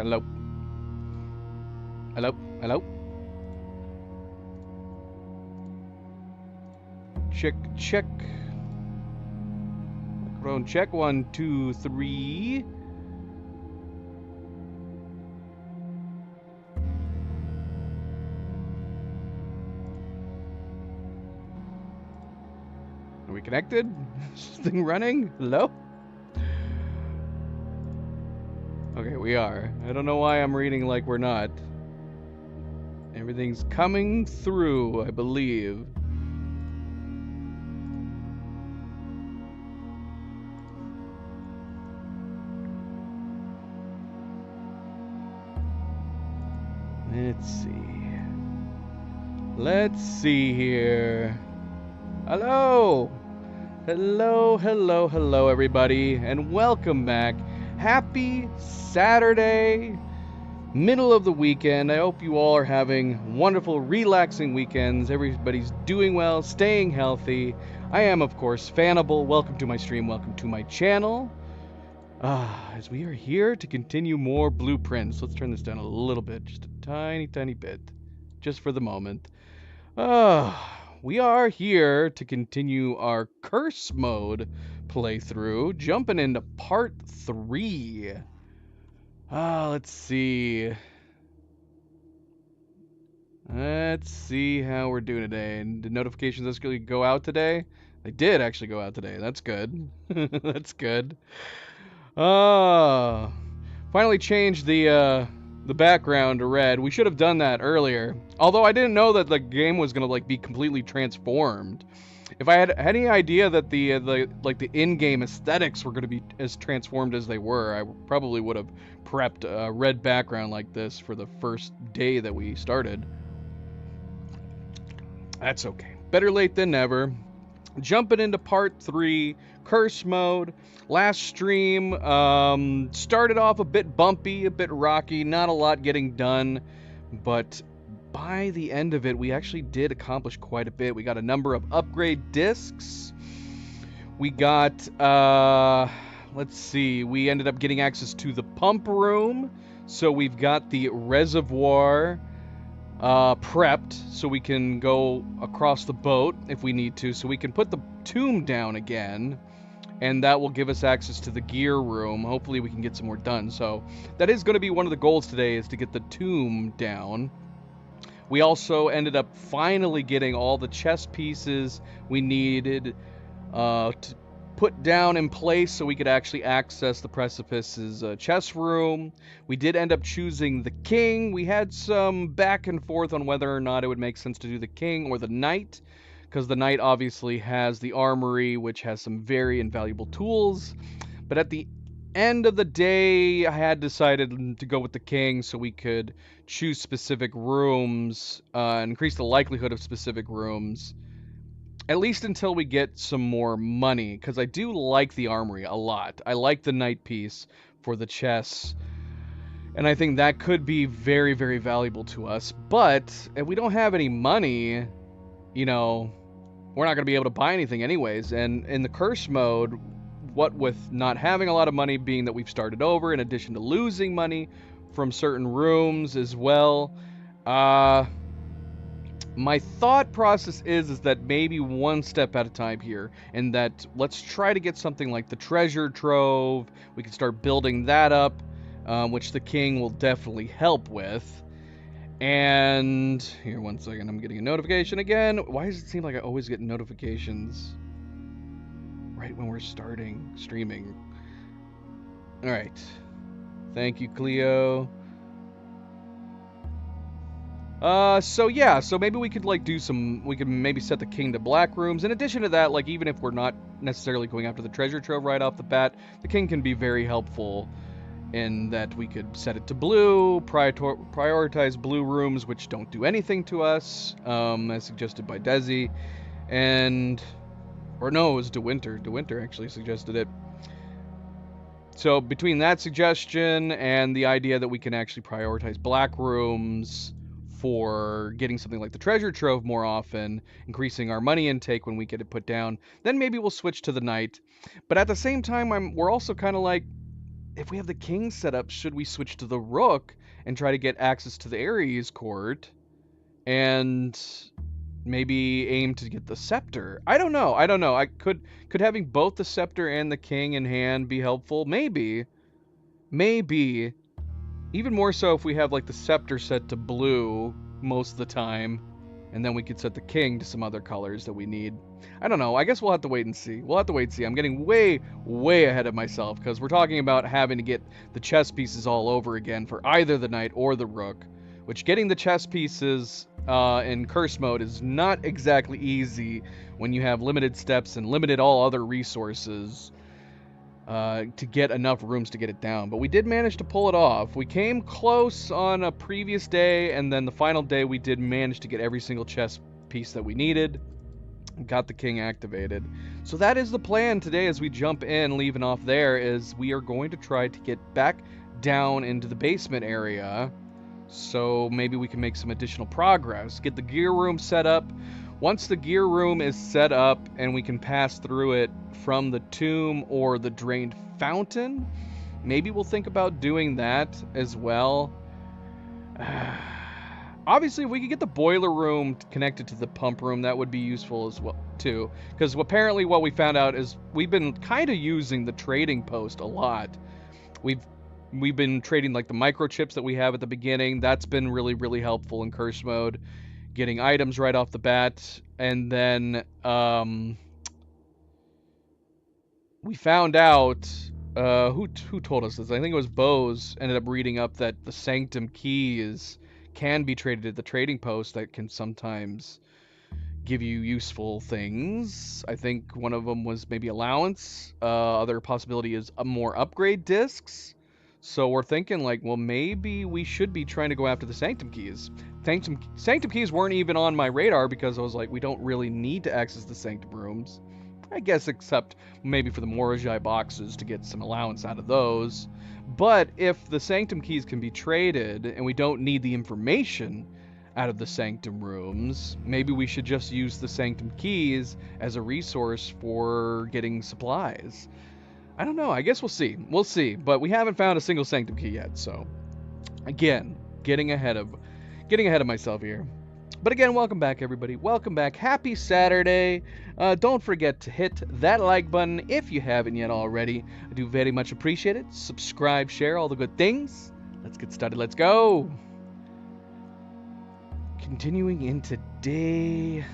Hello. Hello. Hello. Check, check. Microphone check. 1, 2, 3. Are we connected? Is this thing running? Hello? Okay, we are. I don't know why I'm reading like we're not. Everything's coming through, I believe. Let's see. Let's see here. Hello! Hello, hello, hello, everybody, and welcome back. Happy Saturday, middle of the weekend. I hope you all are having wonderful, relaxing weekends. Everybody's doing well, staying healthy. I am, of course, Fanable. Welcome to my stream, welcome to my channel. As we are here to continue more blueprints. Let's turn this down a little bit, just a tiny, tiny bit, just for the moment. We are here to continue our curse mode playthrough, jumping into part 3. Let's see. Let's see how we're doing today. And did notifications actually go out today? They did actually go out today. That's good. That's good. Finally changed the background to red. We should have done that earlier. Although I didn't know that the game was gonna like be completely transformed. If I had any idea that the in-game aesthetics were gonna be as transformed as they were, I probably would have prepped a red background like this for the first day that we started. That's okay. Better late than never. Jumping into part 3, curse mode. Last stream started off a bit bumpy, a bit rocky, not a lot getting done, but by the end of it, we actually did accomplish quite a bit. We got a number of upgrade discs. We got, let's see, we ended up getting access to the pump room, so we've got the reservoir prepped so we can go across the boat if we need to, so we can put the tomb down again, and that will give us access to the gear room. Hopefully we can get some more done. So that is going to be one of the goals today, is to get the tomb down. We also ended up finally getting all the chess pieces we needed to put down in place so we could actually access the precipice's chess room. We did end up choosing the king. We had some back and forth on whether or not it would make sense to do the king or the knight, because the knight obviously has the armory, which has some very invaluable tools. But at the end of the day, I had decided to go with the king so we could choose specific rooms, increase the likelihood of specific rooms, at least until we get some more money, because I do like the armory a lot. I like the knight piece for the chess, and I think that could be very, very valuable to us. But if we don't have any money, you know, we're not going to be able to buy anything anyways. And in the curse mode, what with not having a lot of money, being that we've started over, in addition to losing money from certain rooms as well, my thought process is that maybe one step at a time here, and that let's try to get something like the treasure trove. We can start building that up, which the king will definitely help with. And here, 1 second, I'm getting a notification again. Why does it seem like I always get notifications right when we're starting streaming? All right. Thank you, Cleo. So yeah, so maybe we could like do some, we could maybe set the king to black rooms. In addition to that, like even if we're not necessarily going after the treasure trove right off the bat, the king can be very helpful in that we could set it to blue, prioritize blue rooms which don't do anything to us, as suggested by Desi, and, or no, it was DeWinter. DeWinter actually suggested it. So between that suggestion and the idea that we can actually prioritize black rooms for getting something like the treasure trove more often, increasing our money intake when we get it put down, then maybe we'll switch to the knight. But at the same time, we're also kind of like, if we have the king set up, should we switch to the rook and try to get access to the Ares court and maybe aim to get the scepter? I don't know. I don't know. I could having both the scepter and the king in hand be helpful? Maybe. Maybe. Even more so if we have like the scepter set to blue most of the time, and then we could set the king to some other colors that we need. I don't know. I guess we'll have to wait and see. We'll have to wait and see. I'm getting way, way ahead of myself because we're talking about having to get the chess pieces all over again for either the knight or the rook, which getting the chess pieces in curse mode is not exactly easy when you have limited steps and limited all other resources to get enough rooms to get it down. But we did manage to pull it off. We came close on a previous day, and then the final day we did manage to get every single chess piece that we needed. Got the king activated. So that is the plan today as we jump in, leaving off there, is we are going to try to get back down into the basement area. So maybe we can make some additional progress. Get the gear room set up. Once the gear room is set up and we can pass through it from the tomb or the drained fountain, maybe we'll think about doing that as well. Obviously, if we could get the boiler room connected to the pump room, that would be useful as well, too. Because apparently what we found out is we've been kind of using the trading post a lot. We've been trading like the microchips that we have at the beginning. That's been really, really helpful in curse mode. Getting items right off the bat. And then we found out, who told us this? I think it was Bose ended up reading up that the Sanctum keys can be traded at the trading post that can sometimes give you useful things. I think one of them was maybe allowance. Other possibility is more upgrade discs. So we're thinking like, well, maybe we should be trying to go after the Sanctum keys. Sanctum keys weren't even on my radar because I was like, we don't really need to access the Sanctum rooms. I guess except maybe for the Morozhai boxes to get some allowance out of those. But if the Sanctum keys can be traded and we don't need the information out of the Sanctum rooms, maybe we should just use the Sanctum keys as a resource for getting supplies. I don't know. I guess we'll see. We'll see. But we haven't found a single Sanctum key yet, so again, getting ahead of myself here. But again, welcome back, everybody. Welcome back. Happy Saturday. Don't forget to hit that like button if you haven't yet already. I do very much appreciate it. Subscribe, share, all the good things. Let's get started. Let's go. Continuing into day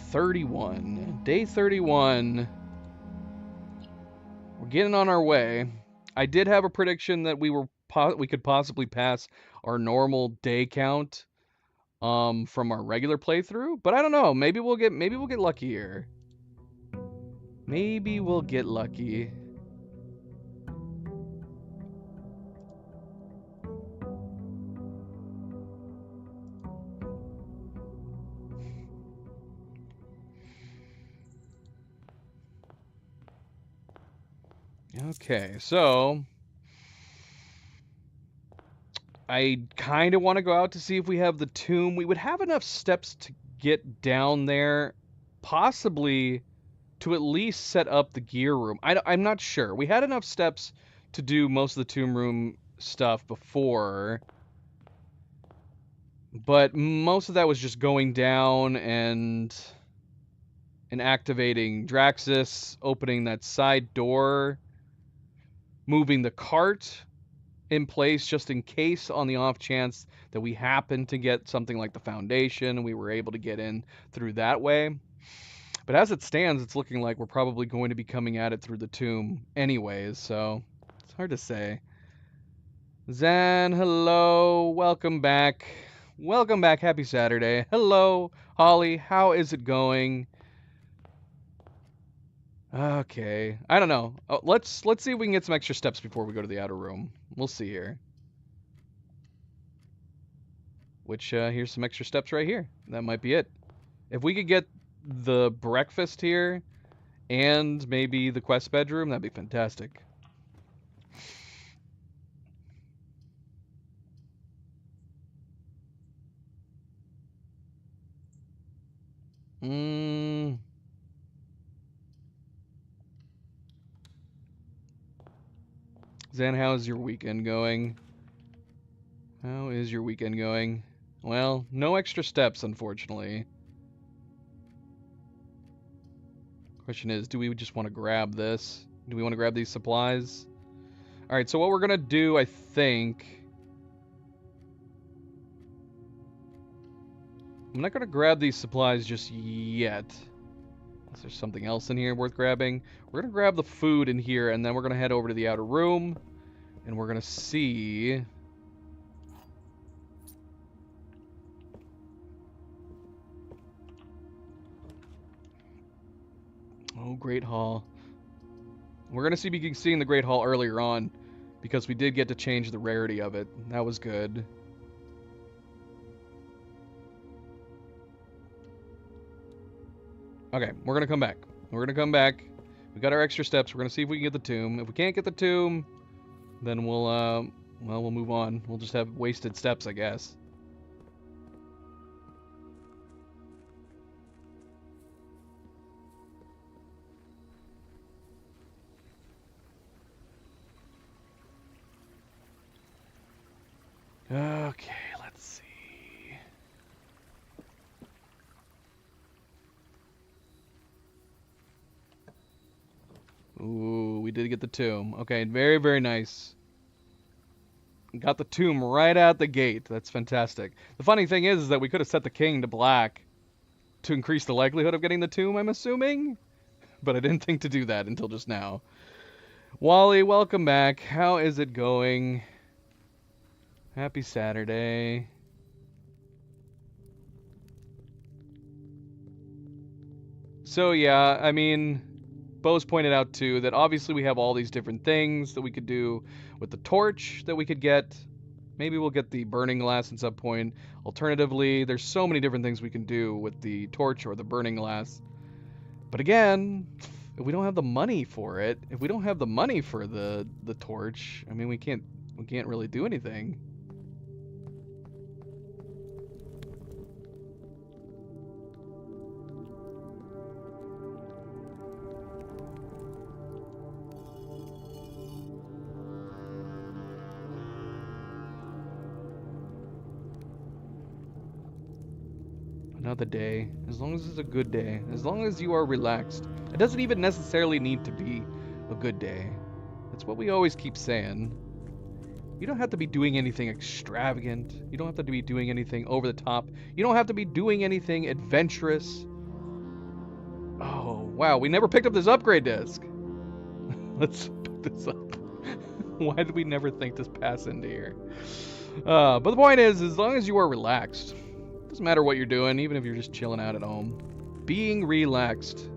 31. Day 31. We're getting on our way. I did have a prediction that we could possibly pass our normal day count from our regular playthrough, but I don't know. Maybe we'll get lucky here. Maybe we'll get lucky. Okay, so I kind of want to go out to see if we have the tomb. We would have enough steps to get down there, possibly to at least set up the gear room. I'm not sure. We had enough steps to do most of the tomb room stuff before, but most of that was just going down and activating Draxus, opening that side door, moving the cart in place just in case, on the off chance that we happen to get something like the foundation, we were able to get in through that way. But as it stands, it's looking like we're probably going to be coming at it through the tomb anyways, so it's hard to say. Zan, hello, welcome back. Welcome back, happy Saturday. Hello, Holly, how is it going? Okay, I don't know. Let's see if we can get some extra steps before we go to the outer room. We'll see here. Which, here's some extra steps right here. That might be it. If we could get the breakfast here and maybe the quest bedroom, that'd be fantastic. Zen, how's your weekend going? How is your weekend going? Well, no extra steps, unfortunately. Question is, do we just want to grab this? Do we want to grab these supplies? Alright, so what we're going to do, I think... I'm not going to grab these supplies just yet. Unless there's something else in here worth grabbing. We're going to grab the food in here, and then we're going to head over to the outer room. And we're going to see... Oh, Great Hall. We're going to be seeing the Great Hall earlier on, because we did get to change the rarity of it. That was good. Okay, we're going to come back. We're going to come back. We got our extra steps. We're going to see if we can get the tomb. If we can't get the tomb, then we'll, well, we'll move on. We'll just have wasted steps, I guess. Okay, let's see. Ooh, we did get the tomb. Okay, very, very nice. Got the tomb right out the gate. That's fantastic. The funny thing is that we could have set the king to black to increase the likelihood of getting the tomb, I'm assuming. But I didn't think to do that until just now. Wally, welcome back. How is it going? Happy Saturday. So yeah, I mean, Bo's pointed out too that obviously we have all these different things that we could do with the torch that we could get. Maybe we'll get the burning glass at some point. Alternatively, there's so many different things we can do with the torch or the burning glass. But again, if we don't have the money for it, if we don't have the money for the torch, I mean, we can't really do anything. Another day, as long as it's a good day, as long as you are relaxed. It doesn't even necessarily need to be a good day. That's what we always keep saying. You don't have to be doing anything extravagant. You don't have to be doing anything over the top. You don't have to be doing anything adventurous. Oh, wow, we never picked up this upgrade disc. Let's pick this up. Why did we never think to pass into here? But the point is, as long as you are relaxed, doesn't matter what you're doing, even if you're just chilling out at home. Being relaxed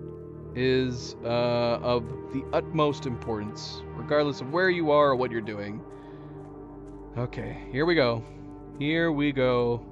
is of the utmost importance, regardless of where you are or what you're doing. Okay, here we go. Here we go.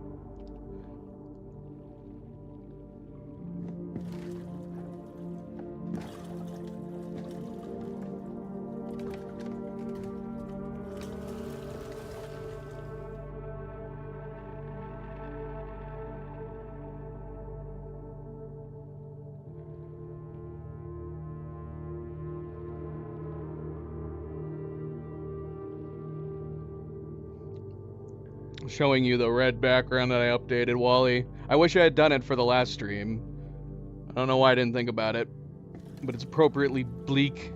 Showing you the red background that I updated, Wally. I wish I had done it for the last stream. I don't know why I didn't think about it, but it's appropriately bleak.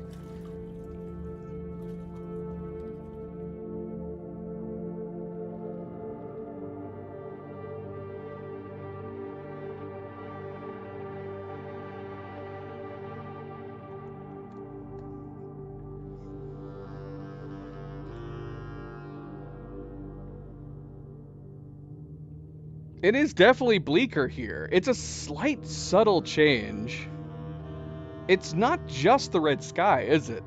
It is definitely bleaker here. It's a slight, subtle change. It's not just the red sky, is it?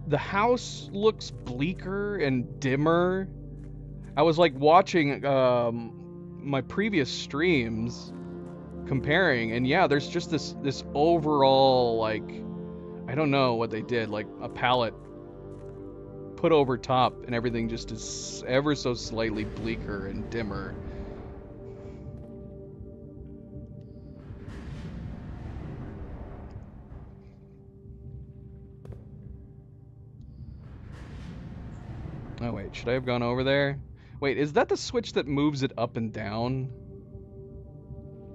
The house looks bleaker and dimmer. I was like watching my previous streams comparing, and yeah, there's just this overall, like, I don't know what they did, like a palette put over top, and everything just is ever so slightly bleaker and dimmer. Oh, wait. Should I have gone over there? Wait, is that the switch that moves it up and down?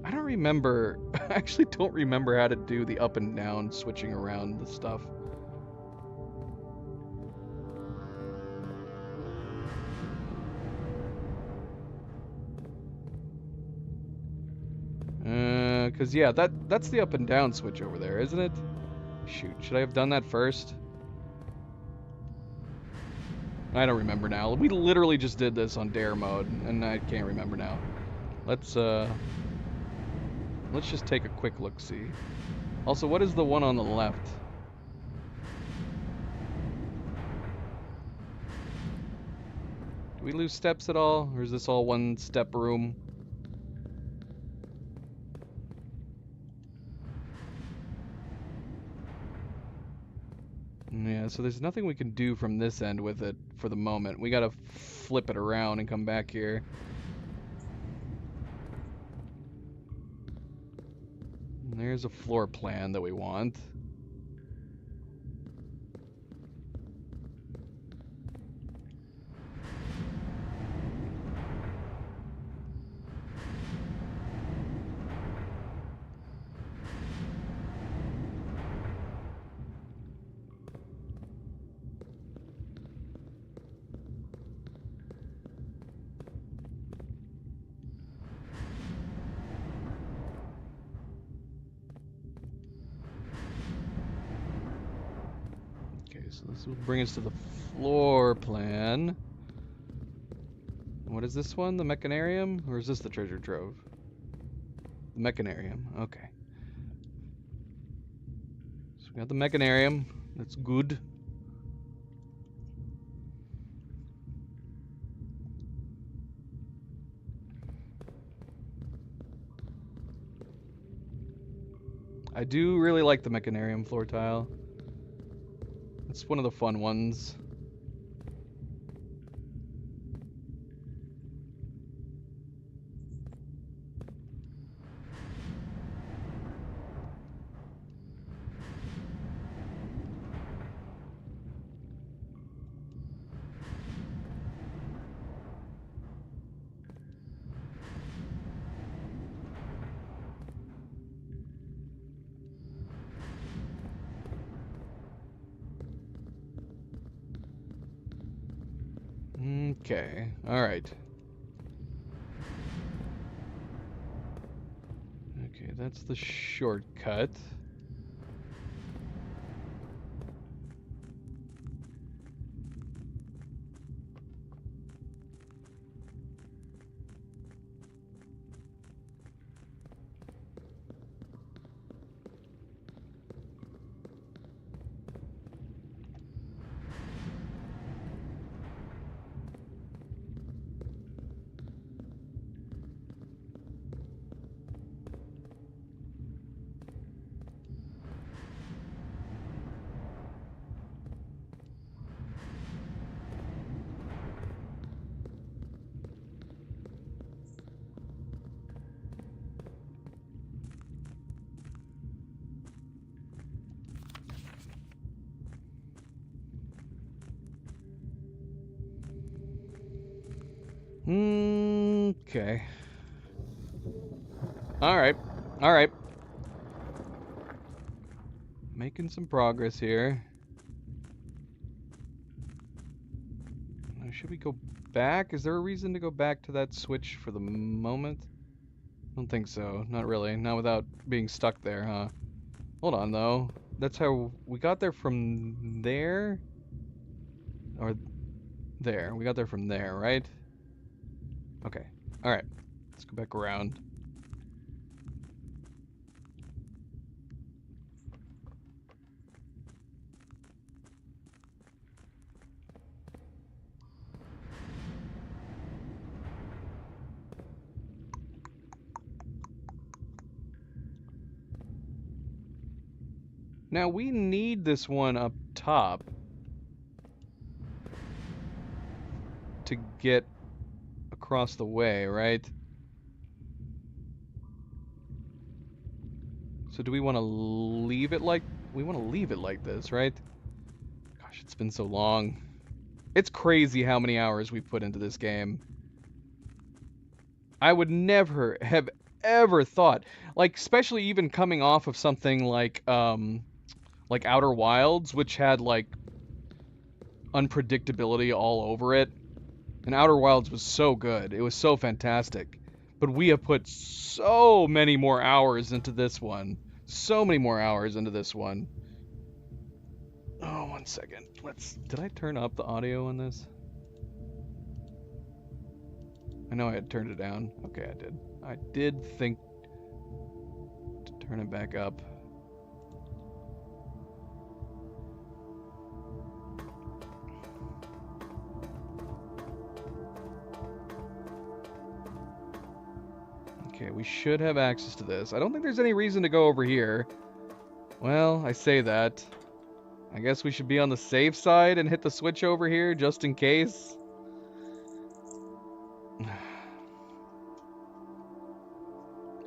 I don't remember. I actually don't remember how to do the up and down switching around the stuff. Cause yeah, that's the up and down switch over there, isn't it? Shoot, should I have done that first? I don't remember now. We literally just did this on dare mode, and I can't remember now. Let's just take a quick look-see. Also, what is the one on the left? Do we lose steps at all, or is this all one step room? Yeah, so there's nothing we can do from this end with it for the moment. We gotta flip it around and come back here. And there's a floor plan that we want. So this will bring us to the floor plan. What is this one? The Mechanarium? Or is this the treasure trove? The Mechanarium. Okay. So we got the Mechanarium. That's good. I do really like the Mechanarium floor tile. It's one of the fun ones. Okay, alright. Okay, that's the shortcut. Okay. Alright. Alright. Making some progress here. Now, should we go back? Is there a reason to go back to that switch for the moment? I don't think so. Not really. Not without being stuck there, huh? Hold on, though. That's how we got there from there? Or there. We got there from there, right? Okay. Alright. Let's go back around. Now, we need this one up top to get across the way, right? So do we want to leave it like... We want to leave it like this, right? Gosh, it's been so long. It's crazy how many hours we've put into this game. I would never have ever thought, like, especially even coming off of something like Outer Wilds, which had like unpredictability all over it. And Outer Wilds was so good. It was so fantastic. But we have put so many more hours into this one. So many more hours into this one. Oh, 1 second. Did I turn up the audio on this? I know I had turned it down. Okay, I did. I did think to turn it back up. Okay, we should have access to this. I don't think there's any reason to go over here. Well, I say that. I guess we should be on the safe side and hit the switch over here just in case.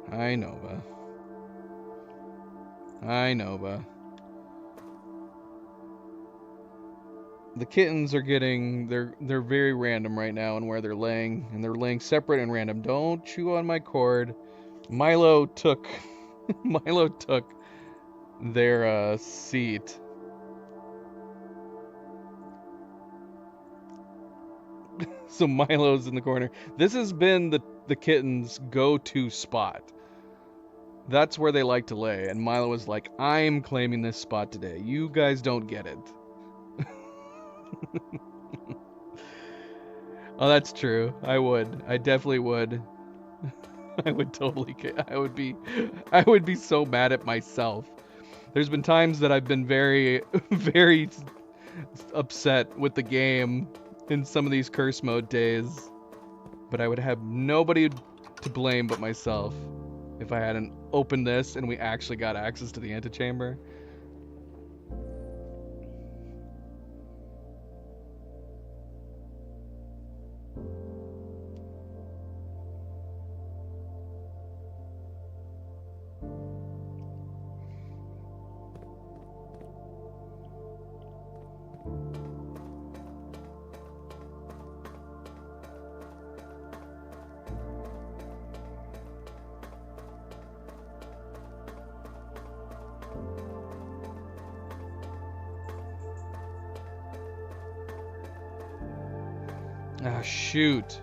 Hi, Nova. Hi, Nova. The kittens are getting... They're very random right now in where they're laying. And they're laying separate and random. Don't chew on my cord. Milo took... Milo took their seat. So Milo's in the corner. This has been the kittens' go-to spot. That's where they like to lay. And Milo was like, I'm claiming this spot today. You guys don't get it. Oh, that's true. I would. I definitely would. I would totally. I would be so mad at myself. There's been times that I've been very, very upset with the game in some of these curse mode days, but I would have nobody to blame but myself if I hadn't opened this and we actually got access to the antechamber. Ah, shoot.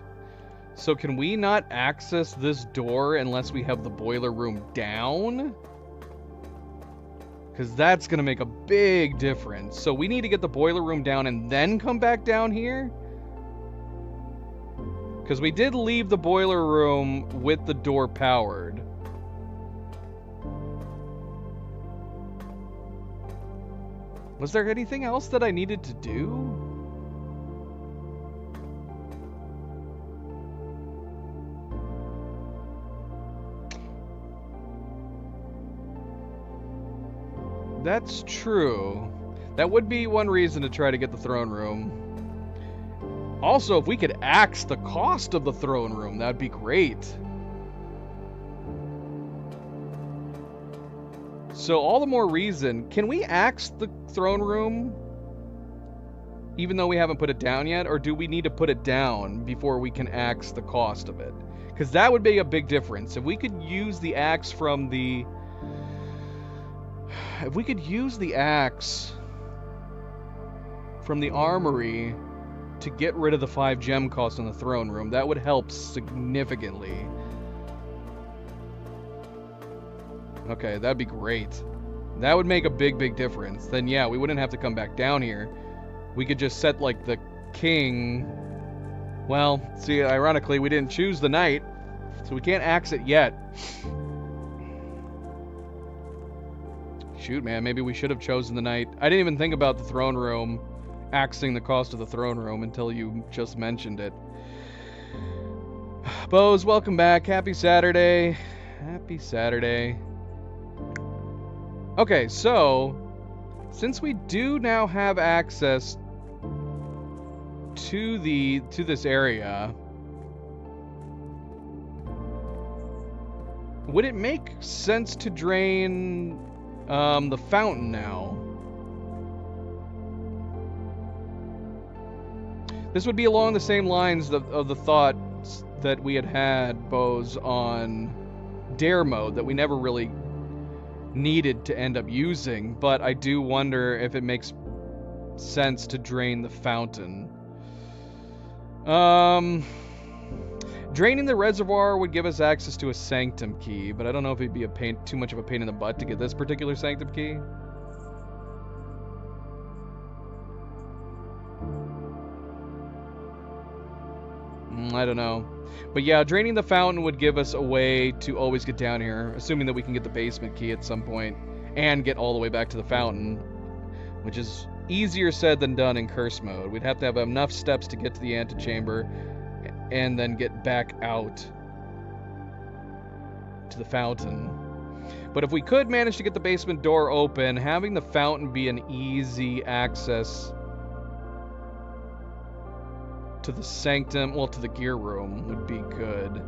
So can we not access this door unless we have the boiler room down? Because that's going to make a big difference. So we need to get the boiler room down and then come back down here? Because we did leave the boiler room with the door powered. Was there anything else that I needed to do? That's true. That would be one reason to try to get the throne room. Also, if we could axe the cost of the throne room, that'd be great. So all the more reason, can we axe the throne room even though we haven't put it down yet? Or do we need to put it down before we can axe the cost of it? Because that would be a big difference. If we could use the axe from the... If we could use the axe from the armory to get rid of the 5 gem cost on the throne room, that would help significantly. Okay, that'd be great. That would make a big, big difference. Then yeah, we wouldn't have to come back down here. We could just set like the king. Well, see, ironically, we didn't choose the knight, so we can't axe it yet. Shoot, man, maybe we should have chosen the knight. I didn't even think about the throne room, axing the cost of the throne room until you just mentioned it. Bose, welcome back. Happy Saturday. Happy Saturday. Okay, so since we do now have access to this area, would it make sense to drain the fountain now? This would be along the same lines of the thoughts that we had, Bose, on Dare mode that we never really needed to end up using, but I do wonder if it makes sense to drain the fountain. Draining the reservoir would give us access to a sanctum key, but I don't know if it'd be too much of a pain in the butt to get this particular sanctum key. I don't know. But yeah, draining the fountain would give us a way to always get down here, assuming that we can get the basement key at some point and get all the way back to the fountain, which is easier said than done in curse mode. We'd have to have enough steps to get to the antechamber and then get back out to the fountain. But if we could manage to get the basement door open, having the fountain be an easy access to the sanctum, well, to the gear room would be good.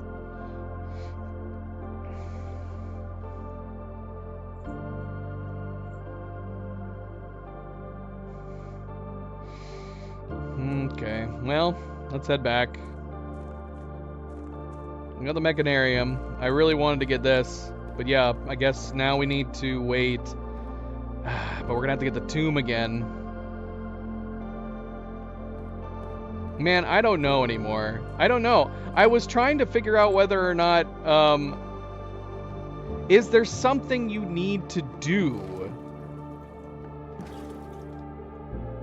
Okay, well, let's head back. We got the mechanarium. I really wanted to get this, but yeah, I guess now we need to wait. But we're gonna have to get the tomb again. Man, I don't know anymore. I don't know. I was trying to figure out whether or not, is there something you need to do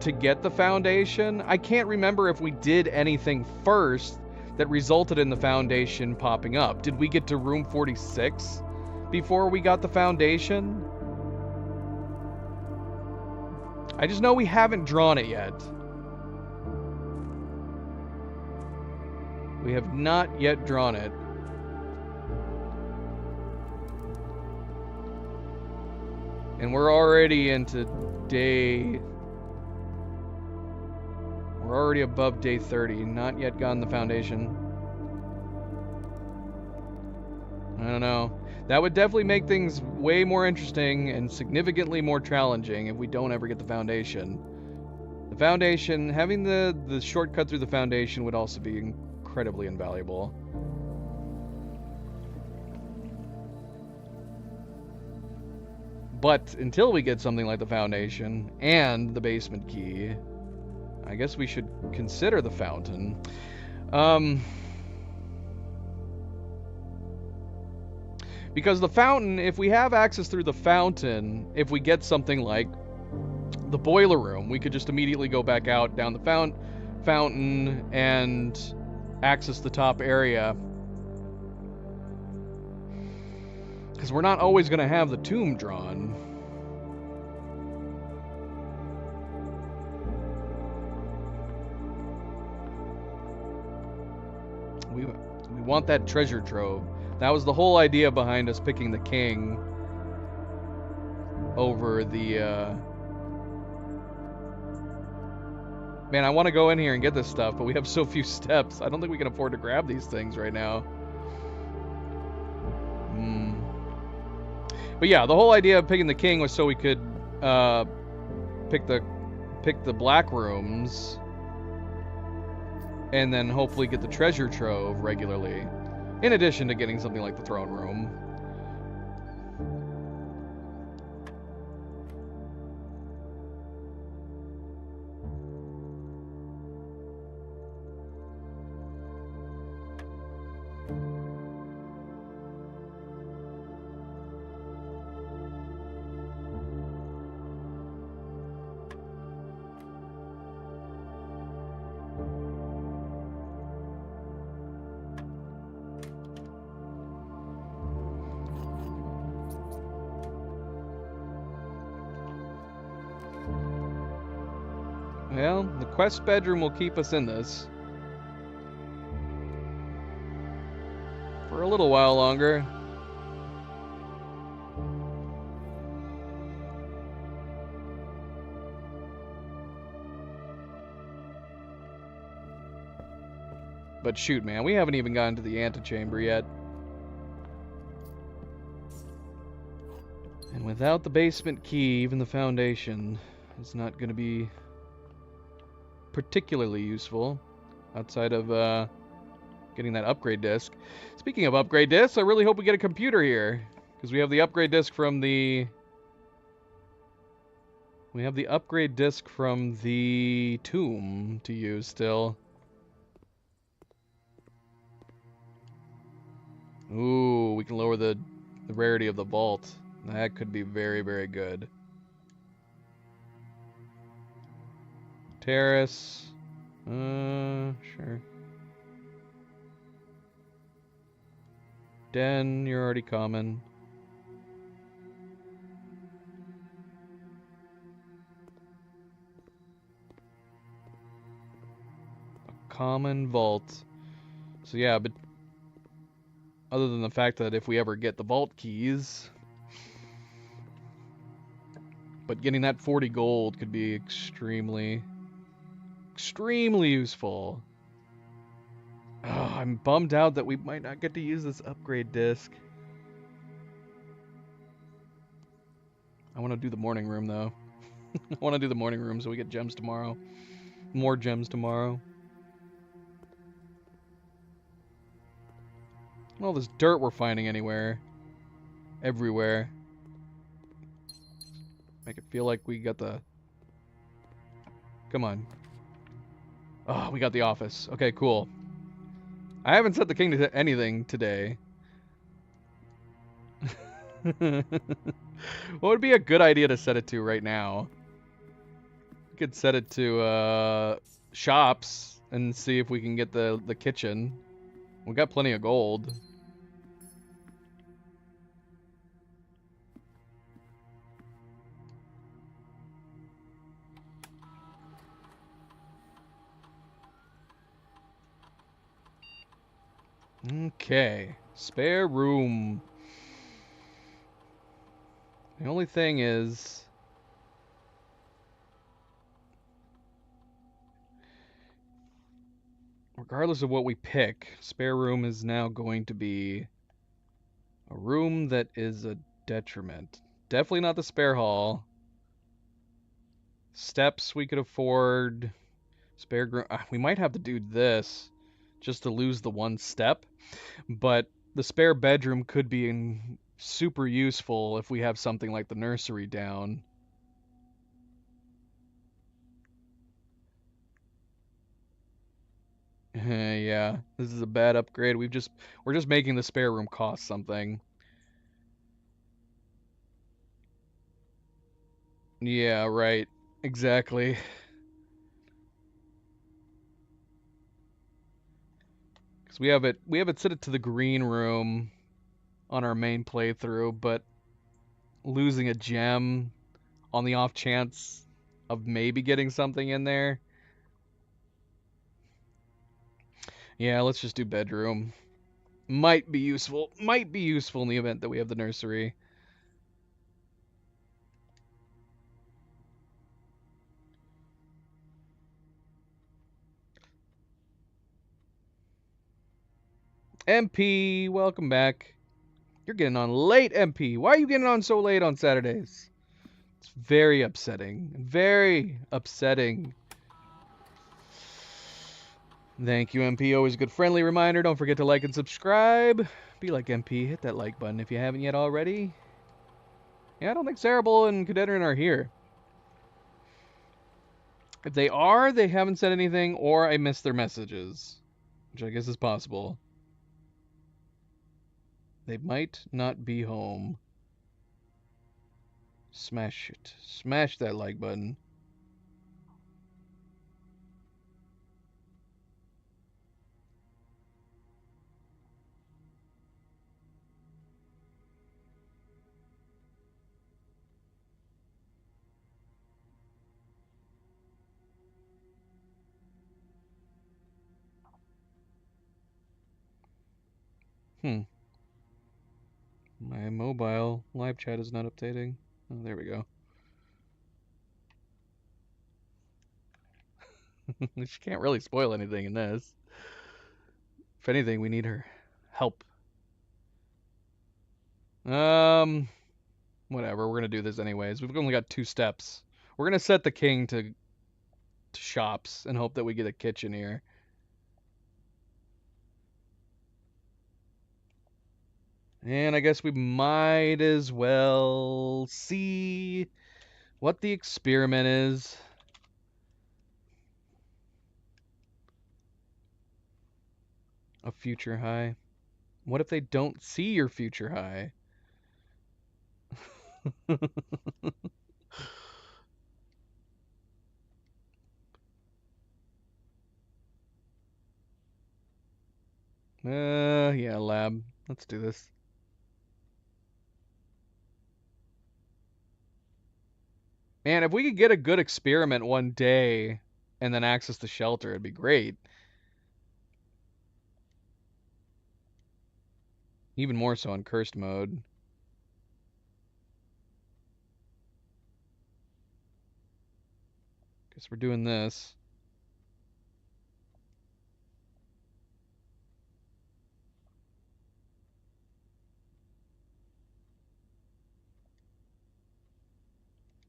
to get the foundation? I can't remember if we did anything first that resulted in the foundation popping up. Did we get to room 46 before we got the foundation? I just know we haven't drawn it yet. We have not yet drawn it. And we're already into day... We're already above day 30. Not yet gotten the foundation. I don't know. That would definitely make things way more interesting and significantly more challenging if we don't ever get the foundation. The foundation, having the shortcut through the foundation would also be incredibly invaluable. But until we get something like the foundation and the basement key, I guess we should consider the fountain. Because the fountain, if we have access through the fountain, if we get something like the boiler room, we could just immediately go back out down the fountain and access the top area. Because we're not always going to have the tomb drawn. We want that treasure trove. That was the whole idea behind us picking the king over the... Man, I want to go in here and get this stuff, but we have so few steps. I don't think we can afford to grab these things right now. But yeah, the whole idea of picking the king was so we could pick the black rooms and then hopefully get the treasure trove regularly, in addition to getting something like the throne room. Well, the quest bedroom will keep us in this for a little while longer. But shoot, man, we haven't even gotten to the antechamber yet. And without the basement key, even the foundation is not going to be particularly useful. outside of getting that upgrade disc. Speaking of upgrade discs, I really hope we get a computer here, because we have the upgrade disc from the... We have the upgrade disc from the tomb to use still. Ooh, we can lower the rarity of the vault. That could be very, very good. Terrace. Sure. Den, you're already common. A common vault. So yeah, but other than the fact that if we ever get the vault keys, but getting that 40 gold could be extremely useful. Oh, I'm bummed out that we might not get to use this upgrade disc. I want to do the morning room though. I want to do the morning room so we get gems tomorrow. More gems tomorrow. All this dirt we're finding anywhere. Everywhere. Make it feel like we got the... Come on. Oh, we got the office. Okay, cool. I haven't set the king to anything today. What would be a good idea to set it to right now? We could set it to shops and see if we can get the kitchen. We got plenty of gold. Okay, spare room. The only thing is, regardless of what we pick, spare room is now going to be a room that is a detriment. Definitely not the spare hall. Steps we could afford. Spare we might have to do this just to lose the one step, but the spare bedroom could be super useful if we have something like the nursery down. Yeah, this is a bad upgrade. We're just making the spare room cost something. Yeah, right. Exactly. Because we have it set it to the green room on our main playthrough, but losing a gem on the off chance of maybe getting something in there. Yeah, let's just do bedroom. Might be useful in the event that we have the nursery. MP, welcome back. You're getting on late, MP. Why are you getting on so late on Saturdays? It's very upsetting. Very upsetting. Thank you, MP. Always a good friendly reminder. Don't forget to like and subscribe. Be like MP. Hit that like button if you haven't yet already. Yeah, I don't think Cerebral and Cadeterin are here. If they are, they haven't said anything, or I missed their messages. Which I guess is possible. They might not be home. Smash it. Smash that like button. My mobile live chat is not updating. Oh, there we go. She can't really spoil anything in this. If anything, we need her help. Whatever. We're gonna do this anyways. We've only got 2 steps. We're gonna set the king to shops and hope that we get a kitchen here. And I guess we might as well see what the experiment is. A future high. What if they don't see your future high? Yeah, lab. Let's do this. Man, if we could get a good experiment one day and then access the shelter, it'd be great. Even more so in cursed mode. Guess we're doing this.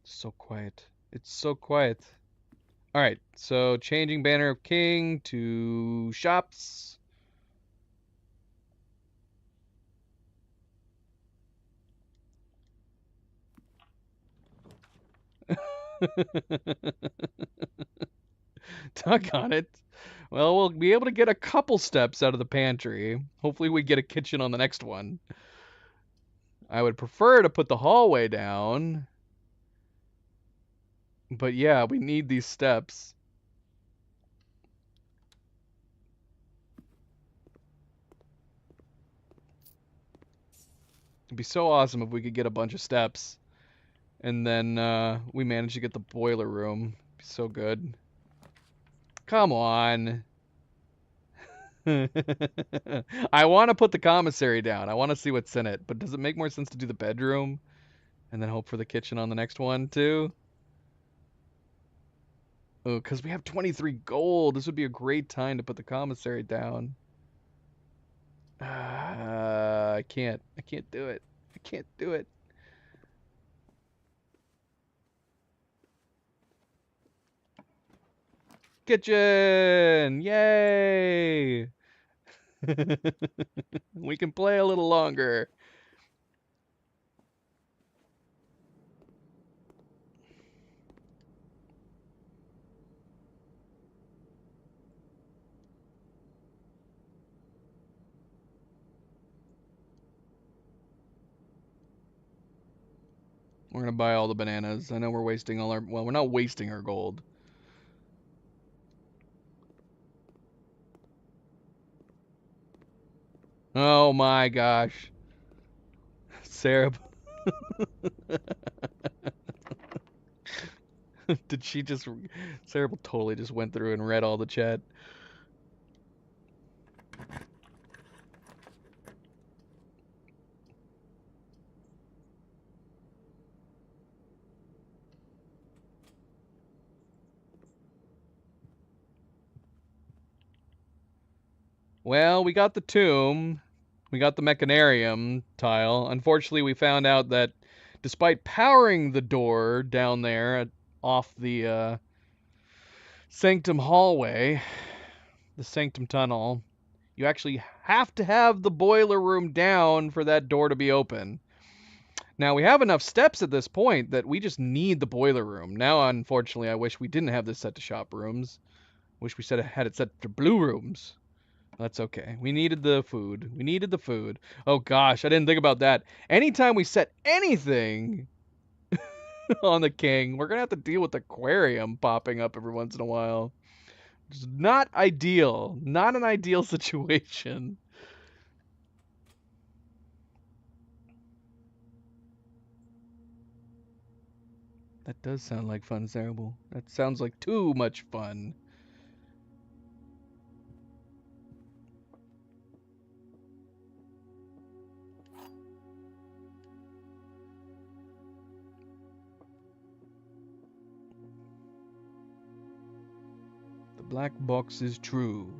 So quiet. It's so quiet. All right, so changing Banner of King to shops. Tuck on it. Well, we'll be able to get a couple steps out of the pantry. Hopefully we get a kitchen on the next one. I would prefer to put the hallway down. But yeah, we need these steps. It'd be so awesome if we could get a bunch of steps. And then we manage to get the boiler room. It'd be so good. Come on. I want to put the commissary down. I want to see what's in it. But does it make more sense to do the bedroom and then hope for the kitchen on the next one too? Oh, because we have 23 gold. This would be a great time to put the commissary down. I can't. I can't do it. I can't do it. Kitchen! Yay! We can play a little longer. We're gonna buy all the bananas. I know we're wasting all our... Well, we're not wasting our gold. Oh my gosh. Sarah... Did she just... Sarah totally just went through and read all the chat. Well, we got the tomb. We got the mechanarium tile. Unfortunately, we found out that despite powering the door down there off the sanctum hallway, the sanctum tunnel, you actually have to have the boiler room down for that door to be open. Now, we have enough steps at this point that we just need the boiler room. Now, unfortunately, I wish we didn't have this set to shop rooms. Wish we had it set to blue rooms. That's okay. We needed the food. We needed the food. Oh gosh, I didn't think about that. Anytime we set anything on the king, we're gonna have to deal with the aquarium popping up every once in a while. It's not ideal. Not an ideal situation. That does sound like fun, Cerebral. That sounds like too much fun. The black box is true.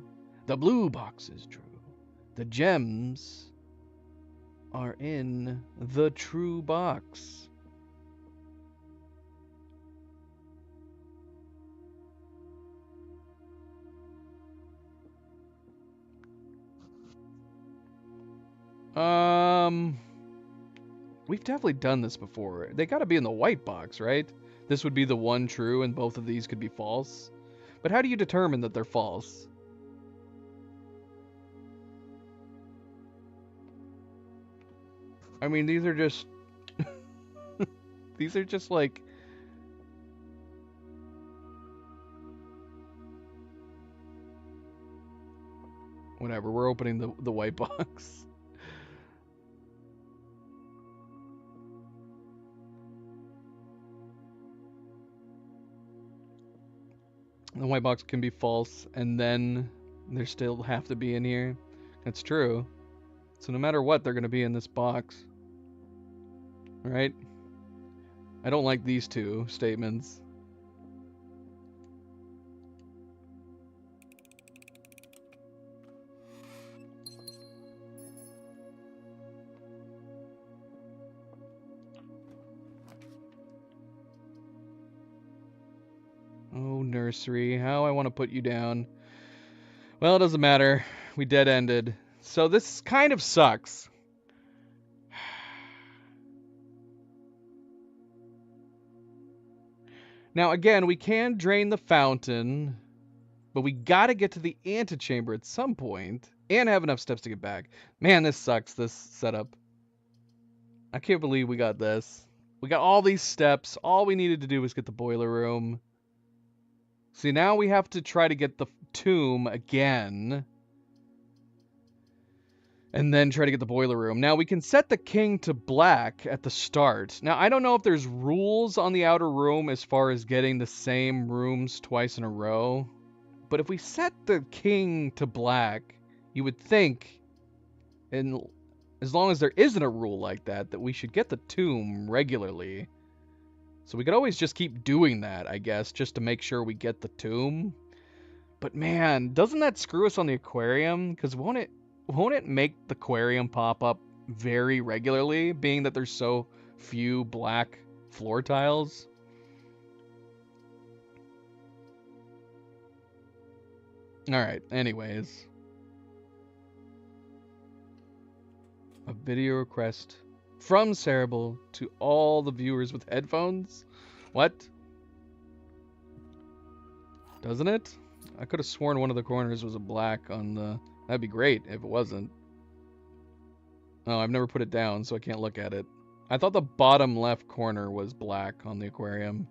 The blue box is true. The gems are in the true box. We've definitely done this before. They gotta be in the white box, right? This would be the one true and both of these could be false. But how do you determine that they're false? I mean, these are just... these are just like... Whatever, we're opening the white box. The white box can be false, and then they still have to be in here. That's true. So no matter what, they're going to be in this box. Right? I don't like these two statements. Oh, nursery. How I want to put you down. Well, it doesn't matter. We dead-ended. So this kind of sucks. Now, again, we can drain the fountain, but we gotta get to the antechamber at some point and have enough steps to get back. Man, this sucks, this setup. I can't believe we got this. We got all these steps. All we needed to do was get the boiler room. See, now we have to try to get the tomb again. And then try to get the boiler room. Now, we can set the king to black at the start. Now, I don't know if there's rules on the outer room as far as getting the same rooms twice in a row. But if we set the king to black, you would think, and as long as there isn't a rule like that, that we should get the tomb regularly. So we could always just keep doing that, I guess, just to make sure we get the tomb. But man, doesn't that screw us on the aquarium? Because won't it make the aquarium pop up very regularly, being that there's so few black floor tiles? Alright, anyways. A video request from Cerebral to all the viewers with headphones? What? Doesn't it? I could have sworn one of the corners was a black on the... That'd be great if it wasn't. Oh, I've never put it down, so I can't look at it. I thought the bottom left corner was black on the aquarium.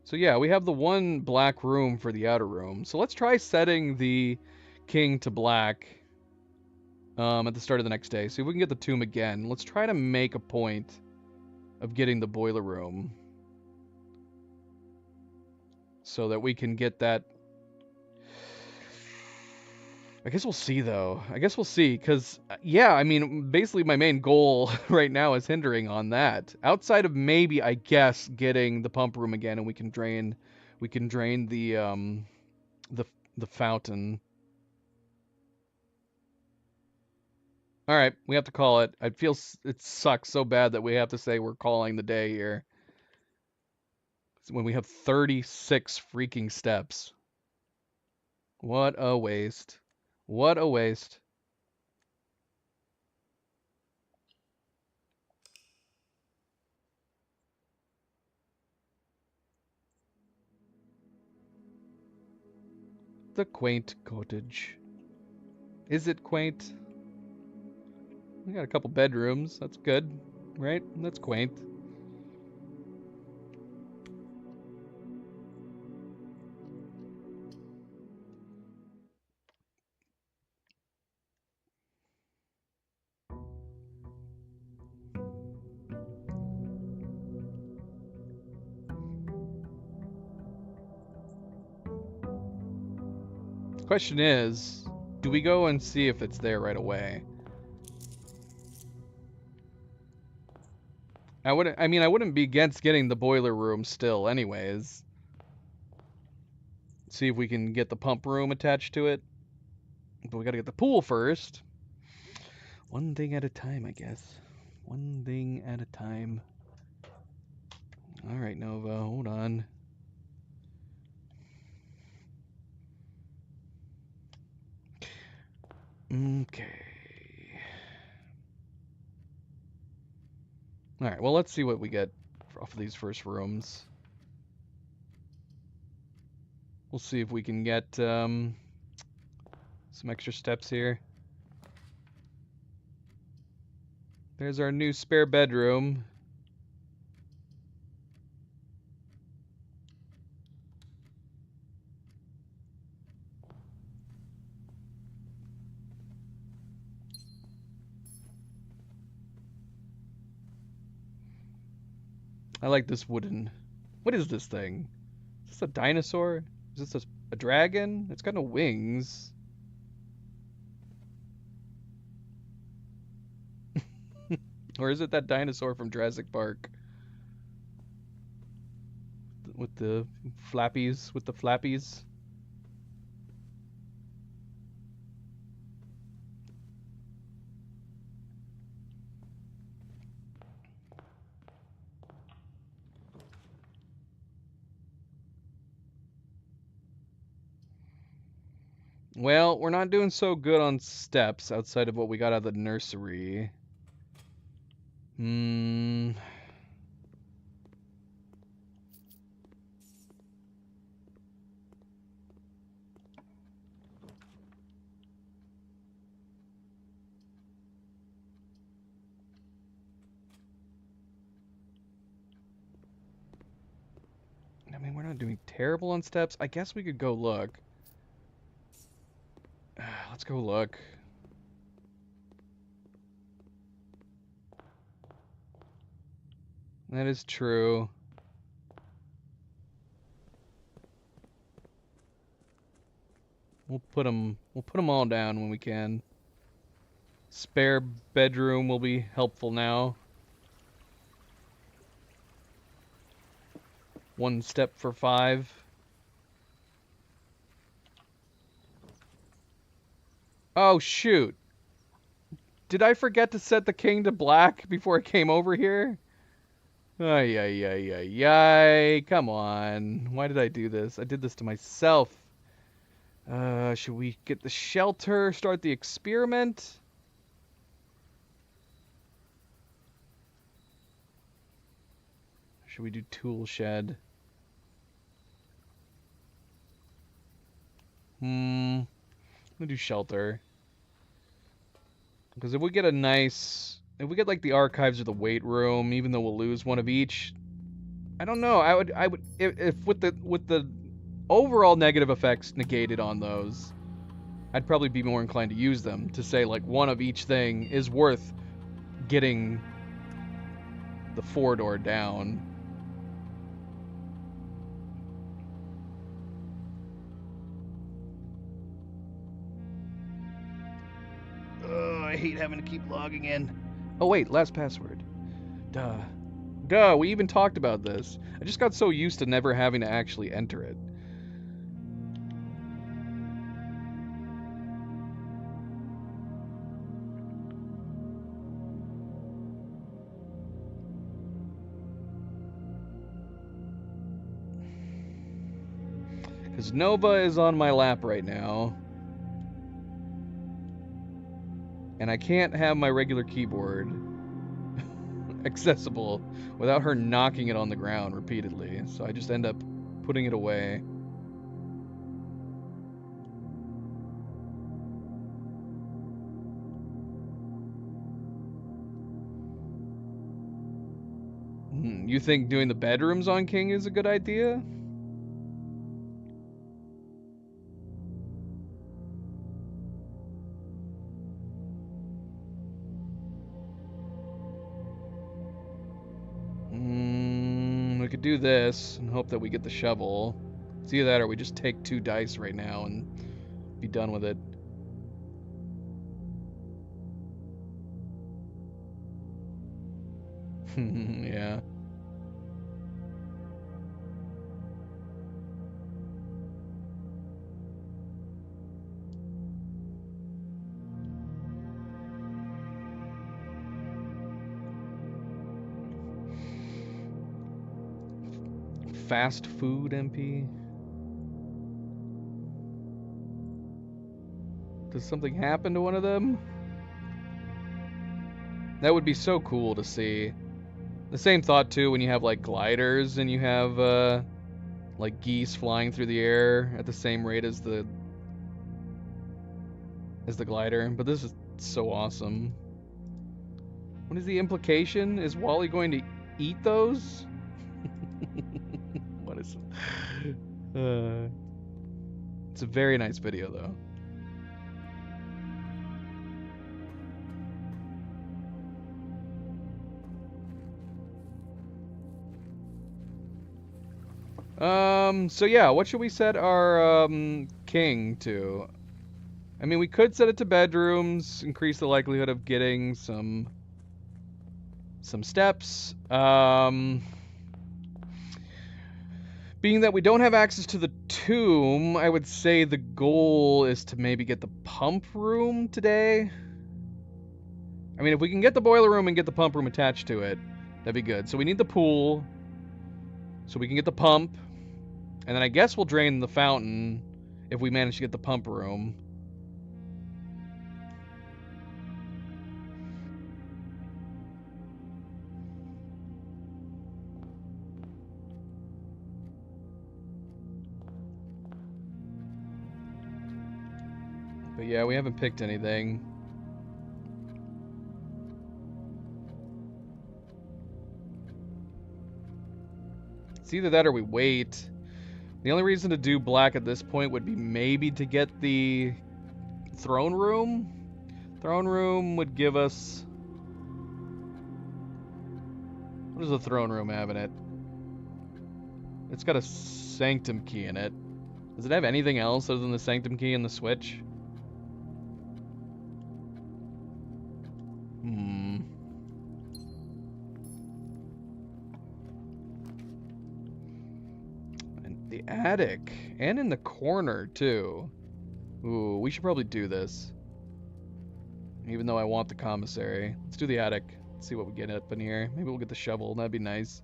So yeah, we have the one black room for the outer room. So let's try setting the king to black at the start of the next day. See if we can get the tomb again. Let's try to make a point of getting the boiler room so that we can get that. I guess we'll see, though. I guess we'll see, because, yeah, I mean, basically my main goal right now is hindering on that. Outside of maybe, I guess, getting the pump room again, and we can drain the fountain. All right, we have to call it. I feel it sucks so bad that we have to say we're calling the day here. When we have 36 freaking steps. What a waste. What a waste. The quaint cottage. Is it quaint? We got a couple bedrooms. That's good, right? That's quaint. Question is, do we go and see if it's there right away? I wouldn't be against getting the boiler room still anyways. See if we can get the pump room attached to it. But we gotta get the pool first. One thing at a time, I guess. One thing at a time. Alright, Nova, hold on. Okay. Alright, well, let's see what we get off of these first rooms. We'll see if we can get some extra steps here. There's our new spare bedroom. I like this wooden... What is this thing? Is this a dinosaur? Is this a dragon? It's got no wings. Or is it that dinosaur from Jurassic Park? With the flappies? With the flappies? Well, we're not doing so good on steps outside of what we got out of the nursery. I mean, we're not doing terrible on steps. I guess we could go look. Let's go look. That is true. We'll put them all down when we can. Spare bedroom will be helpful now. 1 step for 5. Oh, shoot. Did I forget to set the king to black before I came over here? Ay, ay, ay, ay, ay. Come on. Why did I do this? I did this to myself. Should we get the shelter? Start the experiment? Should we do tool shed? I'm gonna do shelter. Because if we get a nice... If we get like the archives or the weight room, even though we'll lose one of each, I don't know. I would if with the overall negative effects negated on those, I'd probably be more inclined to use them to say like one of each thing is worth getting the 4-door down. I hate having to keep logging in. Oh wait, last password. Duh, we even talked about this. I just got so used to never having to actually enter it. Because Nova is on my lap right now. And I can't have my regular keyboard accessible without her knocking it on the ground repeatedly. So I just end up putting it away. You think doing the bedrooms on King is a good idea? We could do this and hope that we get the shovel. It's either that or we just take 2 dice right now and be done with it. Yeah. Fast food MP. Does something happen to one of them? That would be so cool to see. The same thought too when you have like gliders and you have like geese flying through the air at the same rate as the glider. But this is so awesome. What is the implication? Is Wally going to eat those? What is it? It's a very nice video though. So yeah, what should we set our king to? I mean, we could set it to bedrooms, increase the likelihood of getting some steps. Being that we don't have access to the tomb, I would say the goal is to maybe get the pump room today. I mean, if we can get the boiler room and get the pump room attached to it, that'd be good. So we need the pool, so we can get the pump. And then I guess we'll drain the fountain if we manage to get the pump room. But yeah, we haven't picked anything. It's either that or we wait. The only reason to do black at this point would be maybe to get the throne room. Throne room would give us... What does the throne room have in it? It's got a sanctum key in it. Does it have anything else other than the sanctum key and the switch? And the attic. And in the corner, too. Ooh, we should probably do this. Even though I want the commissary. Let's do the attic. Let's see what we get up in here. Maybe we'll get the shovel. That'd be nice.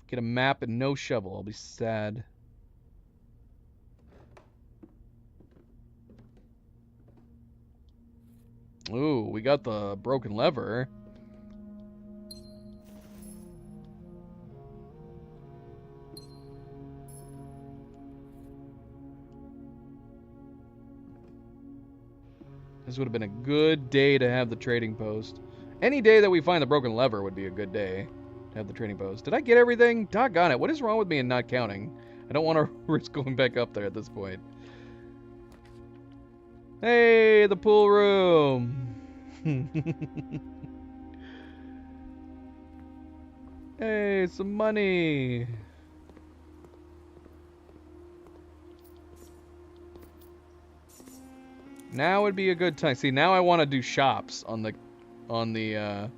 Get a map and no shovel. I'll be sad. Ooh, we got the broken lever. This would have been a good day to have the trading post. Any day that we find the broken lever would be a good day to have the trading post. Did I get everything? Doggone it. What is wrong with me in not counting? I don't want to risk going back up there at this point. Hey, the pool room. Hey, some money. Now would be a good time. See, now I want to do shops on the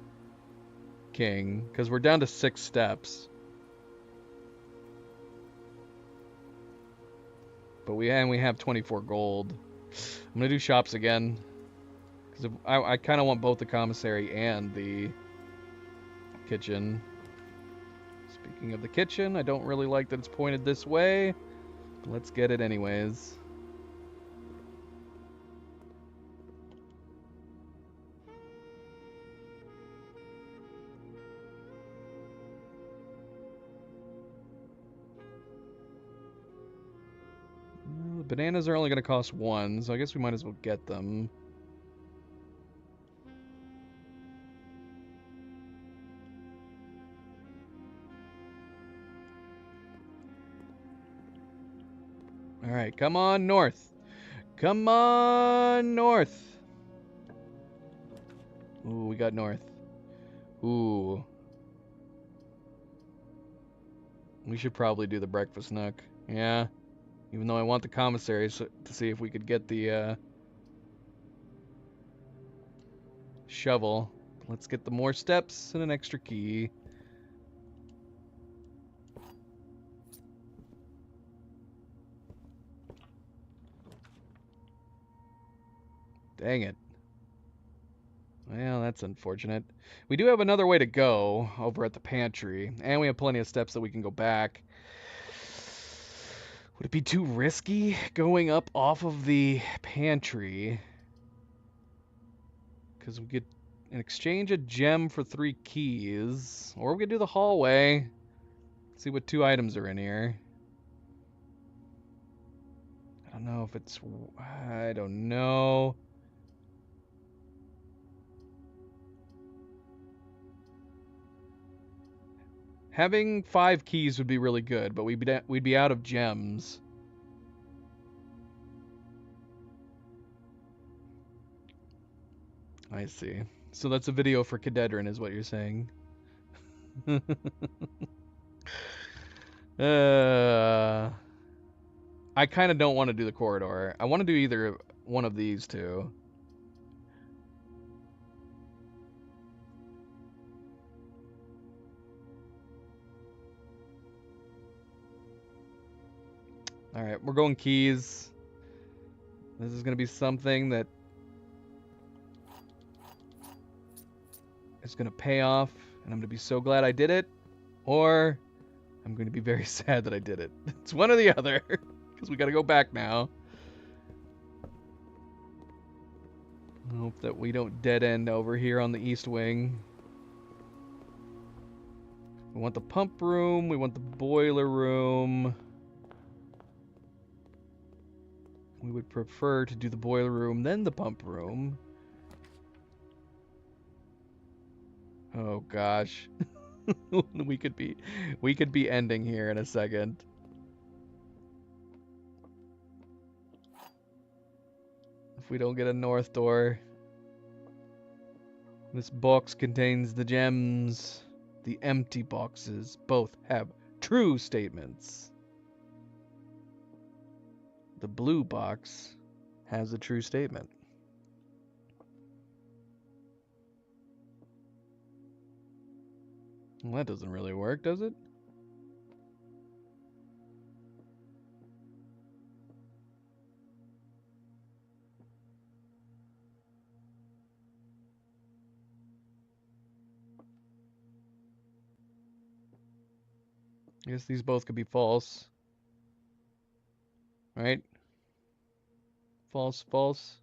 king, because we're down to 6 steps. But we have 24 gold. I'm gonna do shops again, because I kind of want both the commissary and the kitchen. Speaking of the kitchen, I don't really like that it's pointed this way. But let's get it anyways. Bananas are only going to cost 1, so I guess we might as well get them. Alright, come on north. Come on north. Ooh, we got north. Ooh. We should probably do the breakfast nook. Yeah. Even though I want the commissary to see if we could get the shovel. Let's get the more steps and an extra key. Dang it. Well, that's unfortunate. We do have another way to go over at the pantry, and we have plenty of steps that we can go back. Would it be too risky going up off of the pantry? Because we could exchange a gem for 3 keys, or we could do the hallway. See what 2 items are in here. I don't know if it's... I don't know. Having 5 keys would be really good, but we'd be out of gems. I see. So that's a video for Cadedrin, is what you're saying. I kind of don't want to do the corridor. I want to do either one of these two. Alright, we're going keys. This is going to be something that is going to pay off, and I'm going to be so glad I did it, or I'm going to be very sad that I did it. It's one or the other, because we got to go back now. I hope that we don't dead end over here on the east wing. We want the pump room, we want the boiler room. We would prefer to do the boiler room, then the pump room. Oh gosh. we could be ending here in a second. If we don't get a north door. This box contains the gems. The empty boxes both have true statements. The blue box has a true statement. Well, that doesn't really work, does it? I guess these both could be false. Right? False, false.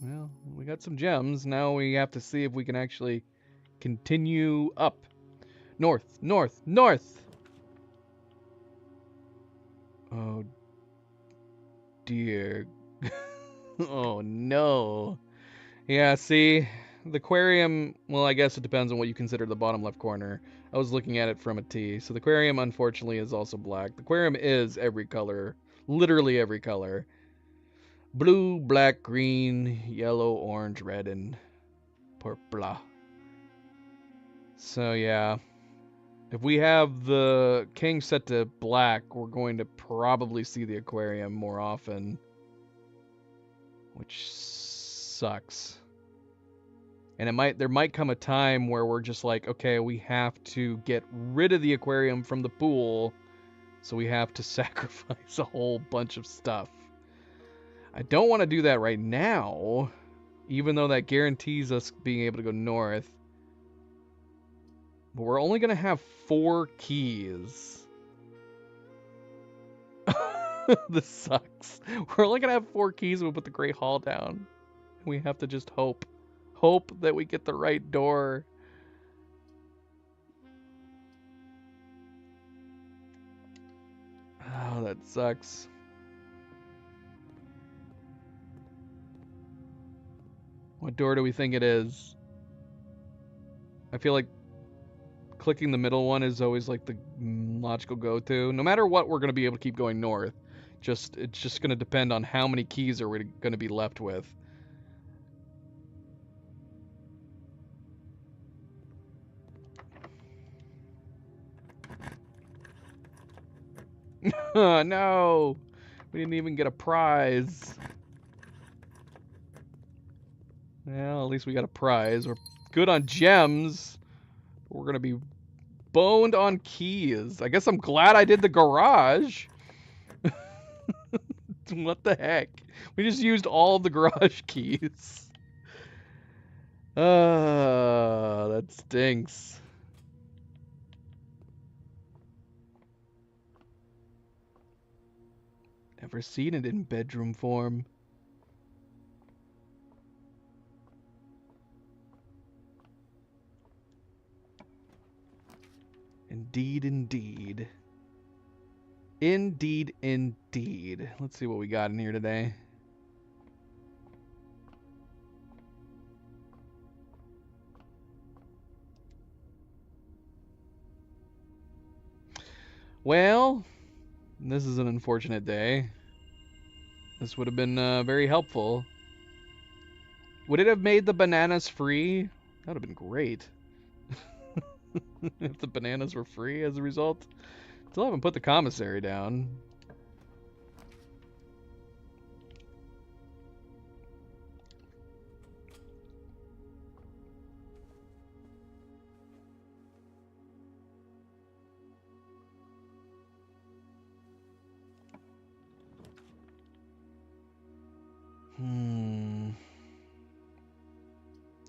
Well, we got some gems. Now we have to see if we can actually continue up. North, north, north! Oh, dear. Oh, no. Yeah, see, the aquarium, well, I guess it depends on what you consider the bottom left corner. I was looking at it from a T. So the aquarium, unfortunately, is also black. The aquarium is every color, literally every color. Blue, black, green, yellow, orange, red, and purple. So, yeah. If we have the king set to black, we're going to probably see the aquarium more often. Which sucks. And there might come a time where we're just like, okay, we have to get rid of the aquarium from the pool, so we have to sacrifice a whole bunch of stuff. I don't want to do that right now, even though that guarantees us being able to go north. But we're only going to have 4 keys. This sucks. We're only going to have 4 keys when we put the Great Hall down. We have to just hope. Hope that we get the right door. Oh, that sucks. What door do we think it is? I feel like clicking the middle one is always like the logical go-to. No matter what, we're going to be able to keep going north. It's just going to depend on how many keys are we going to be left with. No! We didn't even get a prize. Well, at least we got a prize. We're good on gems. We're gonna be boned on keys. I guess I'm glad I did the garage. What the heck? We just used all of the garage keys. That stinks. Never seen it in bedroom form. Indeed, indeed. Indeed, indeed. Let's see what we got in here today. Well, this is an unfortunate day. This would have been very helpful. Would it have made the bananas free? That would have been great. If the bananas were free as a result. Still haven't put the commissary down.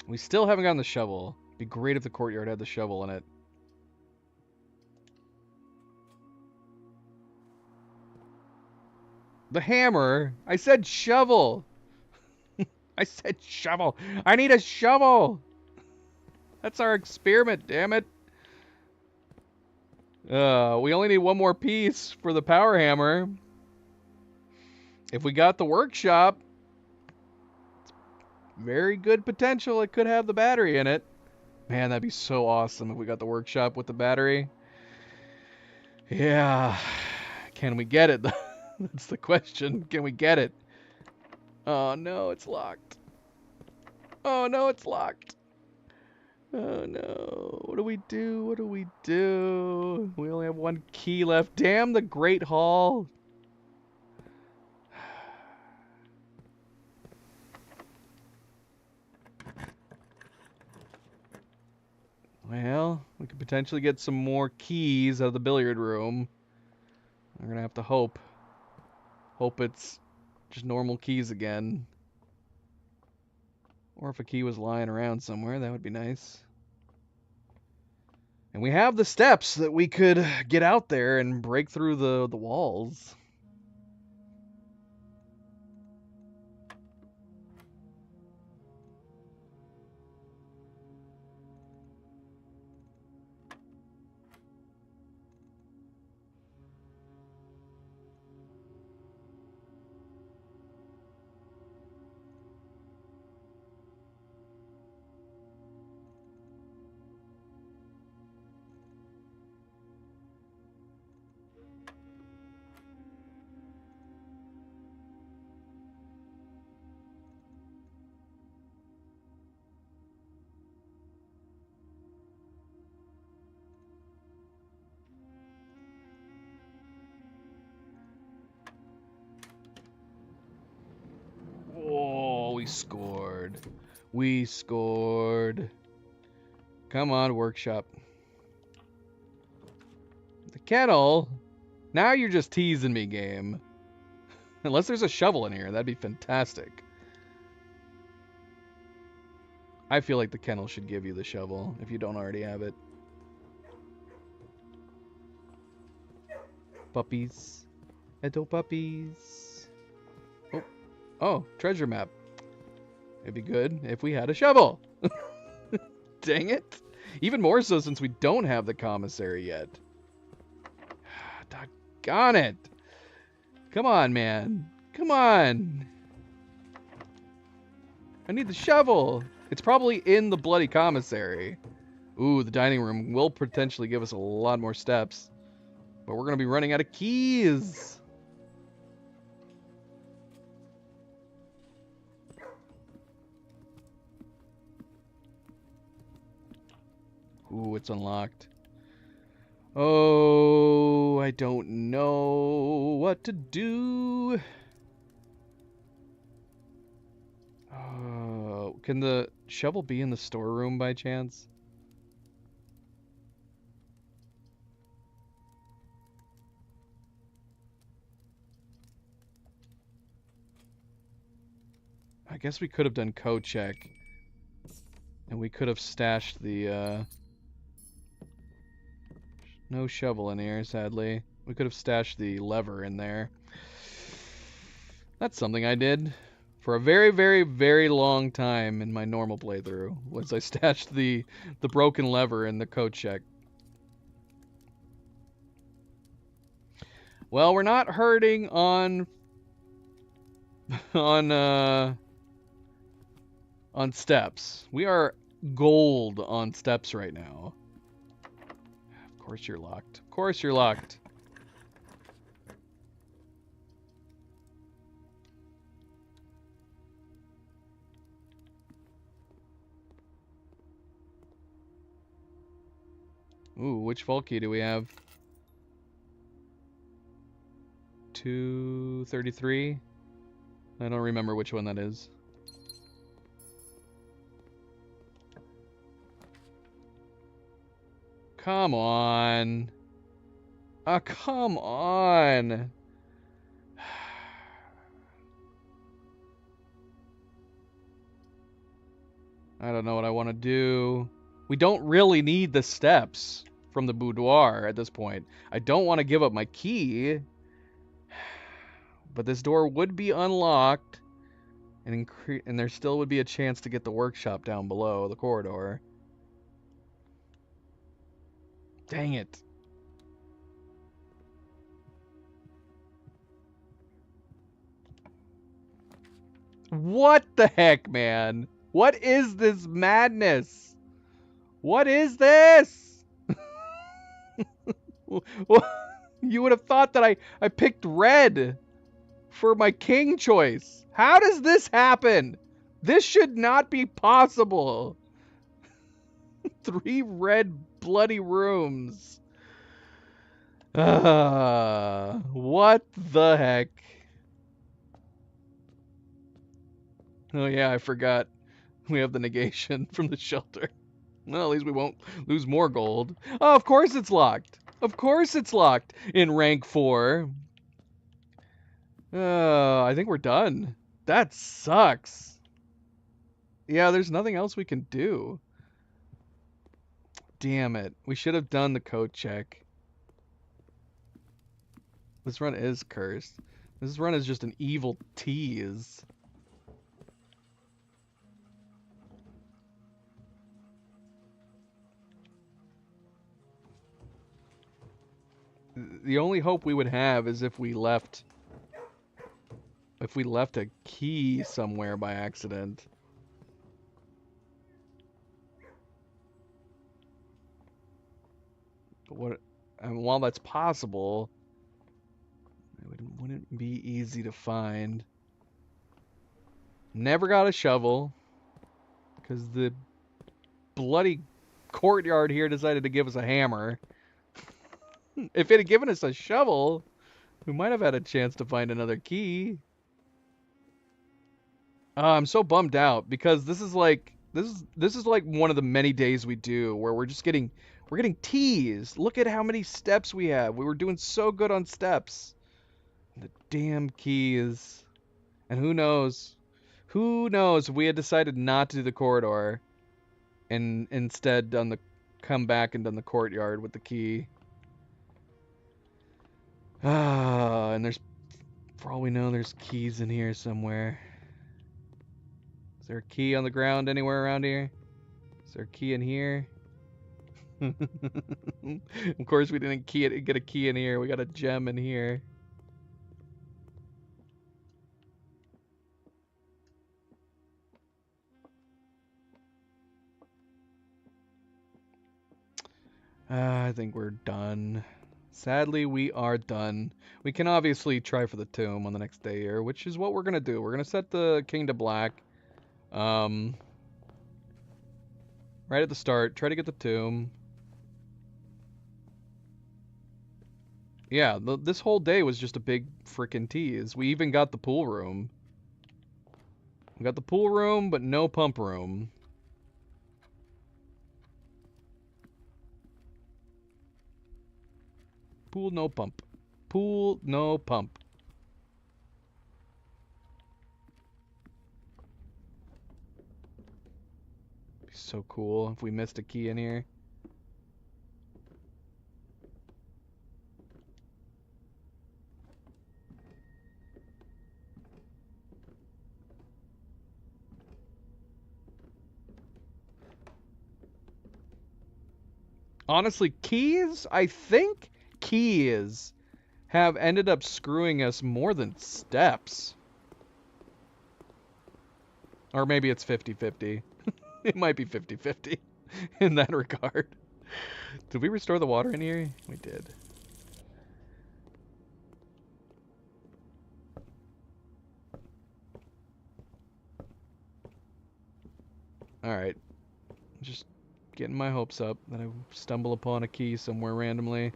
We still haven't gotten the shovel. It'd be great if the courtyard had the shovel in it. The hammer? I said shovel. I said shovel. I need a shovel. That's our experiment, damn it. We only need one more piece for the power hammer. If we got the workshop, very good potential it could have the battery in it. Man, that'd be so awesome if we got the workshop with the battery. Yeah. Can we get it? That's the question. Can we get it? Oh no, it's locked. Oh no, it's locked. Oh no. What do we do? What do we do? We only have one key left. Damn the Great Hall. Well, we could potentially get some more keys out of the billiard room. We're gonna have to hope. Hope it's just normal keys again. Or if a key was lying around somewhere, that would be nice. And we have the steps that we could get out there and break through the walls. Oh, we scored. We scored. Come on, workshop. The kennel? Now you're just teasing me, game. Unless there's a shovel in here, that'd be fantastic. I feel like the kennel should give you the shovel if you don't already have it. Puppies. Little puppies. Oh. Oh, treasure map. It'd be good if we had a shovel. Dang it. Even more so since we don't have the commissary yet. Doggone it. Come on, man. Come on. I need the shovel. It's probably in the bloody commissary. Ooh, the dining room will potentially give us a lot more steps. But we're going to be running out of keys. Ooh, it's unlocked. Oh, I don't know what to do. Oh, Can the shovel be in the storeroom by chance? I guess we could have done code check. And we could have stashed the, no shovel in here, sadly. We could have stashed the lever in there. That's something I did for a very, very, very long time in my normal playthrough, was I stashed the broken lever in the code check. Well, we're not hurting on steps. We are gold on steps right now. Of course you're locked. Of course you're locked. Ooh, which vault key do we have? 233? I don't remember which one that is. Come on. Ah, come on. I don't know what I want to do. We don't really need the steps from the boudoir at this point. I don't want to give up my key. But this door would be unlocked. And there still would be a chance to get the workshop down below the corridor. Dang it. What the heck, man? What is this madness? What is this? You would have thought that I picked red for my king choice. How does this happen? This should not be possible. 3 red bloody rooms. What the heck? Oh yeah, I forgot. We have the negation from the shelter. Well, at least we won't lose more gold. Oh, of course it's locked. Of course it's locked in rank 4. I think we're done. That sucks. Yeah, there's nothing else we can do. Damn it. We should have done the code check. This run is cursed. This run is just an evil tease. The only hope we would have is if we left a key somewhere by accident. But while that's possible, it wouldn't be easy to find. Never got a shovel because the bloody courtyard here decided to give us a hammer. If it had given us a shovel, we might have had a chance to find another key. I'm so bummed out because this is like one of the many days we do where we're getting teased. Look at how many steps we have. We were doing so good on steps. The damn keys. And who knows? Who knows if we had decided not to do the corridor and instead come back and done the courtyard with the key. And for all we know, there's keys in here somewhere. Is there a key on the ground anywhere around here? Is there a key in here? Of course we didn't get a key in here. We got a gem in here. I think we're done. Sadly, we are done. We can obviously try for the tomb on the next day here, which is what we're going to do. We're going to set the king to black. Right at the start. Try to get the tomb. Yeah, this whole day was just a big frickin' tease. We even got the pool room. We got the pool room, but no pump room. Pool, no pump. Pool, no pump. Be so cool if we missed a key in here. Honestly, keys, I think keys have ended up screwing us more than steps. Or maybe it's 50-50. It might be 50-50 in that regard. Did we restore the water in here? We did. Alright. Just getting my hopes up that I stumble upon a key somewhere randomly.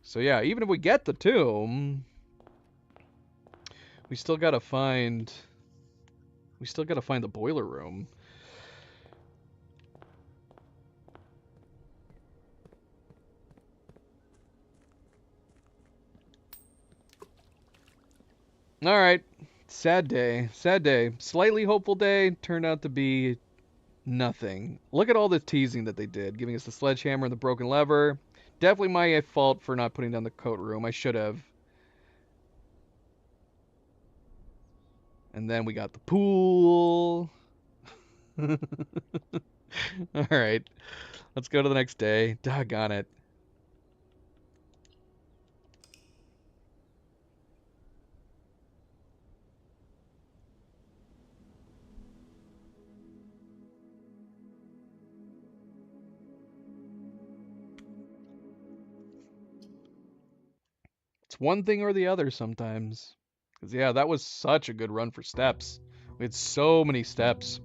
So yeah, even if we get the tomb, we still gotta find the boiler room. Alright. Sad day. Sad day. Slightly hopeful day. Turned out to be nothing. Look at all the teasing that they did, giving us the sledgehammer and the broken lever. Definitely my fault for not putting down the coat room. I should have. And then we got the pool. Alright. Let's go to the next day. Doggone it. It's one thing or the other sometimes. Because, yeah, that was such a good run for steps. We had so many steps.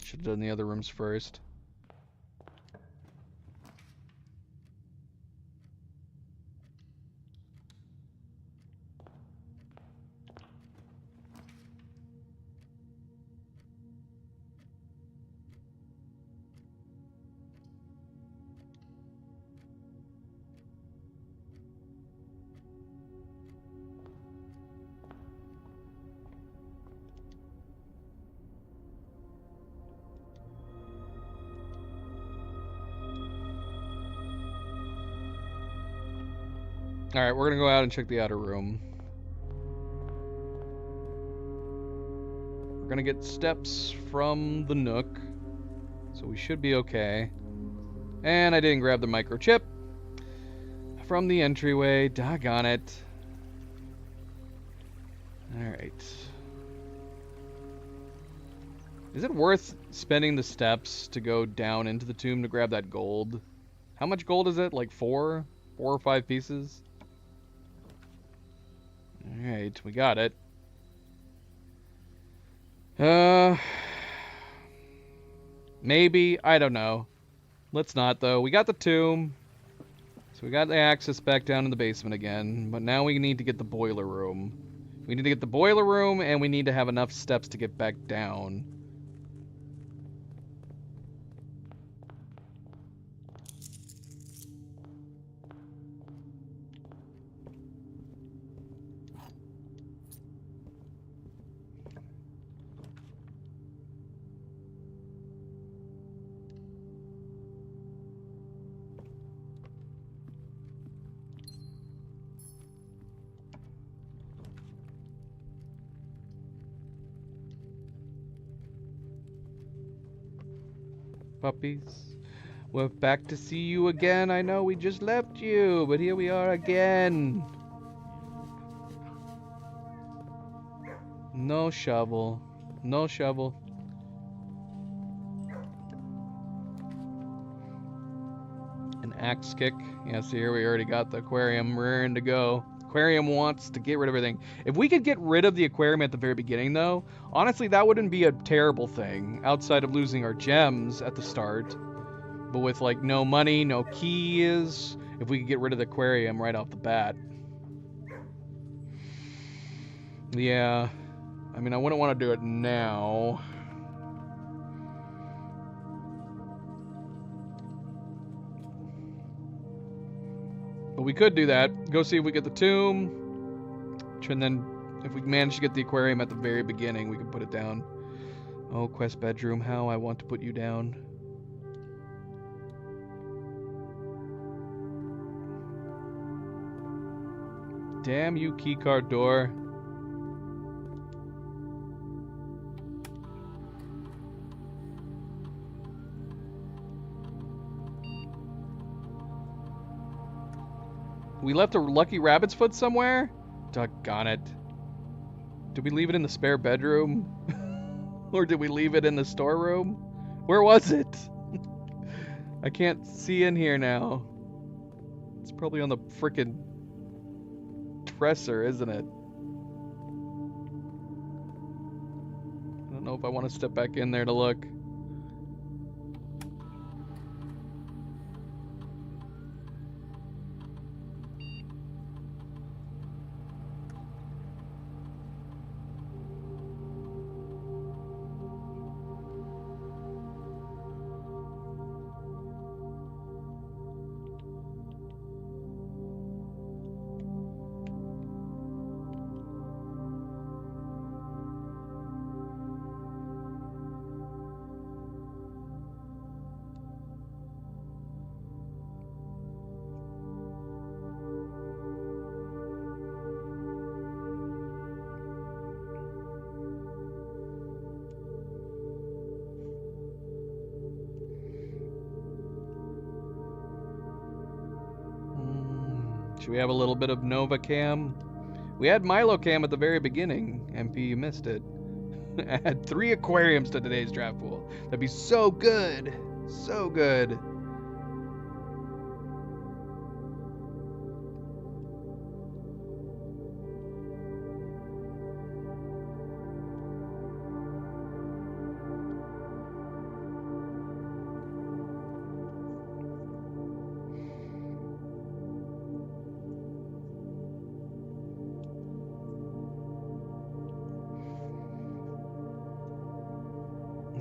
Should have done the other rooms first. Alright, we're gonna go out and check the outer room. We're gonna get steps from the Nook, so we should be okay. And I didn't grab the microchip from the entryway. Doggone it. Alright. Is it worth spending the steps to go down into the tomb to grab that gold? How much gold is it? Like 4 or 5 pieces? Alright, we got it. Maybe, I don't know. Let's not, though. We got the tomb. So we got the access back down in the basement again. But now we need to get the boiler room. We need to get the boiler room, and we need to have enough steps to get back down. Puppies. We're back to see you again. I know we just left you, but here we are again. No shovel. No shovel. An axe kick. Yeah, see here we already got the aquarium raring to go. Aquarium wants to get rid of everything. If we could get rid of the aquarium at the very beginning, though, honestly, that wouldn't be a terrible thing, outside of losing our gems at the start. But with, like, no money, no keys, if we could get rid of the aquarium right off the bat. Yeah. I mean, I wouldn't want to do it now. But we could do that. Go see if we get the tomb. And then, if we manage to get the aquarium at the very beginning, we can put it down. Oh, quest bedroom, how I want to put you down. Damn you, keycard door. We left a lucky rabbit's foot somewhere? Doggone it. Did we leave it in the spare bedroom? Or did we leave it in the storeroom? Where was it? I can't see in here now. It's probably on the frickin' dresser, isn't it? I don't know if I want to step back in there to look. Should we have a little bit of Nova Cam? We had Milo Cam at the very beginning. MP, you missed it. Add 3 aquariums to today's draft pool. That'd be so good. So good.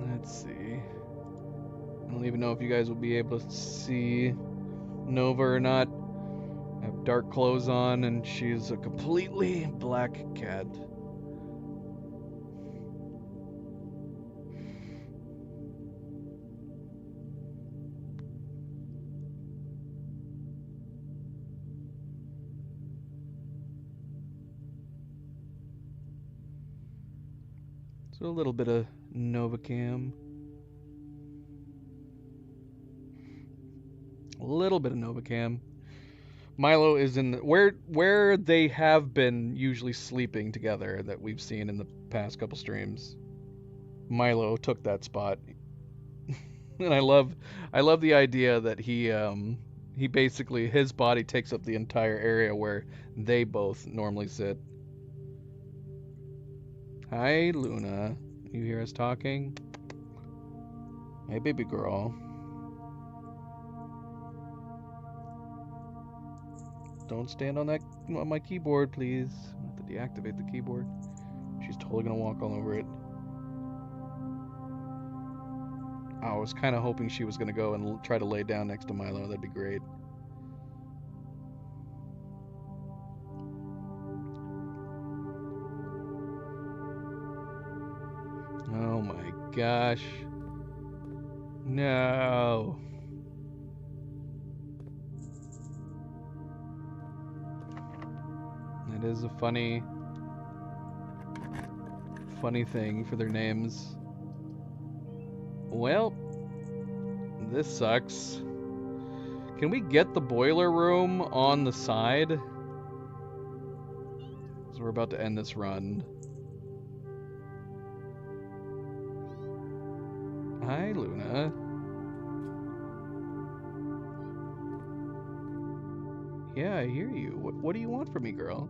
Let's see. I don't even know if you guys will be able to see Nova or not. I have dark clothes on and she's a completely black cat. So a little bit of Nova Cam. A little bit of Nova Cam. Milo is in the, where they have been usually sleeping together that we've seen in the past couple streams. Milo took that spot. And I love the idea that he basically, his body takes up the entire area where they both normally sit. Hi, Luna. You hear us talking? Hey, baby girl. Don't stand on my keyboard, please. I have to deactivate the keyboard. She's totally gonna walk all over it. Oh, I was kind of hoping she was gonna go and try to lay down next to Milo. That'd be great. Oh my gosh. No. It is a funny thing for their names. Well, This sucks. Can we get the boiler room on the side? So we're about to end this run. Hi, Luna. Yeah, I hear you. What do you want from me, girl?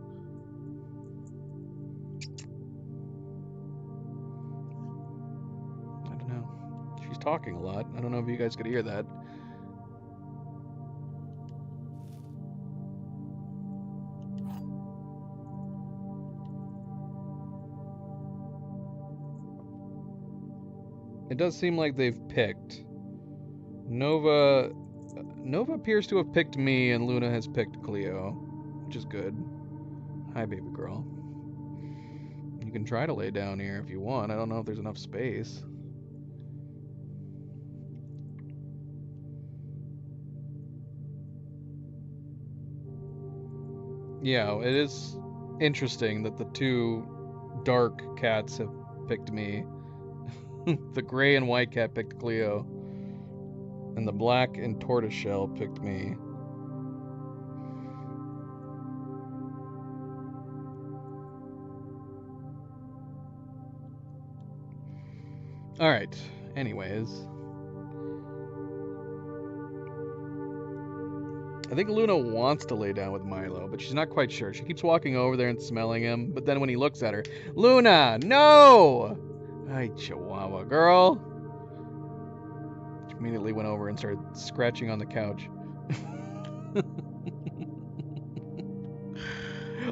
I don't know. She's talking a lot. I don't know if you guys could hear that. It does seem like they've picked. Nova appears to have picked me, and Luna has picked Cleo, which is good. Hi, baby girl. You can try to lay down here if you want. I don't know if there's enough space. Yeah, it is interesting that the two dark cats have picked me. The gray and white cat picked Cleo, and the black and tortoiseshell picked me. Alright, anyways. I think Luna wants to lay down with Milo, but she's not quite sure. She keeps walking over there and smelling him, but then when he looks at her, Luna, no! Hi, Chihuahua girl. She immediately went over and started scratching on the couch.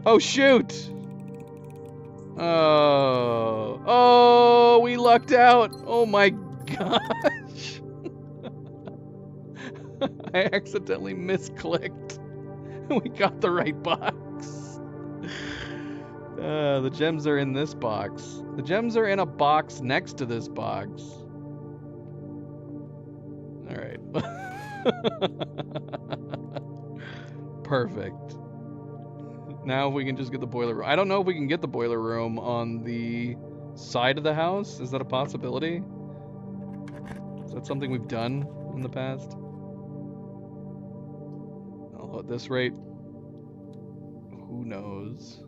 Oh, shoot! Oh, we lucked out. Oh my gosh. I accidentally misclicked. We got the right box. The gems are in this box. The gems are in a box next to this box. All right. Perfect. Now we can just get the boiler room. I don't know if we can get the boiler room on the side of the house. Is that a possibility? Is that something we've done in the past? Although at this rate, who knows?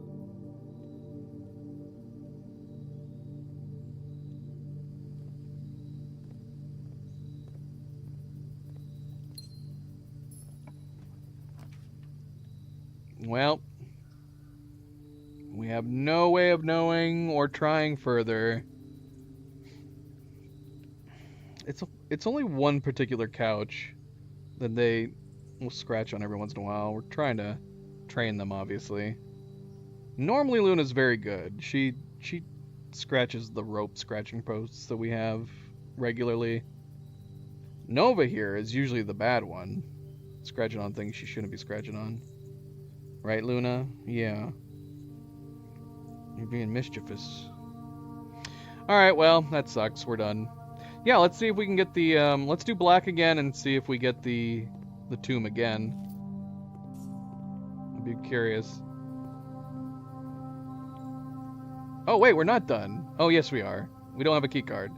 Well, we have no way of knowing or trying further. It's only one particular couch that they will scratch on every once in a while. We're trying to train them, obviously. Normally Luna's very good. She scratches the rope scratching posts that we have regularly. Nova here is usually the bad one, scratching on things she shouldn't be scratching on. Right, Luna? Yeah. You're being mischievous. Alright, well, that sucks. We're done. Yeah, let's see if we can get the, let's do black again and see if we get the tomb again. I'd be curious. Oh, wait, we're not done. Oh, yes, we are. We don't have a key card.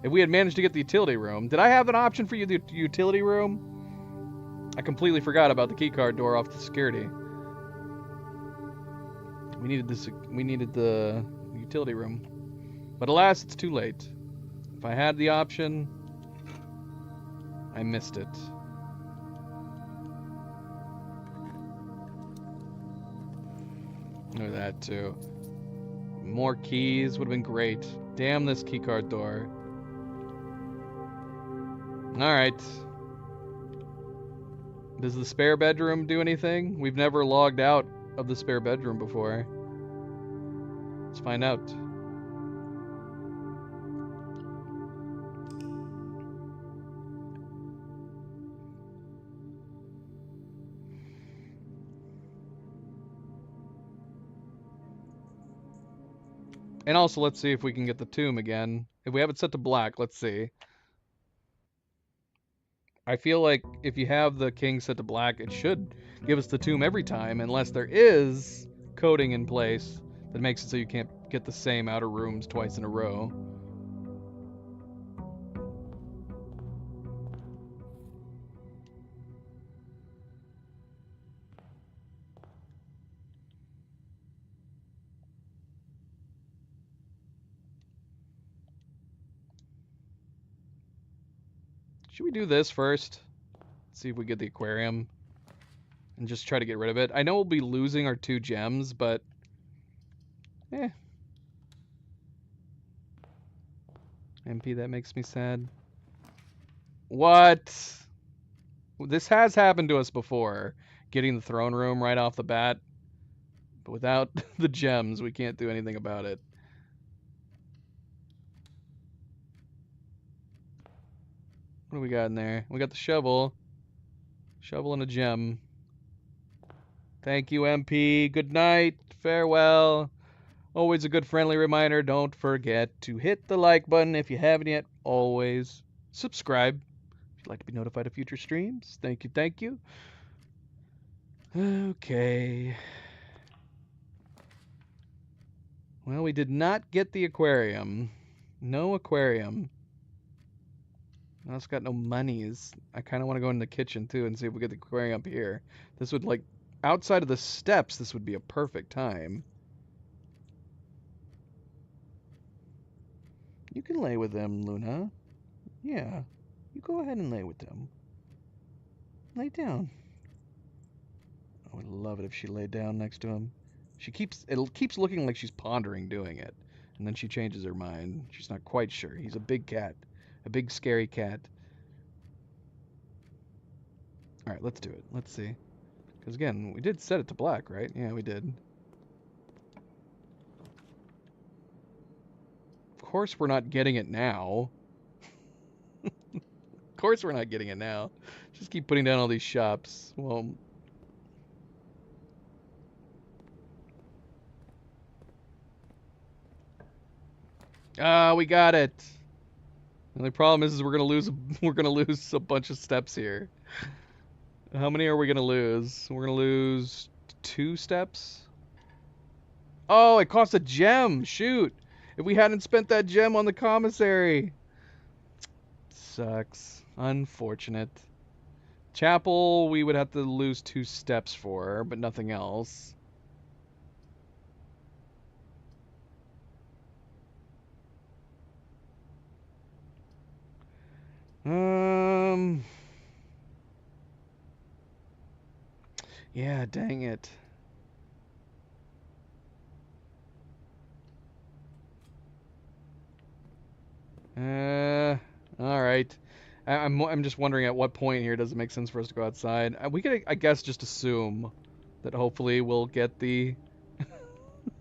If we had managed to get the utility room... Did I have an option for you, the utility room? I completely forgot about the key card door off the security. We needed the utility room. But alas, it's too late. If I had the option, I missed it. Look at that, too. More keys would have been great. Damn this keycard door. Alright. Does the spare bedroom do anything? We've never logged out of the spare bedroom before. Let's find out. And also, let's see if we can get the tomb again. If we have it set to black, let's see. I feel like if you have the king set to black, it should give us the tomb every time, unless there is coding in place that makes it so you can't get the same outer rooms twice in a row. Should we do this first? See if we get the aquarium. And just try to get rid of it. I know we'll be losing our 2 gems, but... MP, that makes me sad. What? This has happened to us before. Getting the throne room right off the bat. But without the gems, we can't do anything about it. What do we got in there? We got the shovel. Shovel and a gem. Thank you, MP. Good night. Farewell. Always a good friendly reminder. Don't forget to hit the like button if you haven't yet. Always subscribe if you'd like to be notified of future streams. Thank you, thank you. Okay. Well, we did not get the aquarium. No aquarium. I also got no monies. I kind of want to go in the kitchen too and see if we get the aquarium up here. This would, like, outside of the steps, this would be a perfect time. You can lay with them, Luna. Yeah, you go ahead and lay with them. Lay down. I would love it if she laid down next to him. It keeps looking like she's pondering doing it, and then she changes her mind. She's not quite sure. He's a big cat, a big scary cat. All right, let's do it. Let's see. Because again, we did set it to black, right? Yeah, we did. Of course we're not getting it now. Of course we're not getting it now. Just keep putting down all these shops. Well... Ah, we got it. The only problem is we're gonna lose a bunch of steps here. How many are we gonna lose? We're gonna lose 2 steps. Oh, it cost a gem. Shoot. If we hadn't spent that gem on the commissary. Sucks. Unfortunate. Chapel, we would have to lose 2 steps for, but nothing else. Yeah, dang it. All right. I'm just wondering at what point here does it make sense for us to go outside. We could, I guess, just assume that hopefully we'll get the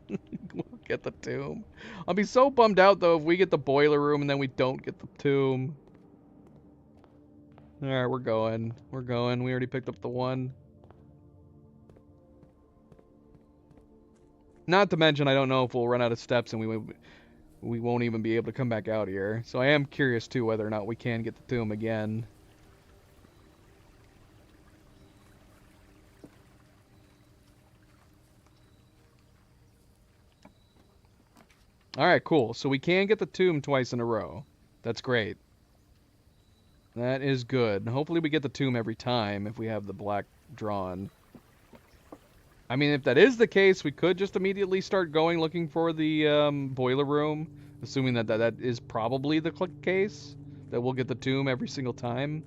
we'll get the tomb. I'll be so bummed out though if we get the boiler room and then we don't get the tomb. All right, we're going. We're going. We already picked up the 1. Not to mention, I don't know if we'll run out of steps and we won't even be able to come back out here. So I am curious too whether or not we can get the tomb again. Alright, cool. So we can get the tomb twice in a row. That's great. That is good. Hopefully we get the tomb every time if we have the black drawn. I mean, if that is the case, we could just immediately start going looking for the boiler room, assuming that that is probably the case, that we'll get the tomb every single time.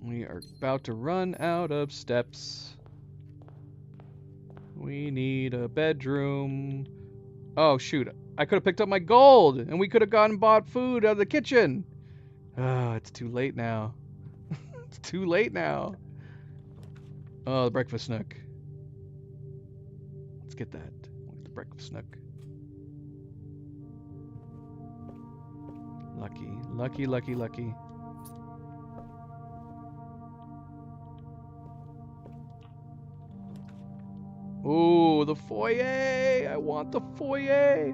We are about to run out of steps. We need a bedroom. Oh, shoot. I could have picked up my gold, and we could have gone and bought food out of the kitchen. Oh, it's too late now. It's too late now. Oh, the breakfast nook. Let's get that. The breakfast nook. Lucky, lucky, lucky, lucky. Ooh, the foyer! I want the foyer!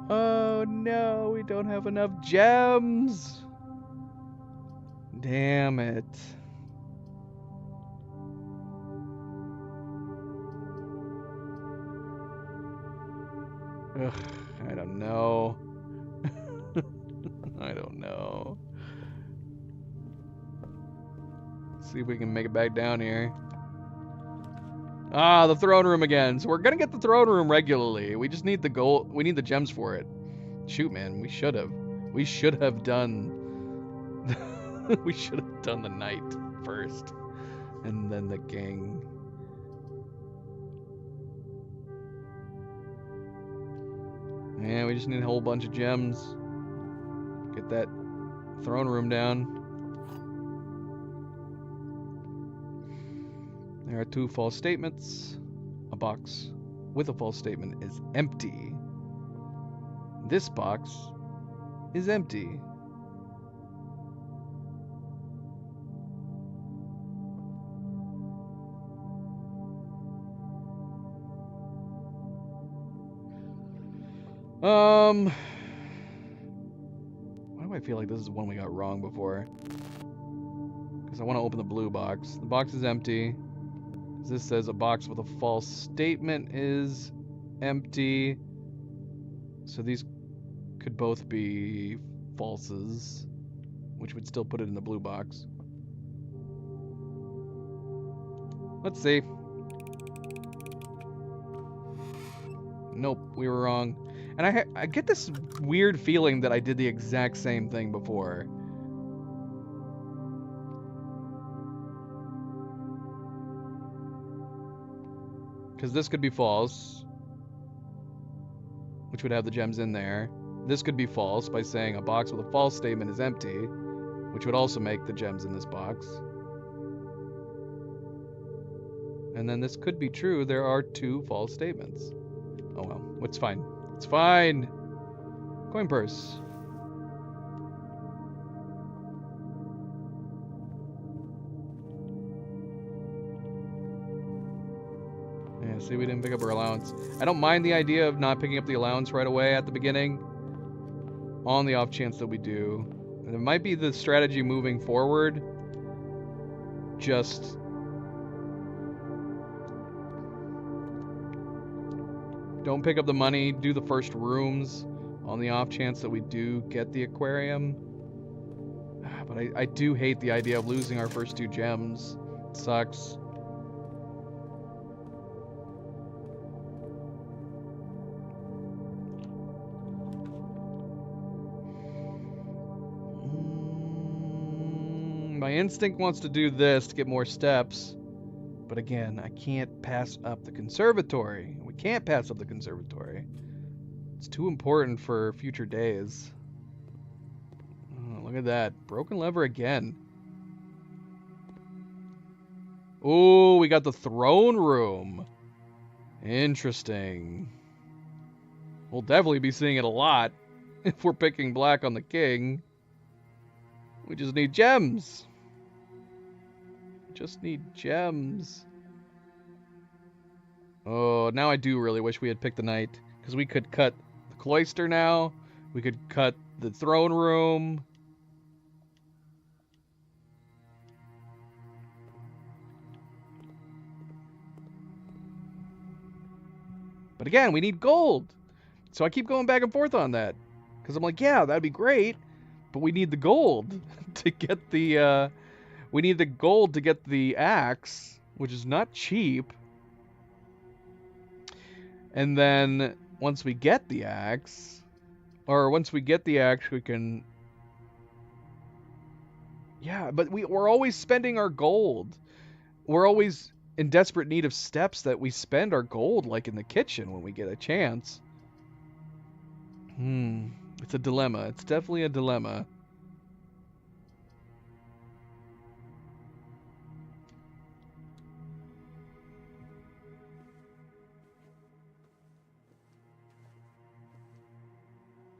Oh no, we don't have enough gems! Damn it. Ugh, I don't know. I don't know. See if we can make it back down here. Ah, the throne room again. So we're gonna get the throne room regularly. We just need the gold. We need the gems for it. Shoot, man, we should have. We should have done. We should have done the knight first, and then the king. Yeah, we just need a whole bunch of gems. Get that throne room down. There are 2 false statements. A box with a false statement is empty. This box is empty. Why do I feel like this is one we got wrong before? Because I want to open the blue box. The box is empty. This says a box with a false statement is empty. So these could both be falses, which would still put it in the blue box. Let's see. Nope, we were wrong. And I get this weird feeling that I did the exact same thing before. Because this could be false, which would have the gems in there. This could be false by saying a box with a false statement is empty, which would also make the gems in this box. And then this could be true. There are 2 false statements. Oh well, it's fine. It's fine. Coin purse. Yeah, see, we didn't pick up our allowance. I don't mind the idea of not picking up the allowance right away at the beginning, on the off chance that we do. And it might be the strategy moving forward. Just don't pick up the money, do the first rooms on the off chance that we do get the aquarium. But I do hate the idea of losing our first 2 gems. It sucks. My instinct wants to do this to get more steps. But again, I can't pass up the conservatory. We can't pass up the conservatory. It's too important for future days. Oh, look at that. Broken lever again. Oh, we got the throne room. Interesting. We'll definitely be seeing it a lot if we're picking black on the king. We just need gems. Just need gems. Oh, now I do really wish we had picked the knight, because we could cut the cloister now. We could cut the throne room. But again, we need gold. So I keep going back and forth on that. Because I'm like, yeah, that'd be great. But we need the gold to get the... we need the gold to get the axe, which is not cheap. And then once we get the axe... Or once we get the axe, we can... Yeah, but we're always spending our gold. We're always in desperate need of steps that we spend our gold, like in the kitchen when we get a chance. It's a dilemma. It's definitely a dilemma.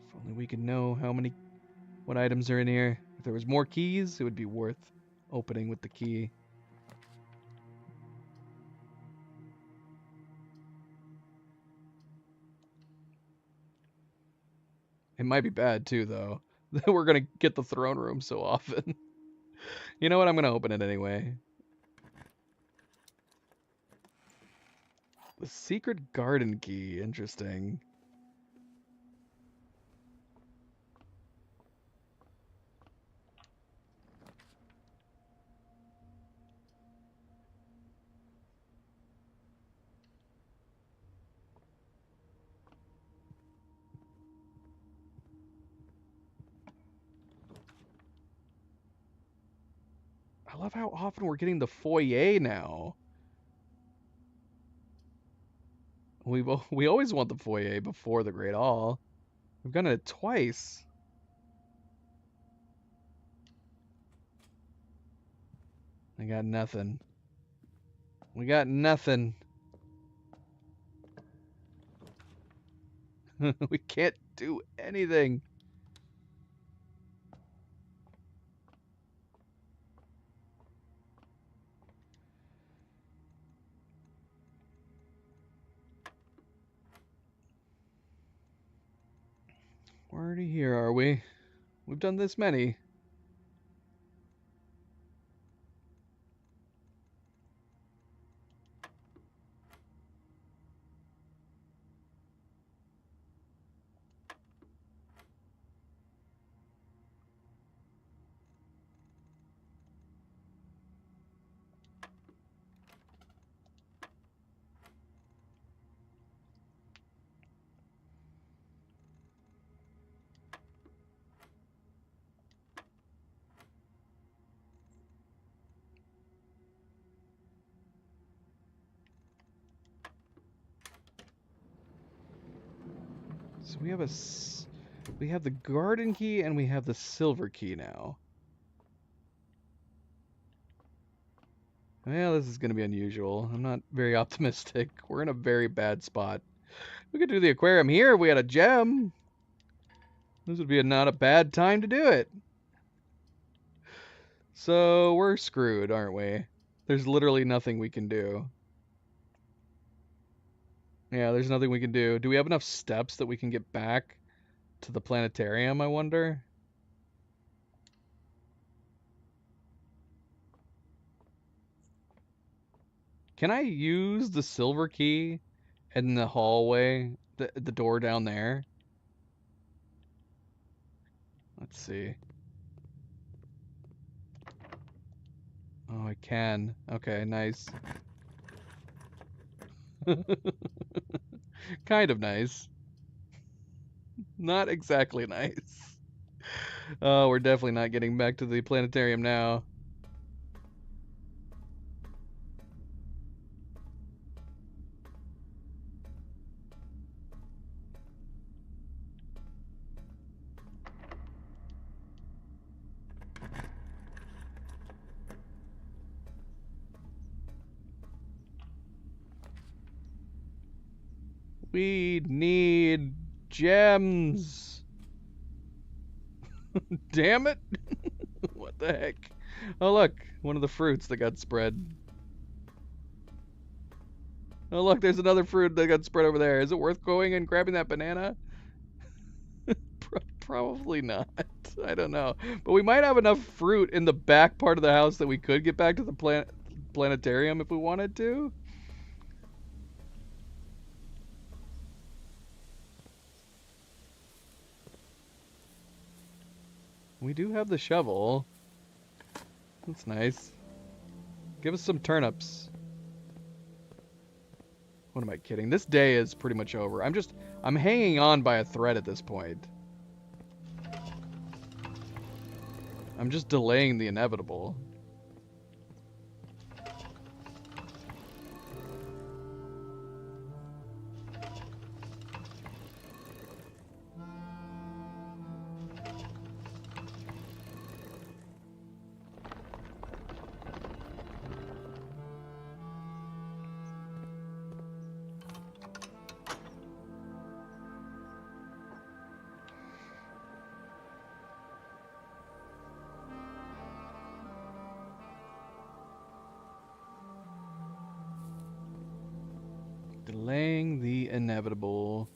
If only we could know what items are in here. If there was more keys, it would be worth opening with the key. It might be bad too, though, that we're gonna get the throne room so often. You know what? I'm gonna open it anyway. The secret garden key. Interesting. I love how often we're getting the foyer now. We always want the foyer before the Great Hall. We've gotten it twice. I got nothing. We got nothing. We can't do anything. We're already here, are we? We've done this many. So we have the garden key and we have the silver key now. Well, this is going to be unusual. I'm not very optimistic. We're in a very bad spot. We could do the aquarium here if we had a gem. This would be not a bad time to do it. So we're screwed, aren't we? There's literally nothing we can do. Yeah, there's nothing we can do. Do we have enough steps that we can get back to the planetarium, I wonder? Can I use the silver key in the hallway, the door down there? Let's see. Oh, I can. Okay, nice. Kind of nice. Not exactly nice. Oh, we're definitely not getting back to the planetarium now. We need gems. Damn it. What the heck? Oh, look. One of the fruits that got spread. Oh, look. There's another fruit that got spread over there. Is it worth going and grabbing that banana? Probably not. I don't know. But we might have enough fruit in the back part of the house that we could get back to the planetarium if we wanted to. We do have the shovel. That's nice. Give us some turnips. What am I kidding? This day is pretty much over. I'm hanging on by a thread at this point. I'm just delaying the inevitable. Delaying the inevitable.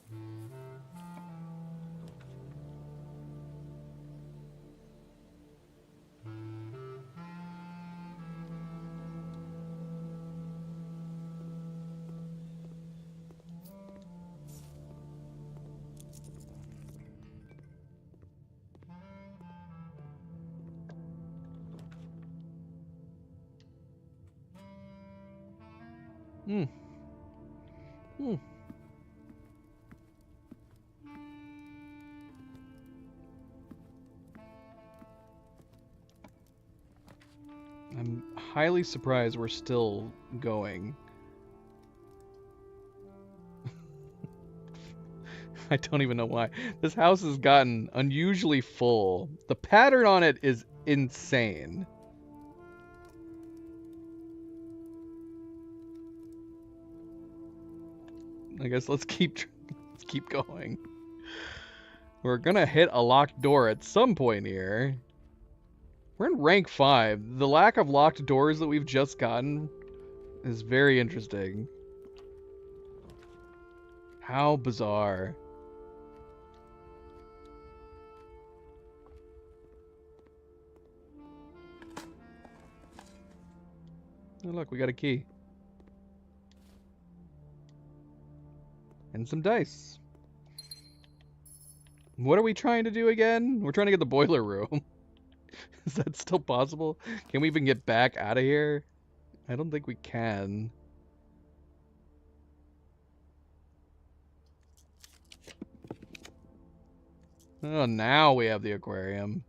Hmm. Hmm. I'm highly surprised we're still going. I don't even know why. This house has gotten unusually full. The pattern on it is insane. I guess let's keep going. We're gonna hit a locked door at some point here. We're in rank 5. The lack of locked doors that we've just gotten is very interesting. How bizarre. Oh, look, we got a key. And some dice. What are we trying to do again? We're trying to get the boiler room. Is that still possible? Can we even get back out of here? I don't think we can. Oh, now we have the aquarium.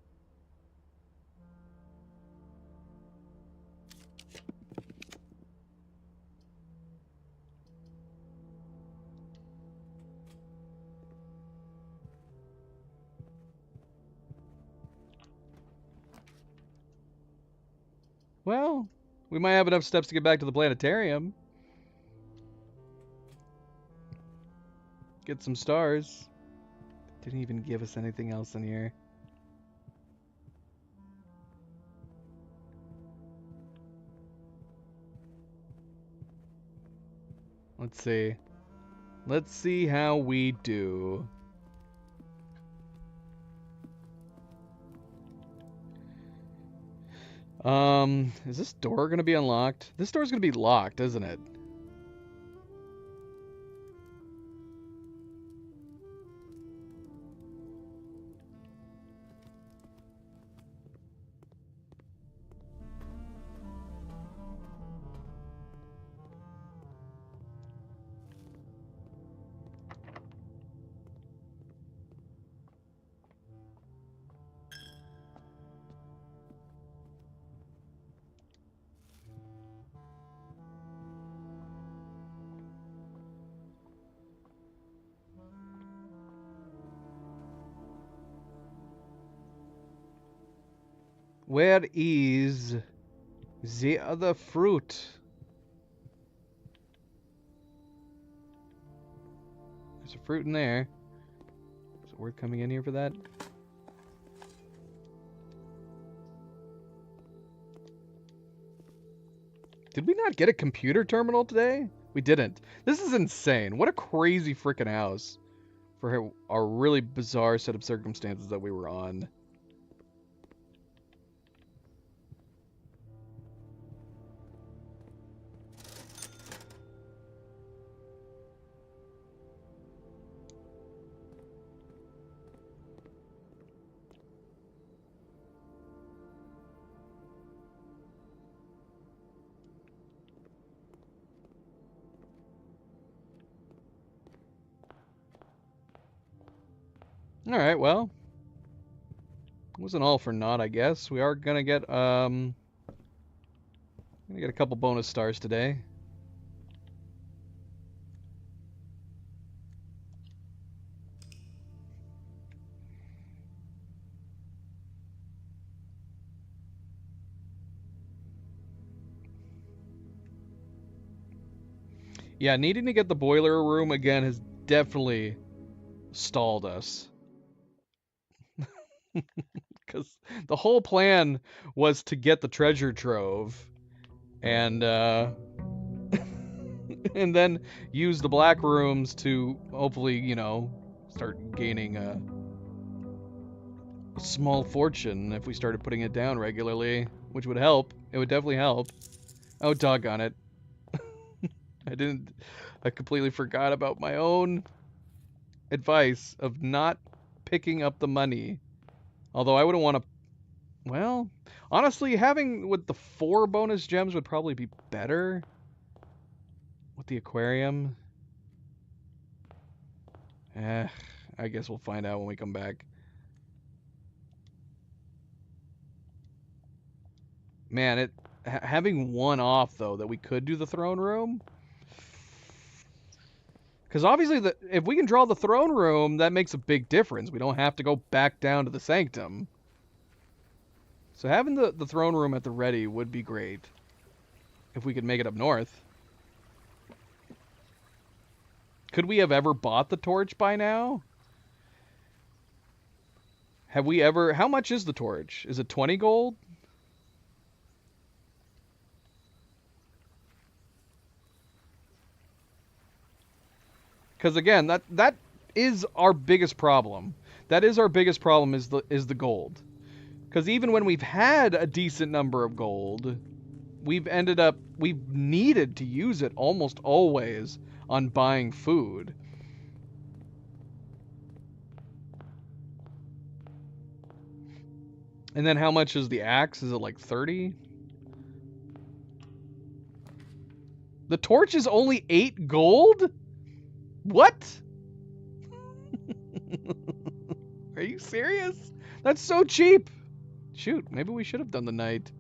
Well, we might have enough steps to get back to the planetarium. Get some stars. Didn't even give us anything else in here. Let's see. Let's see how we do. Is this door gonna be unlocked? This door's gonna be locked, isn't it? Where is the other fruit? There's a fruit in there. Is it worth coming in here for that? Did we not get a computer terminal today? We didn't. This is insane. What a crazy freaking house for our really bizarre set of circumstances that we were on. Alright, well. It wasn't all for naught, I guess. We are gonna get a couple bonus stars today. Yeah, needing to get the boiler room again has definitely stalled us. Because the whole plan was to get the treasure trove and and then use the black rooms to hopefully, you know, start gaining a small fortune if we started putting it down regularly, which would help. It would definitely help. Oh, doggone it. I completely forgot about my own advice of not picking up the money. Although I wouldn't want to, well, honestly, having with the 4 bonus gems would probably be better with the aquarium. I guess we'll find out when we come back. Man, having one off, though, that we could do the throne room. Because obviously, if we can draw the throne room, that makes a big difference. We don't have to go back down to the sanctum. So having the throne room at the ready would be great. If we could make it up north. Could we have ever bought the torch by now? Have we ever... How much is the torch? Is it 20 gold? Because again, that is our biggest problem. That is our biggest problem is the gold. Because even when we've had a decent number of gold, we've needed to use it almost always on buying food. And then how much is the axe? Is it like 30? The torch is only 8 gold? What? Are you serious? That's so cheap. Shoot, maybe we should have done the night.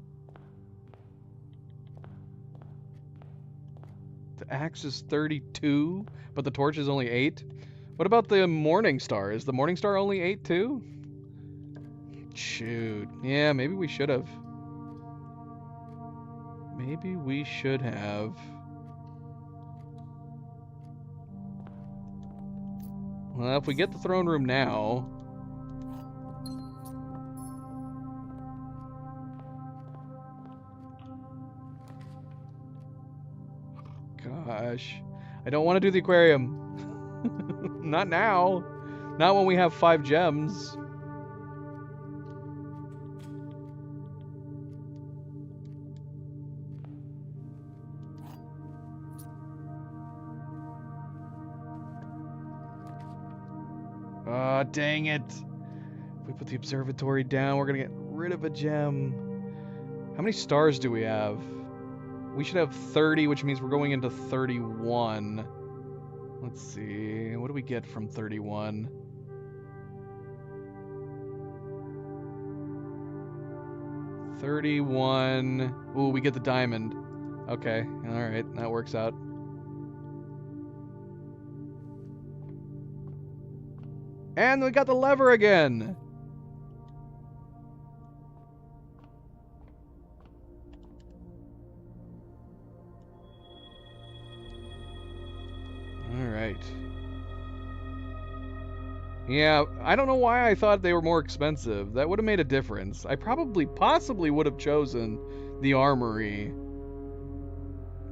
The axe is 32, but the torch is only 8. What about the morning star? Is the morning star only 8 too? Shoot. Yeah, maybe we should have. Maybe we should have. Well, if we get the throne room now... Gosh. I don't want to do the aquarium. Not now. Not when we have 5 gems. Ah, dang it. If we put the observatory down, we're going to get rid of a gem. How many stars do we have? We should have 30, which means we're going into 31. Let's see. What do we get from 31? Ooh, we get the diamond. Okay, alright, that works out. And we got the lever again! Alright. Yeah, I don't know why I thought they were more expensive. That would have made a difference. I possibly would have chosen the armory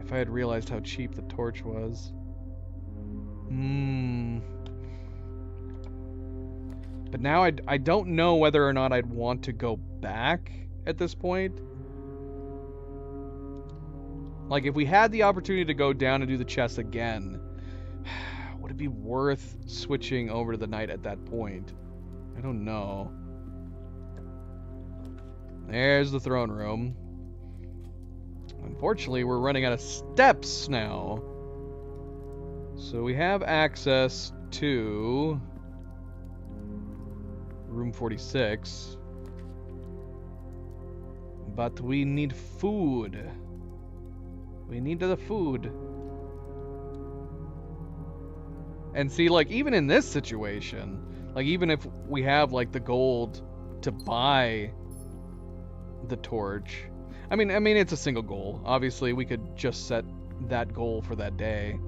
if I had realized how cheap the torch was. But now I don't know whether or not I'd want to go back at this point. Like, if we had the opportunity to go down and do the chest again, would it be worth switching over to the knight at that point? I don't know. There's the throne room. Unfortunately, we're running out of steps now. So we have access to room 46. But we need food. We need the food. And see, like, even in this situation, like, even if we have, like, the gold to buy the torch, I mean, it's a single goal. Obviously, we could just set that goal for that day.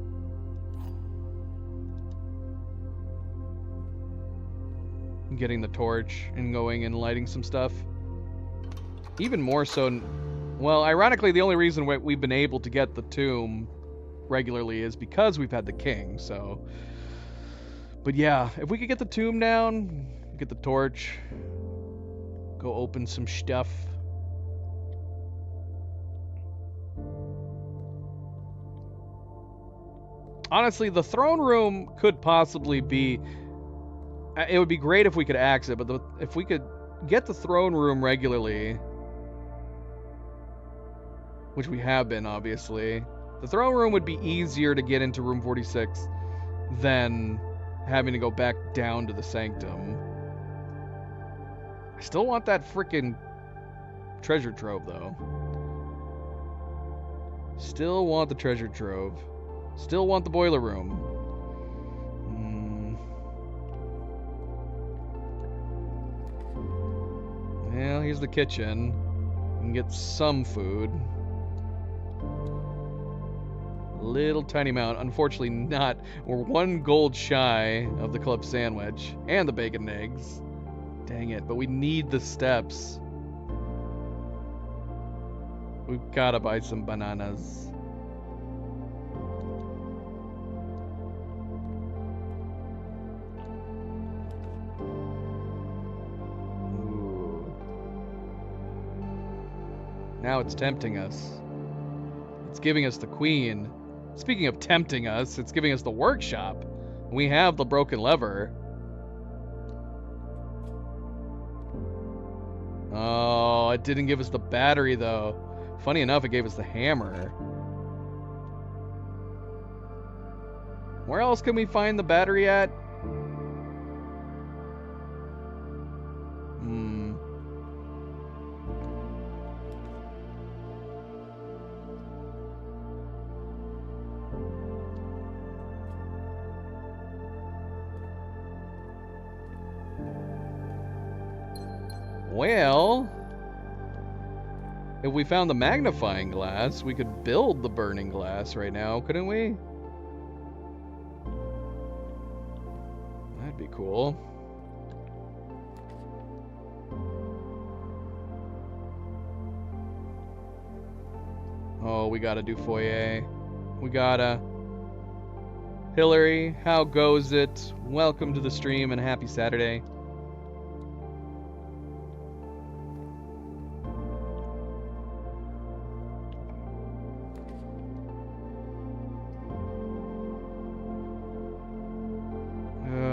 Getting the torch and going and lighting some stuff. Even more so, well, ironically, the only reason we've been able to get the tomb regularly is because we've had the king, so... But yeah, if we could get the tomb down, get the torch, go open some stuff. Honestly, the throne room could possibly be... It would be great if we could axe it, but if we could get the throne room regularly, which we have been, obviously, the throne room would be easier to get into room 46 than having to go back down to the sanctum. I still want that frickin' treasure trove, though. Still want the treasure trove. Still want the boiler room. Well, here's the kitchen. We can get some food. Little tiny amount. Unfortunately not. We're 1 gold shy of the club sandwich. And the bacon and eggs. Dang it. But we need the steps. We've got to buy some bananas. Ooh. Now it's tempting us. It's giving us the queen. Speaking of tempting us, it's giving us the workshop. We have the broken lever. Oh, it didn't give us the battery though. Funny enough, it gave us the hammer. Where else can we find the battery at? Well, if we found the magnifying glass, we could build the burning glass right now, couldn't we? That'd be cool. Oh, we gotta do foyer. We gotta. Hillary, how goes it? Welcome to the stream and happy Saturday.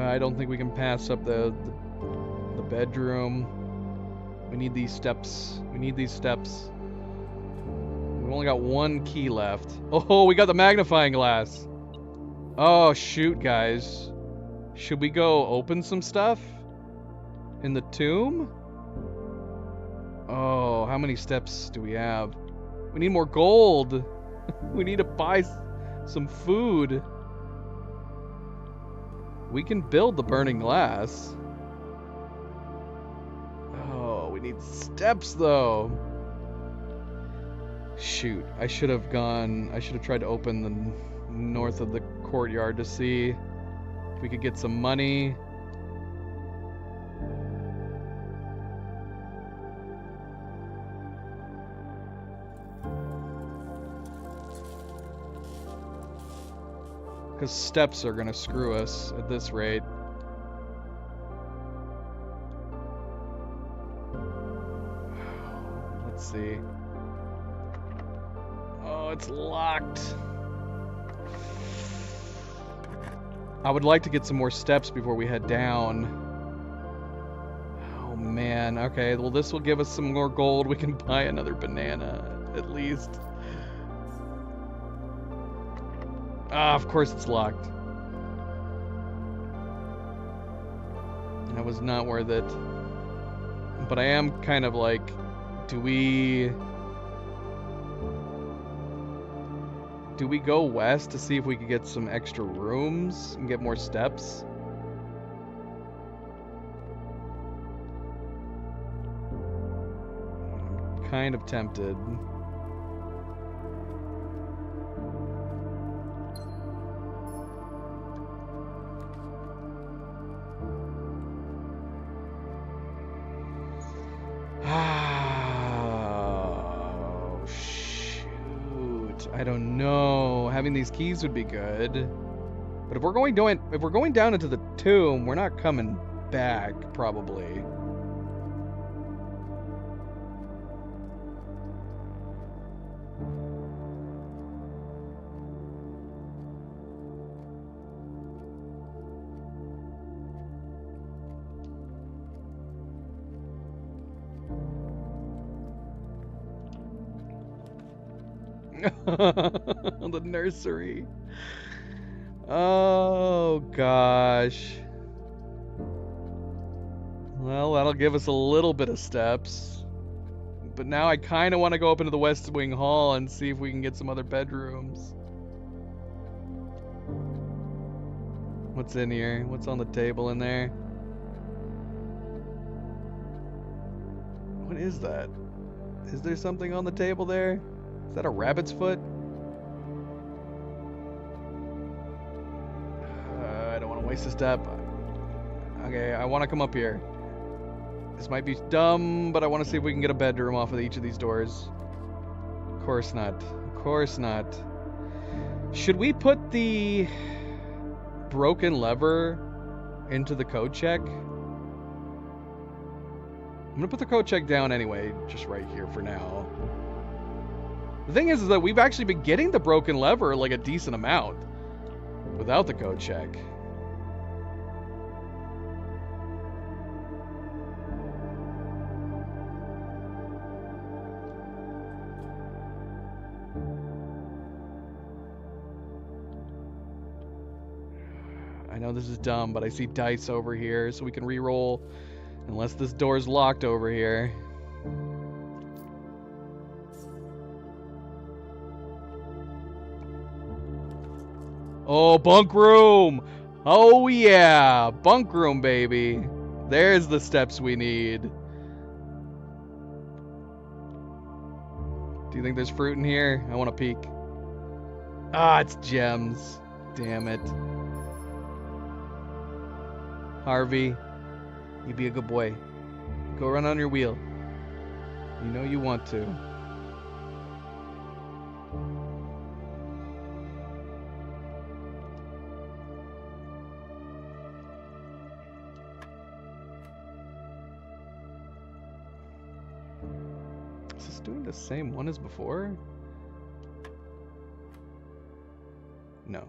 I don't think we can pass up the bedroom. We need these steps. We need these steps. We've only got 1 key left. Oh, we got the magnifying glass. Oh, shoot, guys. Should we go open some stuff? In the tomb? Oh, how many steps do we have? We need more gold. We need to buy some food. We can build the burning glass. Oh, we need steps though. Shoot, I should have tried to open the north of the courtyard to see if we could get some money. Because steps are gonna screw us at this rate. Let's see. Oh, it's locked. I would like to get some more steps before we head down. Oh man, okay, well this will give us some more gold. We can buy another banana, at least. Ah, of course it's locked. That was not worth it. But I am kind of like, do we go west to see if we could get some extra rooms and get more steps? I'm kind of tempted. I don't know. Having these keys would be good. But if we're going down into the tomb, we're not coming back, probably. The nursery. Oh gosh. Well, that'll give us a little bit of steps. But now I kind of want to go up into the West Wing Hall and see if we can get some other bedrooms. What's in here? What's on the table in there? What is that? Is there something on the table there? Is that a rabbit's foot? I don't want to waste a step. Okay, I want to come up here. This might be dumb, but I want to see if we can get a bedroom off of each of these doors. Of course not. Of course not. Should we put the broken lever into the code check? I'm gonna put the code check down anyway, just right here for now. The thing is that we've actually been getting the broken lever like a decent amount without the code check. I know this is dumb, but I see dice over here, so we can re-roll. Unless this door's locked over here. Oh, bunk room! Oh yeah! Bunk room, baby! There's the steps we need. Do you think there's fruit in here? I want to peek. Ah, it's gems. Damn it. Harvey, you be a good boy. Go run on your wheel. You know you want to. Is this doing the same one as before? No.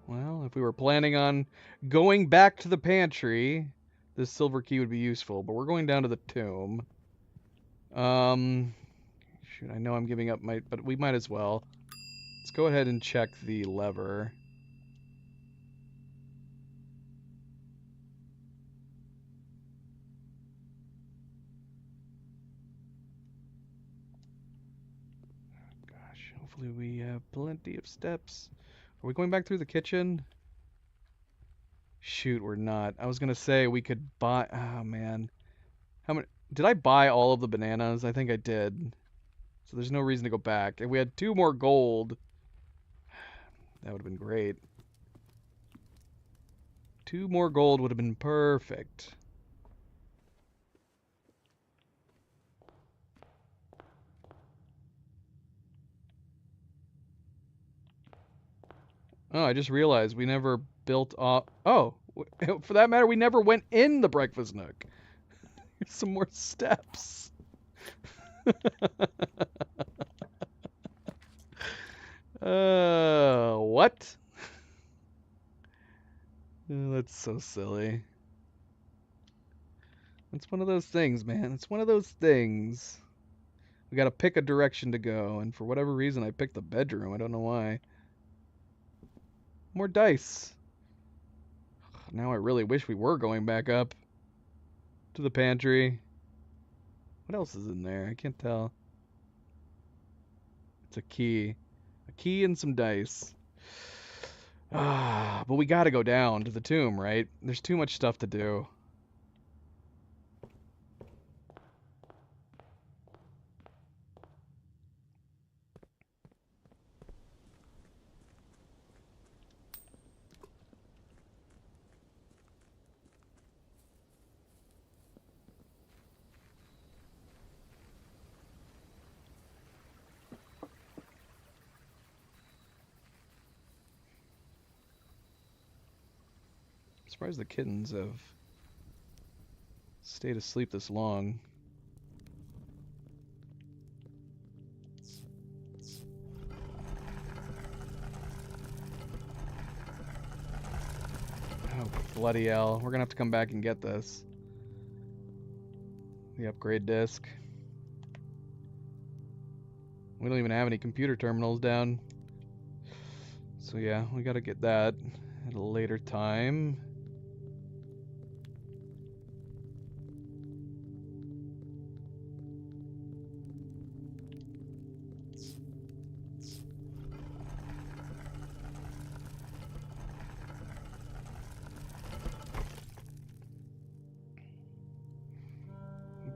Well, if we were planning on going back to the pantry, this silver key would be useful, but we're going down to the tomb. Shoot, I know I'm giving up but we might as well. Let's go ahead and check the lever. Gosh, hopefully we have plenty of steps. Are we going back through the kitchen? Shoot, we're not. I was gonna say we could buy. Oh man, how many? Did I buy all of the bananas? I think I did. So there's no reason to go back. If we had 2 more gold, that would have been great. 2 more gold would have been perfect. Oh, I just realized we never built off. Oh, for that matter, we never went in the breakfast nook. Here's some more steps. What? Oh, that's so silly. It's one of those things, man. It's one of those things. We gotta pick a direction to go, and for whatever reason, I picked the bedroom. I don't know why. More dice. Now I really wish we were going back up to the pantry. What else is in there? I can't tell. It's a key. A key and some dice. But we gotta go down to the tomb, right? There's too much stuff to do. I'm surprised the kittens have stayed asleep this long. Oh, Bloody hell. We're gonna have to come back and get this. The upgrade disc. We don't even have any computer terminals down. So yeah, we gotta get that at a later time.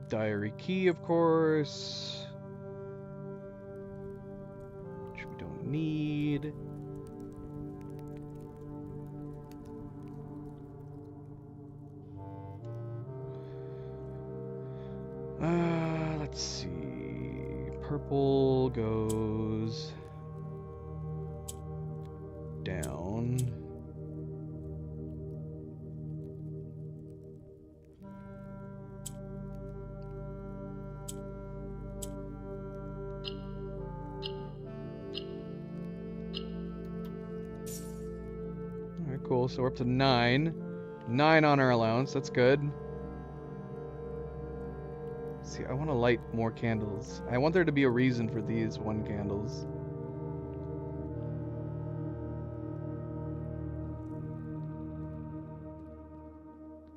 Diary key, of course. Which we don't need. Let's see. Purple goes down. Alright, cool. So we're up to 9. 9 on our allowance. That's good. See, I want to light more candles. I want there to be a reason for these 1 candles.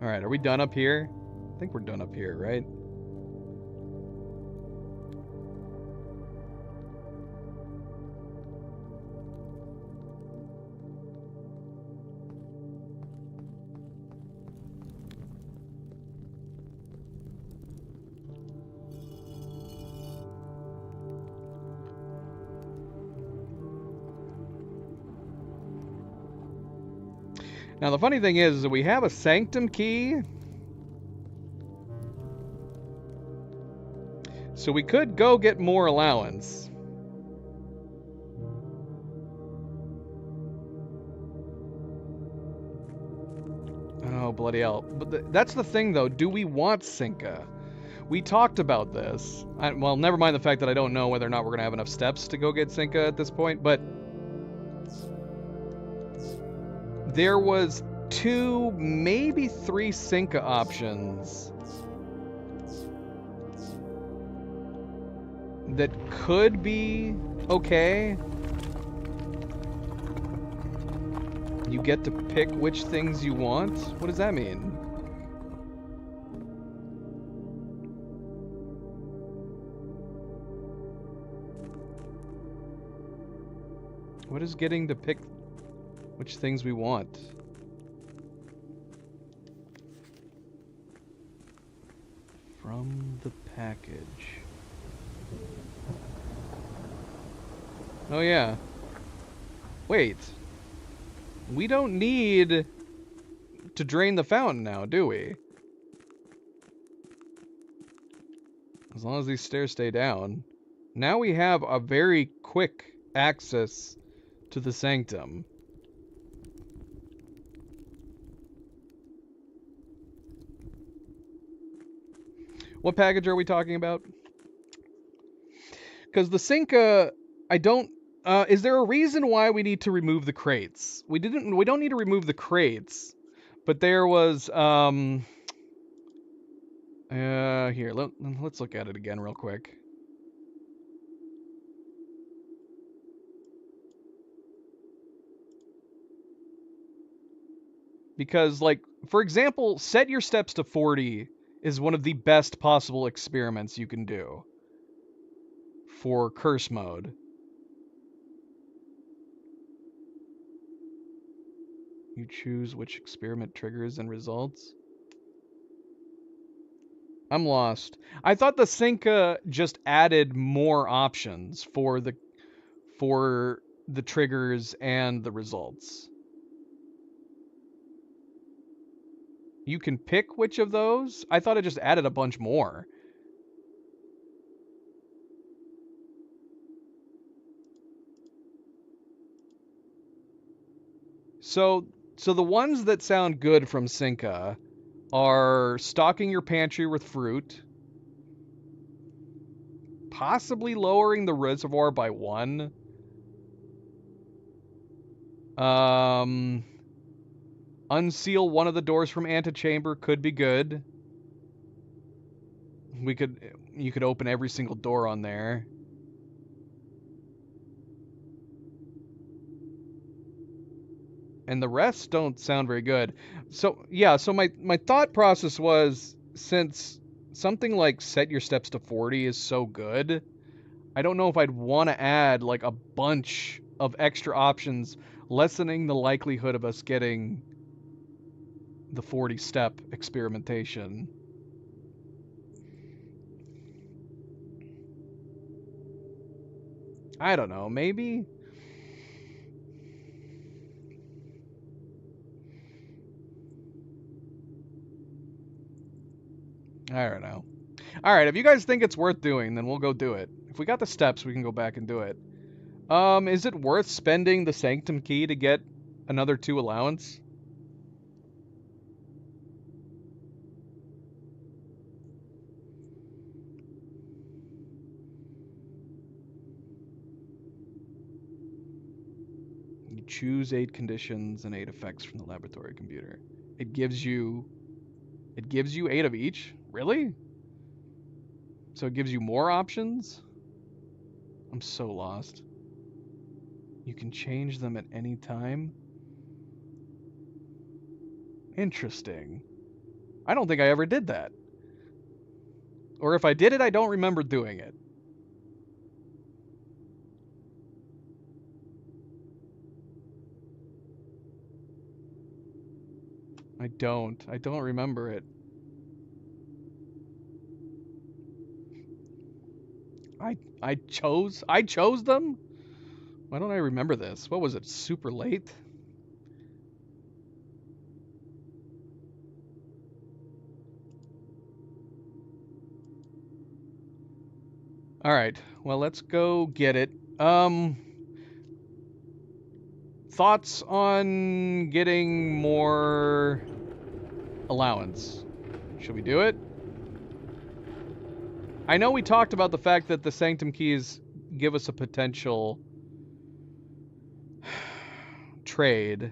Alright, are we done up here? I think we're done up here, right? Now, the funny thing is that we have a sanctum key. So we could go get more allowance. Oh, bloody hell. But that's the thing, though. Do we want Cinca? We talked about this. Well, never mind the fact that I don't know whether or not we're going to have enough steps to go get Cinca at this point, but there was 2, maybe 3 Cinca options that could be okay. You get to pick which things you want? What does that mean? What is getting to pick which things we want? From the package. Oh yeah. Wait. We don't need to drain the fountain now, do we? As long as these stairs stay down. Now we have a very quick access to the sanctum. What package are we talking about? Because the Cinca, I don't... is there a reason why we need to remove the crates? We don't need to remove the crates, but there was... here, let's look at it again real quick. Because, like, for example, set your steps to 40 is one of the best possible experiments you can do for curse mode. You choose which experiment triggers and results. I'm lost. I thought the Cinca just added more options for the triggers and the results. You can pick which of those? I thought it just added a bunch more. So the ones that sound good from Cinca are stocking your pantry with fruit, possibly lowering the reservoir by 1, Unseal one of the doors from antechamber could be good. You could open every single door on there. And the rest don't sound very good. So, yeah, so my thought process was, since something like set your steps to 40 is so good, I don't know if I'd want to add like a bunch of extra options, lessening the likelihood of us getting the 40-step experimentation. I don't know, maybe? I don't know. Alright, if you guys think it's worth doing, then we'll go do it. If we got the steps, we can go back and do it. Is it worth spending the Sanctum Key to get another 2 allowance? You choose 8 conditions and 8 effects from the laboratory computer. It gives you 8 of each? Really? So it gives you more options? I'm so lost. You can change them at any time? Interesting. I don't think I ever did that. Or if I did it, I don't remember doing it. I don't remember it. I chose them? Why don't I remember this? What was it? Super late? All right. Well, let's go get it. Thoughts on getting more allowance? Should we do it? I know we talked about the fact that the Sanctum Keys give us a potential trade.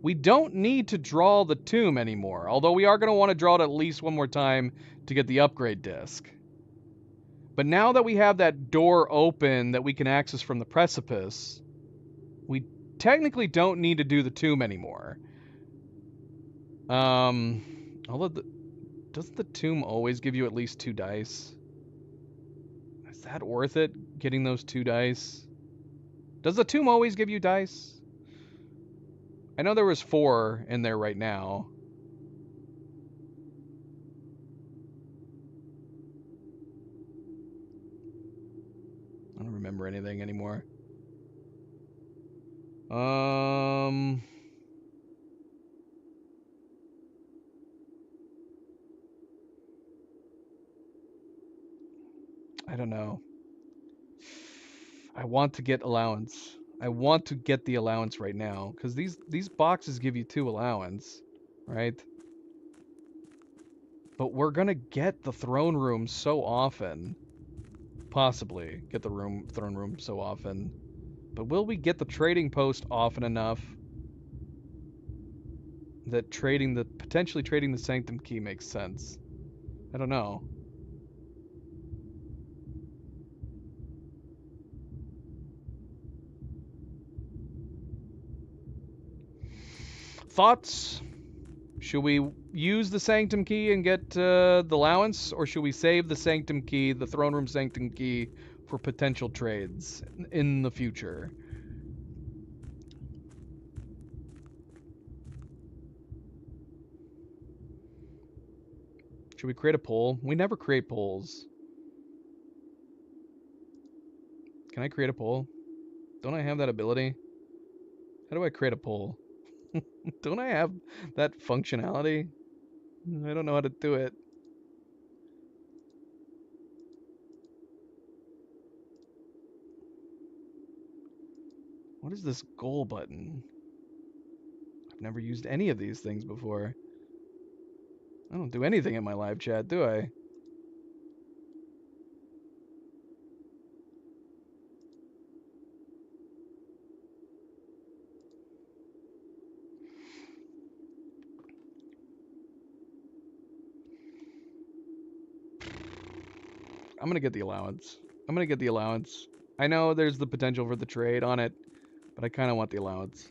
We don't need to draw the tomb anymore, although we are going to want to draw it at least one more time to get the upgrade disc. But now that we have that door open that we can access from the precipice, we technically don't need to do the tomb anymore. Although doesn't the tomb always give you at least 2 dice? Is that worth it, getting those 2 dice? Does the tomb always give you dice? I know there was 4 in there right now. I don't remember anything anymore. I don't know. I want to get allowance. I want to get the allowance right now, because these boxes give you 2 allowance, right? But we're gonna get the throne room so often. Possibly get the throne room so often. But will we get the trading post often enough that potentially trading the Sanctum Key makes sense? I don't know. Thoughts? Should we use the Sanctum Key and get the allowance, or should we save the Sanctum Key, the Throne Room Sanctum Key, for potential trades in the future? Should we create a poll? We never create polls. Can I create a poll? Don't I have that ability? How do I create a poll? Don't I have that functionality? I don't know how to do it. What is this goal button? I've never used any of these things before. I don't do anything in my live chat, do I? I'm gonna get the allowance. I'm gonna get the allowance. I know there's the potential for the trade on it, but I kind of want the allowance.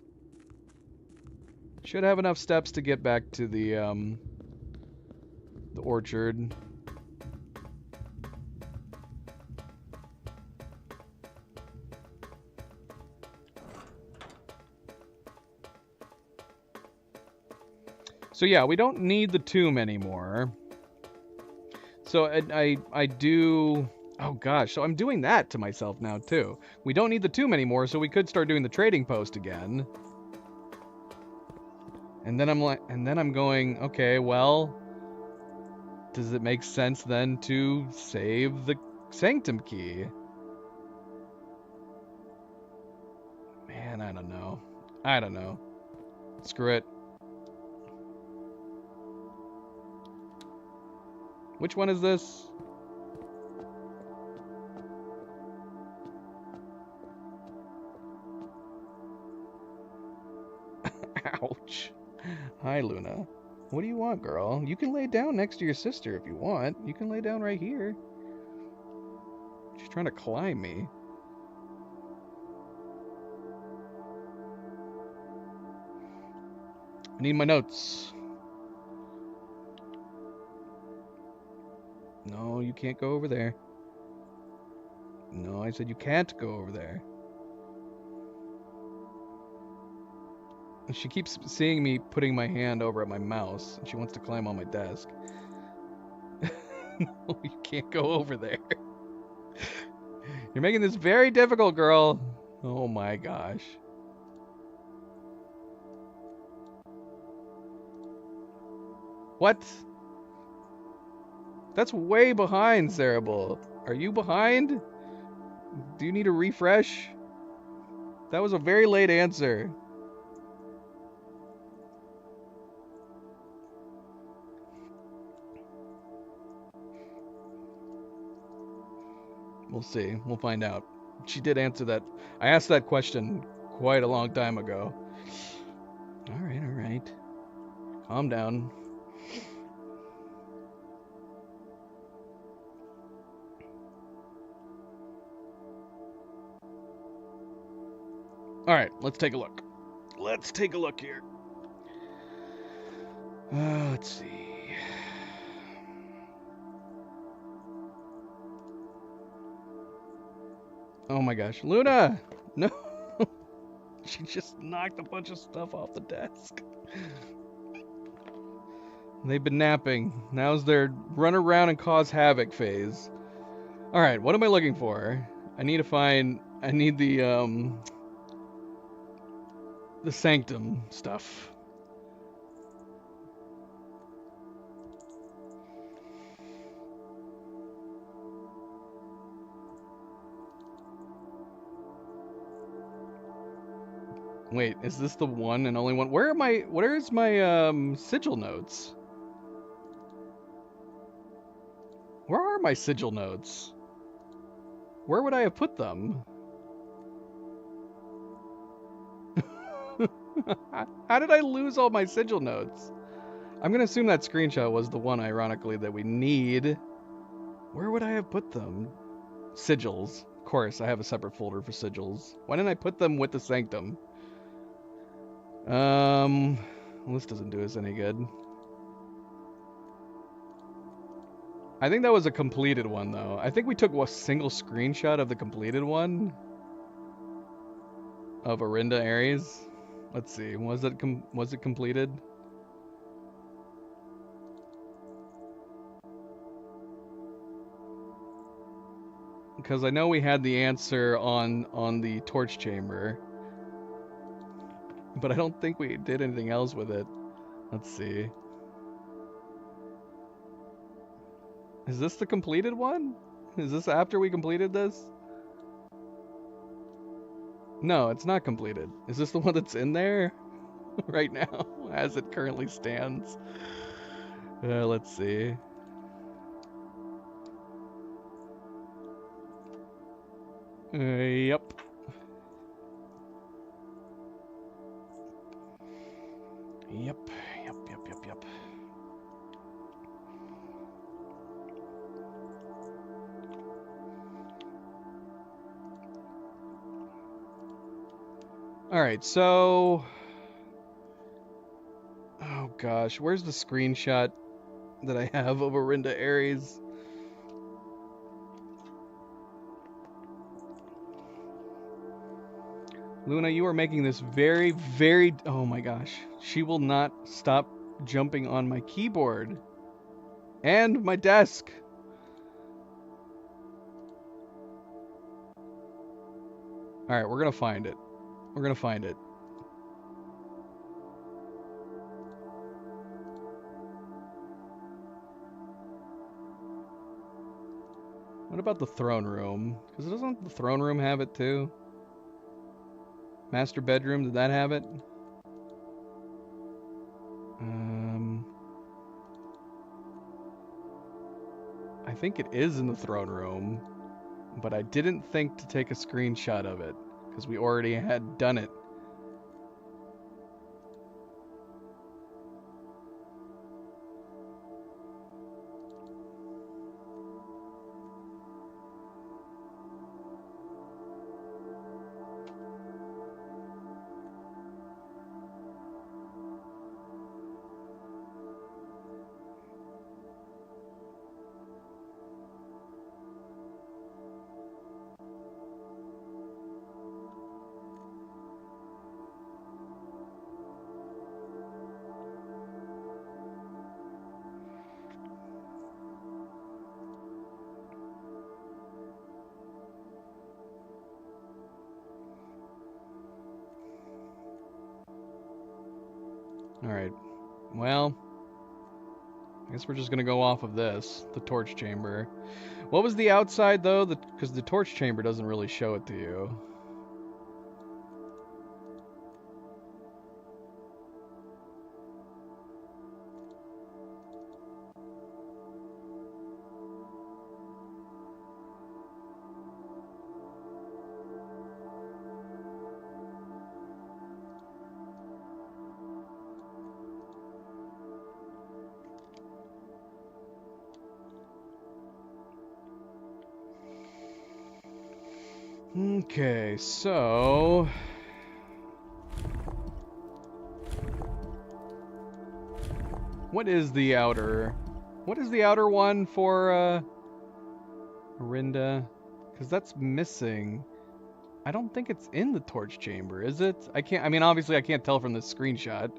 Should have enough steps to get back to the orchard. So yeah, we don't need the tomb anymore. So I do... Oh gosh, so I'm doing that to myself now too. We don't need the tomb anymore, so we could start doing the trading post again. And then I'm going, okay, well, does it make sense then to save the Sanctum key? Man, I don't know. I don't know. Screw it. Which one is this? Ouch. Hi, Luna. What do you want, girl? You can lay down next to your sister if you want. You can lay down right here. She's trying to climb me. I need my notes. No, you can't go over there. No, I said you can't go over there. She keeps seeing me putting my hand over at my mouse, and she wants to climb on my desk. No, you can't go over there. You're making this very difficult, girl. Oh my gosh. What? That's way behind, Cerebral. Are you behind? Do you need a refresh? That was a very late answer. We'll see. We'll find out. She did answer that. I asked that question quite a long time ago. All right. Calm down. All right, let's take a look. Let's take a look here. Let's see. Oh my gosh. Luna! No! She just knocked a bunch of stuff off the desk. They've been napping. Now's their run around and cause havoc phase. Alright, what am I looking for? I need the Sanctum stuff. Wait, is this the one and only one? Where's my sigil notes? Where are my sigil notes? Where would I have put them? How did I lose all my sigil notes? I'm gonna assume that screenshot was the one, ironically, that we need. Where would I have put them? Sigils. Of course, I have a separate folder for sigils. Why didn't I put them with the Sanctum? Well, this doesn't do us any good. I think that was a completed one, though. I think we took a single screenshot of the completed one of Orinda Ares. Let's see. Was it completed? Because I know we had the answer on the torch chamber. But I don't think we did anything else with it. Let's see. Is this the completed one? Is this after we completed this? No, it's not completed. Is this the one that's in there right now, as it currently stands? Let's see. Yep. Alright, so... Oh gosh, where's the screenshot that I have of Orinda Aries? Luna, you are making this very, very... Oh my gosh. She will not stop jumping on my keyboard. And my desk. Alright, we're gonna find it. We're gonna find it. What about the throne room? Because doesn't the throne room have it too? Master bedroom, did that have it? I think it is in the throne room, but I didn't think to take a screenshot of it because we already had done it. Alright, well, I guess we're just gonna go off of this, the torch chamber. What was the outside though? Because the torch chamber doesn't really show it to you. Okay, so... What is the outer one for, Orinda? Because that's missing. I don't think it's in the torch chamber, is it? I mean, obviously I can't tell from this screenshot.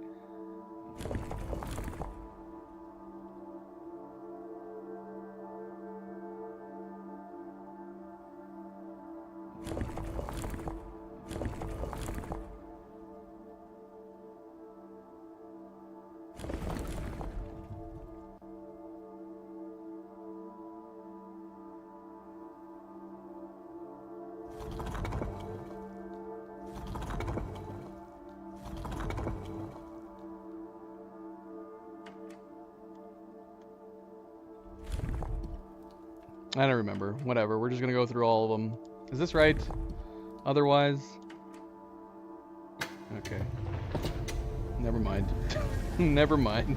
I don't remember. Whatever. We're just gonna go through all of them. Is this right? Otherwise? Okay. Never mind. Never mind.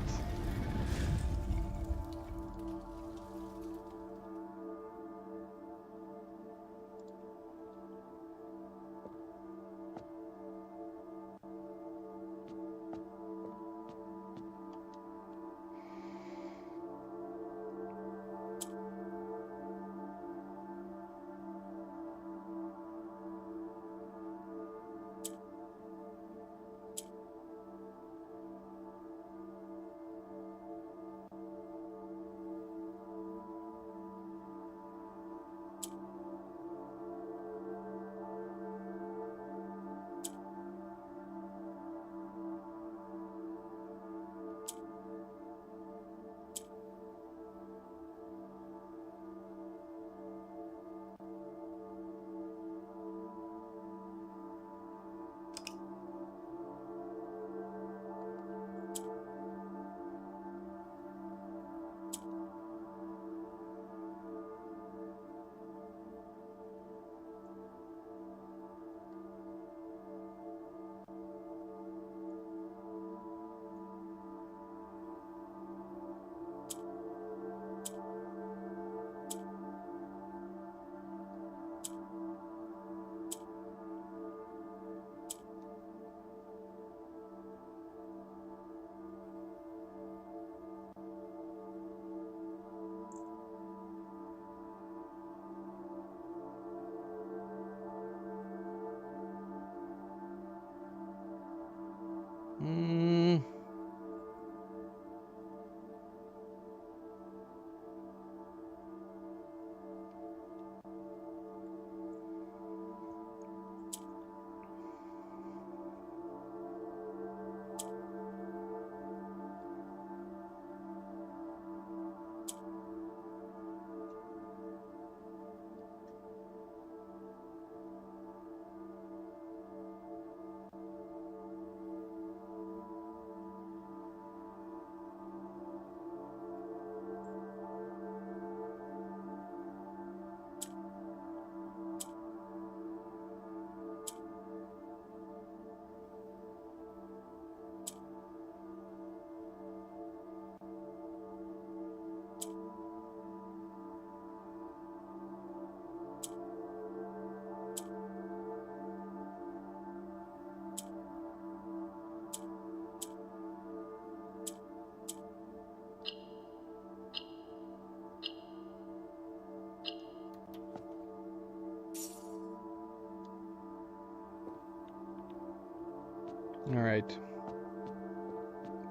Alright.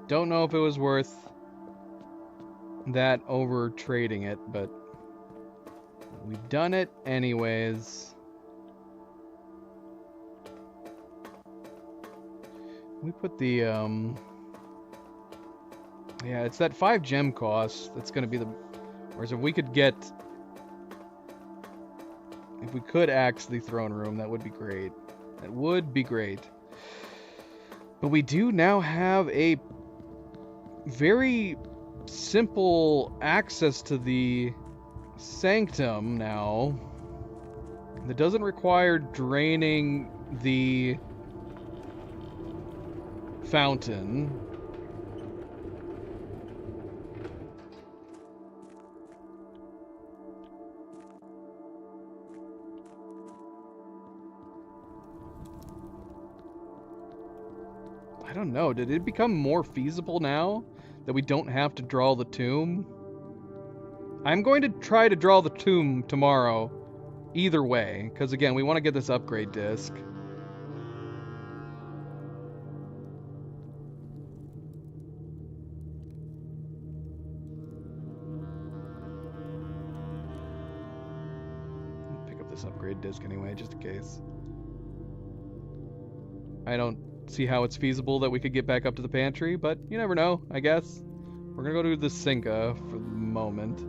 Don't know if it was worth that over trading it, but we've done it anyways. We put the, yeah, it's that 5 gem cost that's gonna be the... Whereas if we could get... If we could axe the throne room, that would be great. That would be great. But we do now have a very simple access to the sanctum now that doesn't require draining the fountain. I don't know, did it become more feasible now that we don't have to draw the tomb? I'm going to try to draw the tomb tomorrow, either way, because again, we want to get this upgrade disc. Pick up this upgrade disc anyway, just in case. I don't see how it's feasible that we could get back up to the pantry, but you never know, I guess. We're gonna go to the Sinka for the moment.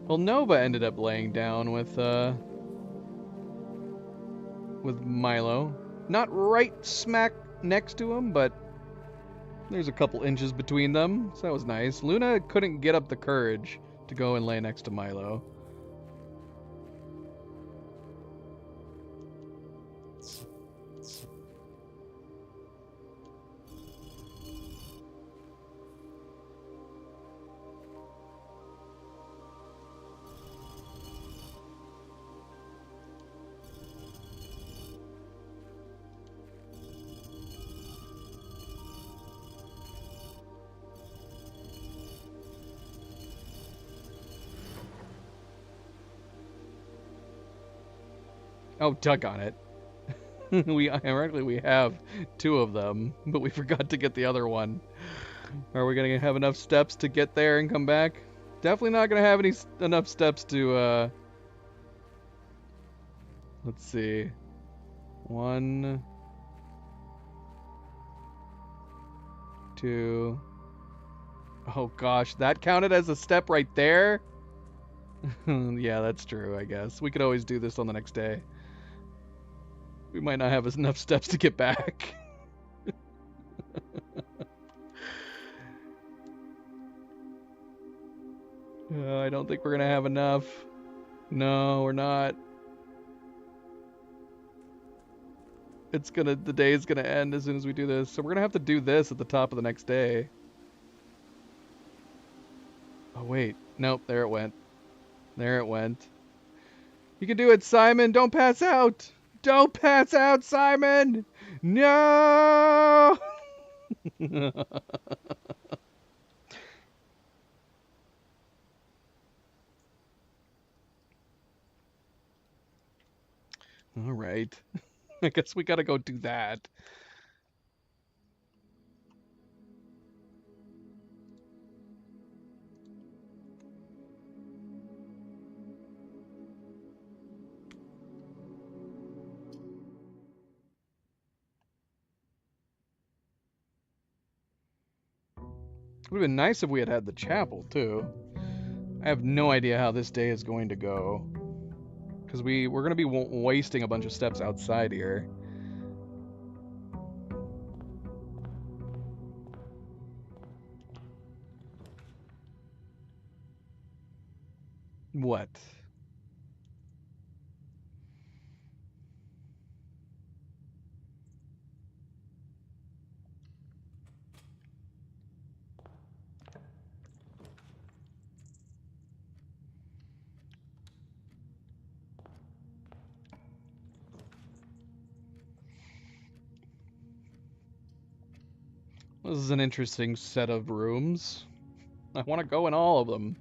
Well, Nova ended up laying down with Milo. Not right smack next to him, but there's a couple inches between them, so that was nice. Luna couldn't get up the courage to go and lay next to Milo. Oh, doggone it. Ironically, we have 2 of them, but we forgot to get the other one. Are we gonna have enough steps to get there and come back? Definitely not gonna have enough steps to, let's see. 1, 2. Oh gosh, that counted as a step right there? Yeah, that's true, I guess. We could always do this on the next day. We might not have enough steps to get back. I don't think we're gonna have enough. No, we're not. The day's gonna end as soon as we do this. So we're gonna have to do this at the top of the next day. Oh wait, nope, there it went. There it went. You can do it, Simon! Don't pass out! Don't pass out, Simon! No! All right. I guess we gotta go do that. It would have been nice if we had the chapel, too. I have no idea how this day is going to go. Because we're going to be wasting a bunch of steps outside here. What? This is an interesting set of rooms. I want to go in all of them.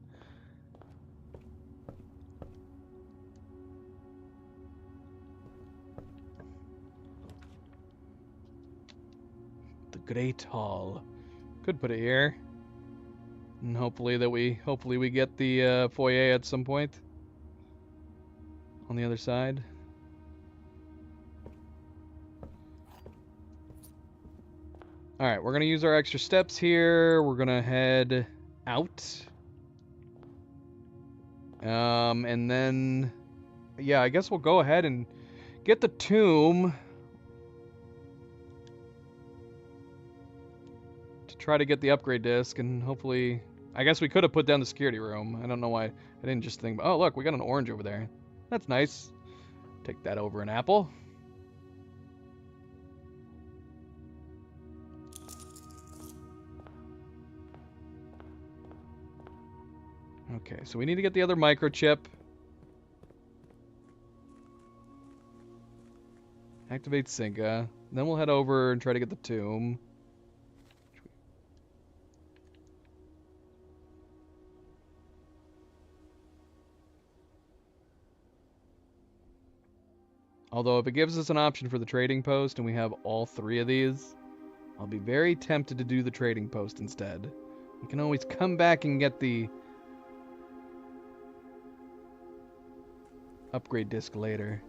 The Great Hall. Could put it here. And hopefully we get the foyer at some point. On the other side. Alright, we're going to use our extra steps here. We're going to head out. And then... yeah, I guess we'll go ahead and get the tomb. To try to get the upgrade disc and hopefully... I guess we could have put down the security room. I don't know why I didn't just think... oh, look, we got an orange over there. That's nice. Take that over an apple. Okay, so we need to get the other microchip. Activate Synca. Then we'll head over and try to get the tomb. Although if it gives us an option for the trading post and we have all three of these, I'll be very tempted to do the trading post instead. We can always come back and get the upgrade disc later.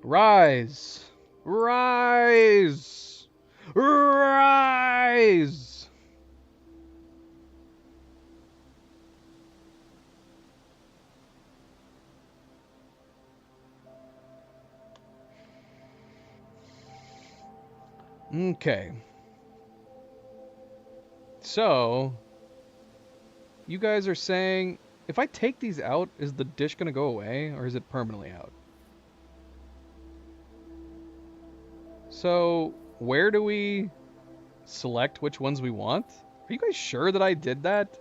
Rise! Rise! Rise! Okay. So, you guys are saying, if I take these out, is the dish going to go away, or is it permanently out? So, where do we select which ones we want? Are you guys sure that I did that?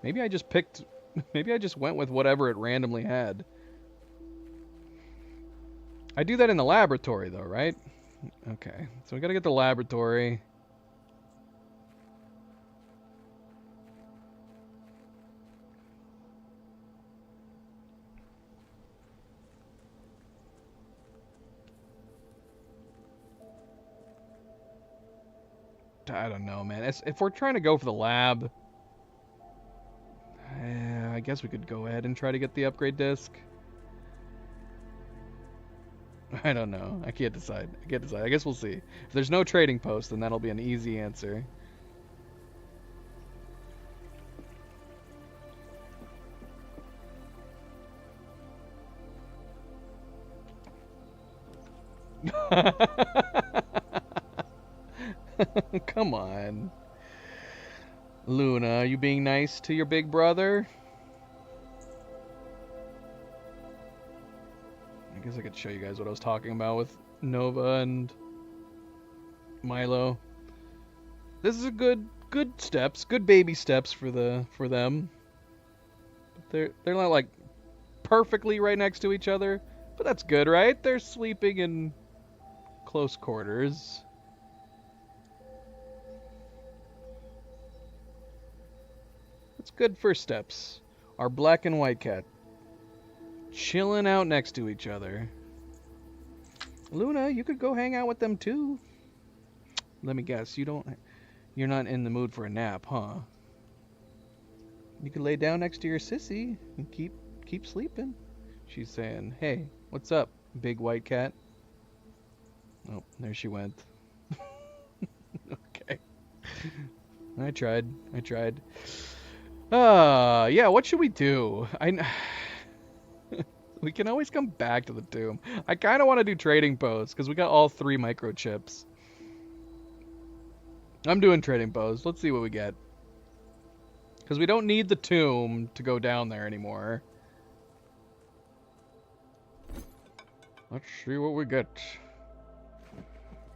Maybe I just picked... maybe I just went with whatever it randomly had. I do that in the laboratory, though, right? Okay, so we gotta get the laboratory. I don't know, man. If we're trying to go for the lab, I guess we could go ahead and try to get the upgrade disc. I don't know. I can't decide. I guess we'll see. If there's no trading post, then that'll be an easy answer. Come on. Luna, are you being nice to your big brother? I guess I could show you guys what I was talking about with Nova and Milo. This is a good steps, good baby steps for them. They're not like perfectly right next to each other, but that's good, right? They're sleeping in close quarters. That's good first steps. Our black and white cat chilling out next to each other. Luna, you could go hang out with them too. Let me guess, you're not in the mood for a nap, huh? You could lay down next to your sissy and keep sleeping. She's saying, "Hey, what's up, big white cat?" Oh, there she went. Okay. I tried. Yeah, what should we do? We can always come back to the tomb. I kind of want to do trading posts because we got all 3 microchips. I'm doing trading posts. Let's see what we get. Because we don't need the tomb to go down there anymore. Let's see what we get.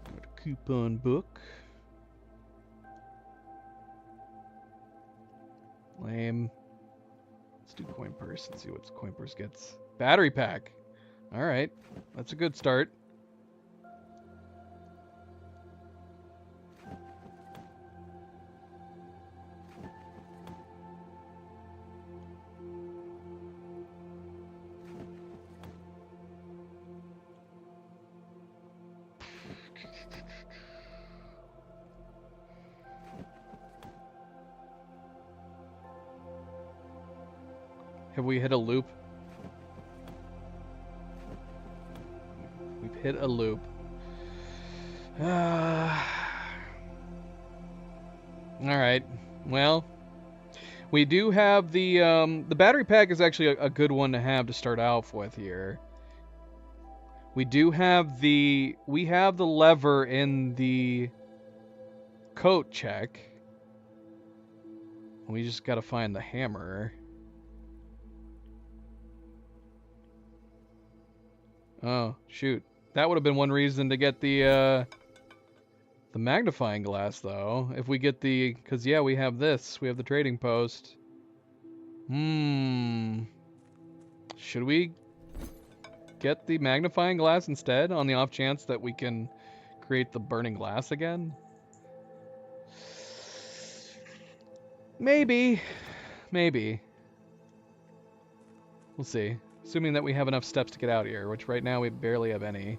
Got a coupon book. Lame. Let's do coin purse and see what coin purse gets. Battery pack. All right, that's a good start. Have we hit a loop? We've hit a loop. All right. Well, we do have the battery pack is actually a good one to have to start off with here. We do have the lever in the coat check. We just got to find the hammer. Oh, shoot. That would have been one reason to get the magnifying glass, though. If we get the... Because, yeah, we have this. We have the trading post. Should we get the magnifying glass instead, on the off chance that we can create the burning glass again? Maybe. Maybe. We'll see. Assuming that we have enough steps to get out here, which right now we barely have any.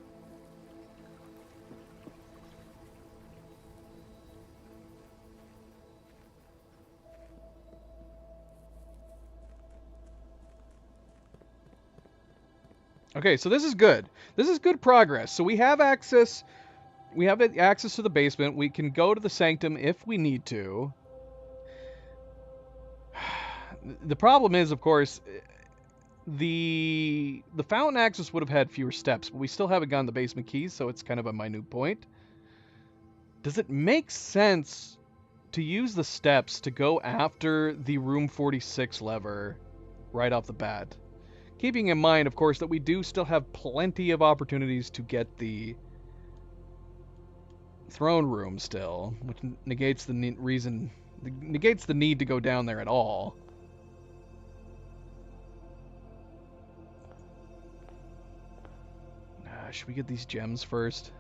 Okay, so this is good. This is good progress. So we have access. We have access to the basement. We can go to the sanctum if we need to. The problem is, of course, the fountain access would have had fewer steps, but we still haven't gotten the basement keys, so it's kind of a minute point. Does it make sense to use the steps to go after the room 46 lever right off the bat? Keeping in mind, of course, that we do still have plenty of opportunities to get the throne room still, which negates the negates the need to go down there at all. Should we get these gems first?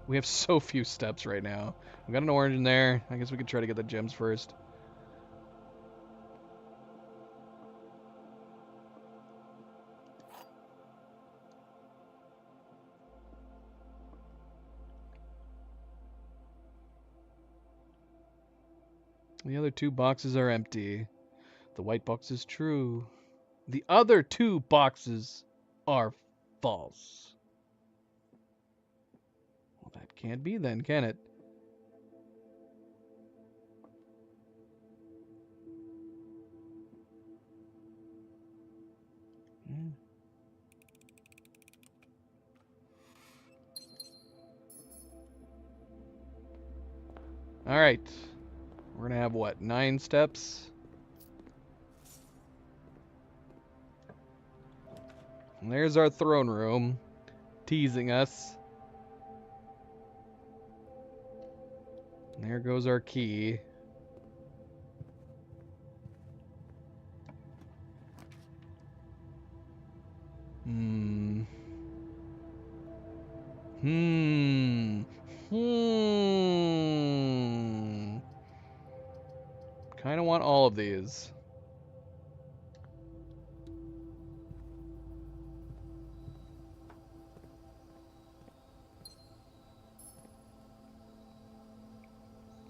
We have so few steps right now. We got an orange in there. I guess we could try to get the gems first. The other two boxes are empty. The white box is true. The other two boxes are false. Well, that can't be then, can it? All right. We're going to have, what, 9 steps? And there's our throne room, teasing us. And there goes our key. Kind of want all of these.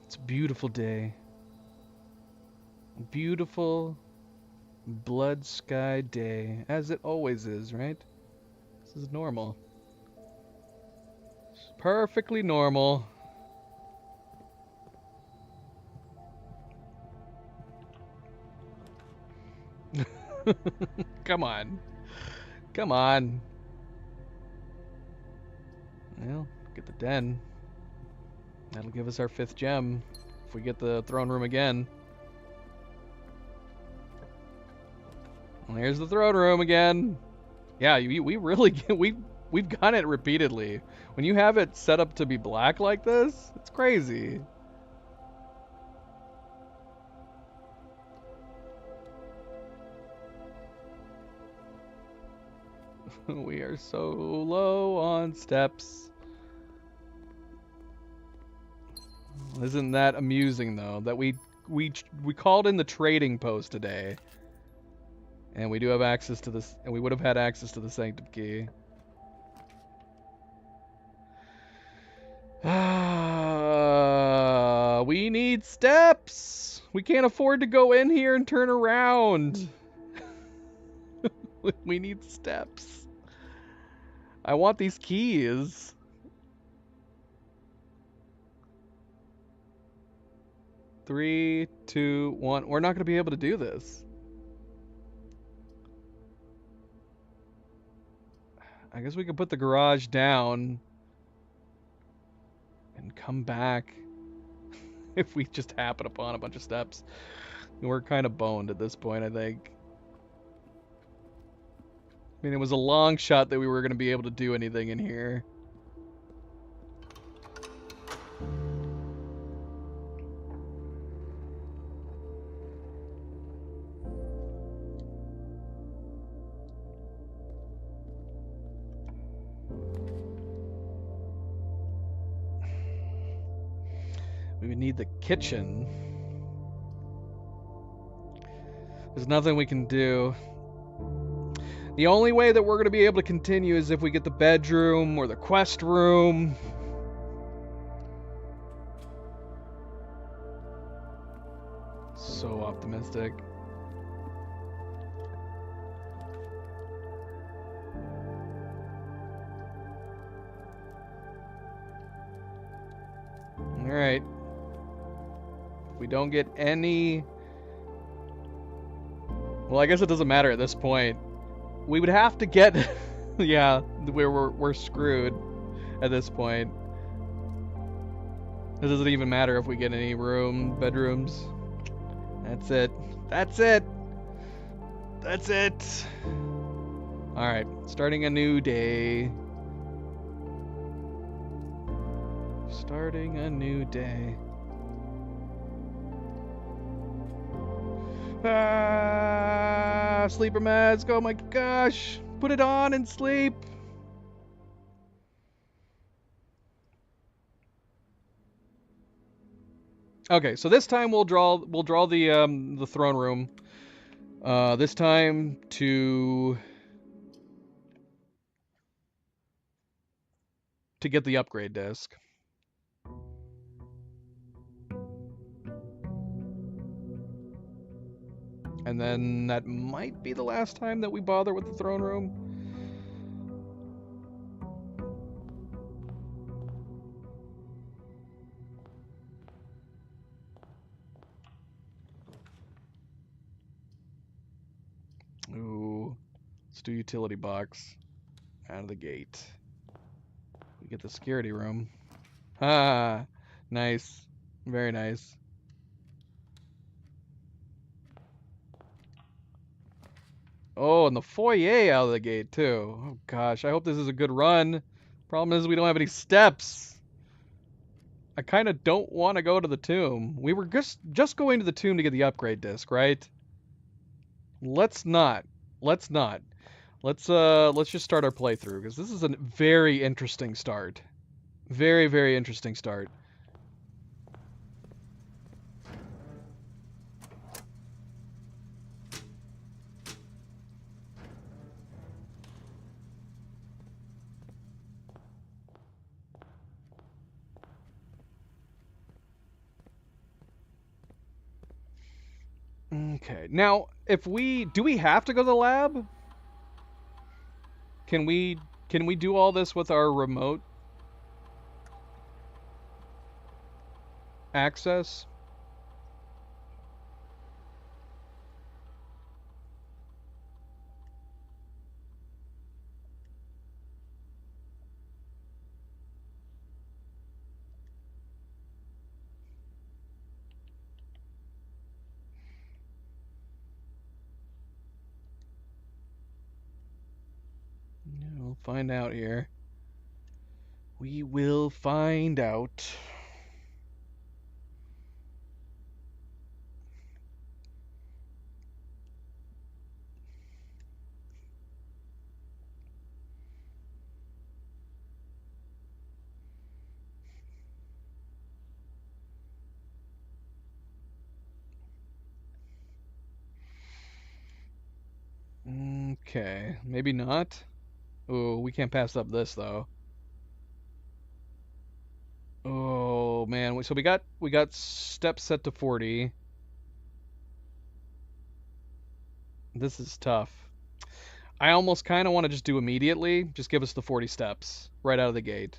It's a beautiful day. A beautiful blood sky day, as it always is, right? This is normal. It's perfectly normal. Come on. Come on. Well, get the den. That'll give us our 5th gem if we get the throne room again. Well, here's the throne room again. Yeah, we really get, we We've done it repeatedly. When you have it set up to be black like this, it's crazy. We are so low on steps. Isn't that amusing though that we called in the trading post today, and we do have access to this, and we would have had access to the sanctum key. We need steps. We can't afford to go in here and turn around. We need steps. I want these keys. Three, two, one. We're not going to be able to do this. I guess we could put the garage down and come back if we just happen upon a bunch of steps. We're kind of boned at this point, I think. I mean, it was a long shot that we were going to be able to do anything in here. We would need the kitchen. There's nothing we can do. The only way that we're going to be able to continue is if we get the bedroom or the quest room. So optimistic. Alright. If we don't get any... Well, I guess it doesn't matter at this point. We would have to get... Yeah, we're screwed at this point. It doesn't even matter if we get any bedrooms. That's it. That's it. That's it. Alright, starting a new day. Starting a new day. Ah, sleeper mask. Oh my gosh. Put it on and sleep. Okay, so this time we'll draw the throne room. This time to get the upgrade disc. And then that might be the last time that we bother with the throne room. Ooh. Let's do utility box. Out of the gate. We get the security room. Ah, nice. Very nice. Oh, and the foyer out of the gate, too. Oh, gosh. I hope this is a good run. Problem is we don't have any steps. I kind of don't want to go to the tomb. We were just going to the tomb to get the upgrade disc, right? Let's not. Let's not. Let's just start our playthrough, because this is a very interesting start. Very, very interesting start. Okay, now, do we have to go to the lab? Can we do all this with our remote access? No, find out here. We will find out. Okay, maybe not. Oh, we can't pass up this though. Oh man, so we got steps set to 40. This is tough. I almost kind of want to just do immediately. Just give us the 40 steps right out of the gate.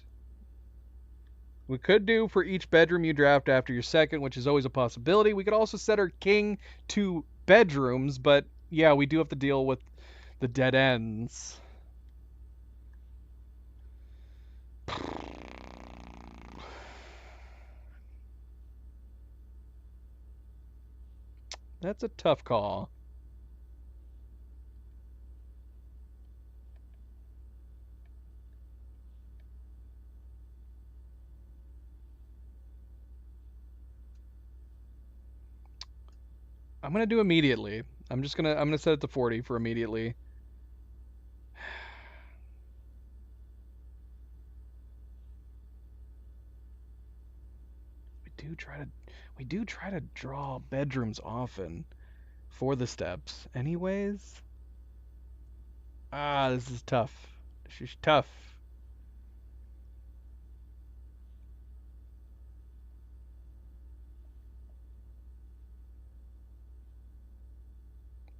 We could do for each bedroom you draft after your second, which is always a possibility. We could also set our king to bedrooms, but yeah, we do have to deal with the dead ends. That's a tough call. I'm gonna do immediately. I'm gonna set it to 40 for immediately. We do try to draw bedrooms often for the steps. Anyways. Ah, this is tough. This is tough.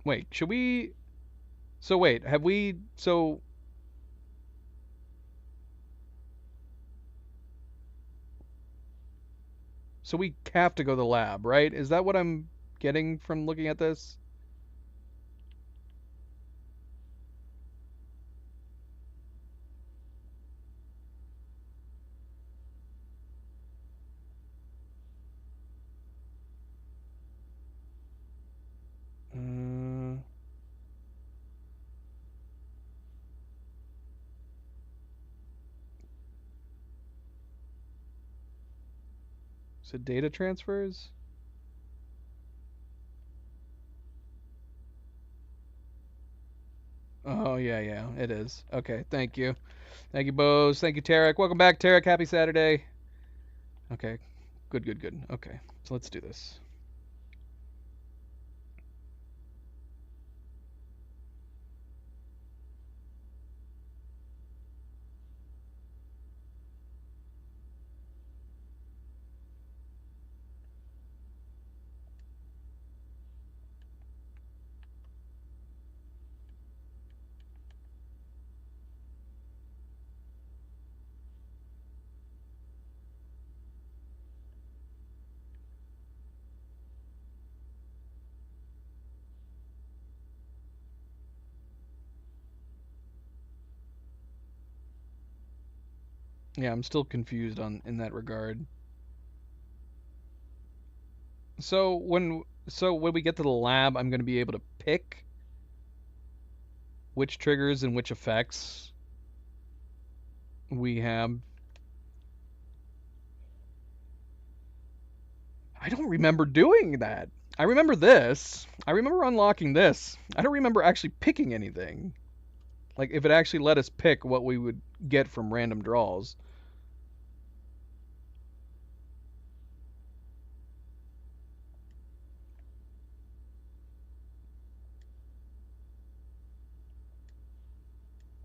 Wait, should we? So wait, have we? So we have to go to the lab, right? Is that what I'm getting from looking at this? Uh, is it data transfers? Oh yeah, yeah, it is. Okay, thank you. Thank you, Bose. Thank you, Tarek. Welcome back, Tarek. Happy Saturday. Okay, good, good, good. Okay, so let's do this. Yeah, I'm still confused on in that regard. So when we get to the lab, I'm going to be able to pick which triggers and which effects we have. I don't remember doing that. I remember this. I remember unlocking this. I don't remember actually picking anything. Like if it actually let us pick what we would get from random draws.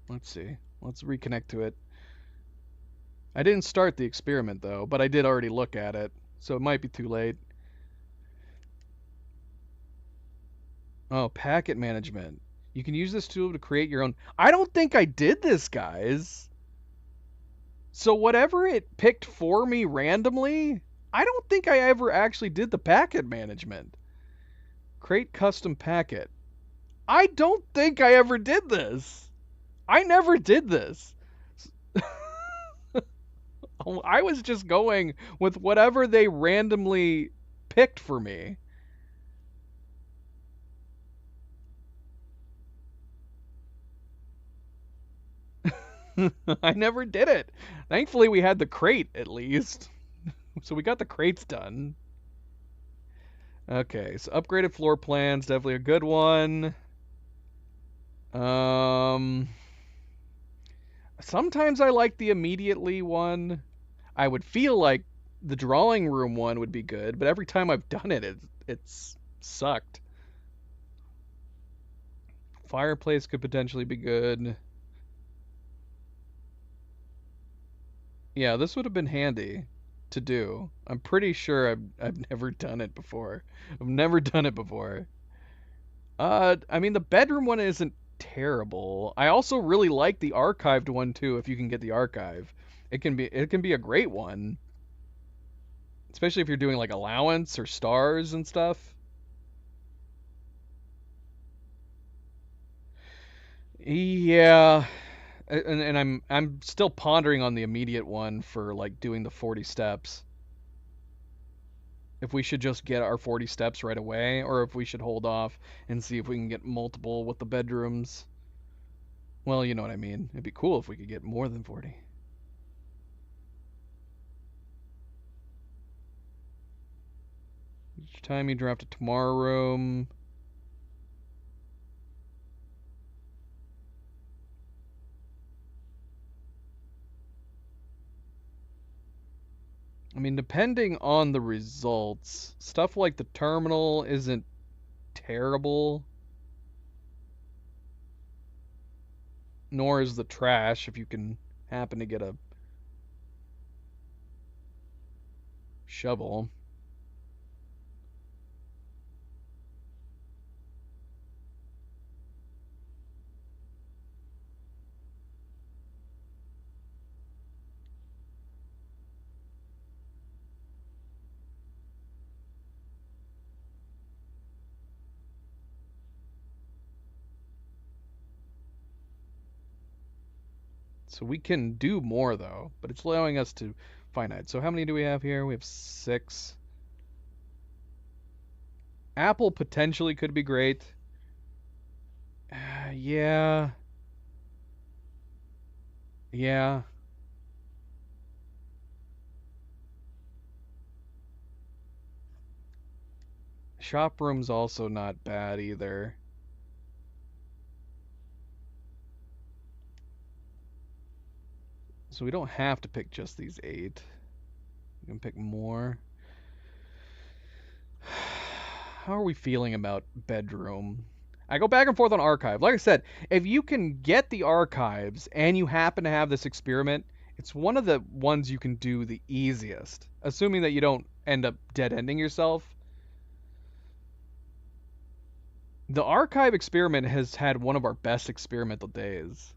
Let's see. Let's reconnect to it. I didn't start the experiment though, but I did already look at it, so it might be too late. Oh, packet management. You can use this tool to create your own. I don't think I did this, guys. So whatever it picked for me randomly, I don't think I ever actually did the packet management. Create custom packet. I don't think I ever did this. I never did this. I was just going with whatever they randomly picked for me. I never did it. Thankfully, we had the crate at least. So we got the crates done. Okay, so upgraded floor plan's definitely a good one. Um, Sometimes I like the immediately one. I would feel like the drawing room one would be good, but every time I've done it, it's sucked. Fireplace could potentially be good. Yeah, this would have been handy to do. I'm pretty sure I've never done it before. I've never done it before. I mean the bedroom one isn't terrible. I also really like the archived one too if you can get the archive. It can be a great one, especially if you're doing like allowance or stars and stuff. Yeah, and I'm still pondering on the immediate one for like doing the 40 steps. If we should just get our 40 steps right away, or if we should hold off and see if we can get multiple with the bedrooms. Well, you know what I mean. It'd be cool if we could get more than 40. Each time you draft a tomorrow room. I mean, depending on the results, stuff like the terminal isn't terrible, nor is the trash if you can happen to get a shovel. So we can do more though, but it's allowing us to finite. So how many do we have here? We have 6. Apple potentially could be great. Yeah. Yeah. Shop room's also not bad either. So we don't have to pick just these 8. We can pick more. How are we feeling about bedroom? I go back and forth on archive. Like I said, if you can get the archives and you happen to have this experiment, it's one of the ones you can do the easiest, assuming that you don't end up dead ending yourself. The archive experiment has had one of our best experimental days.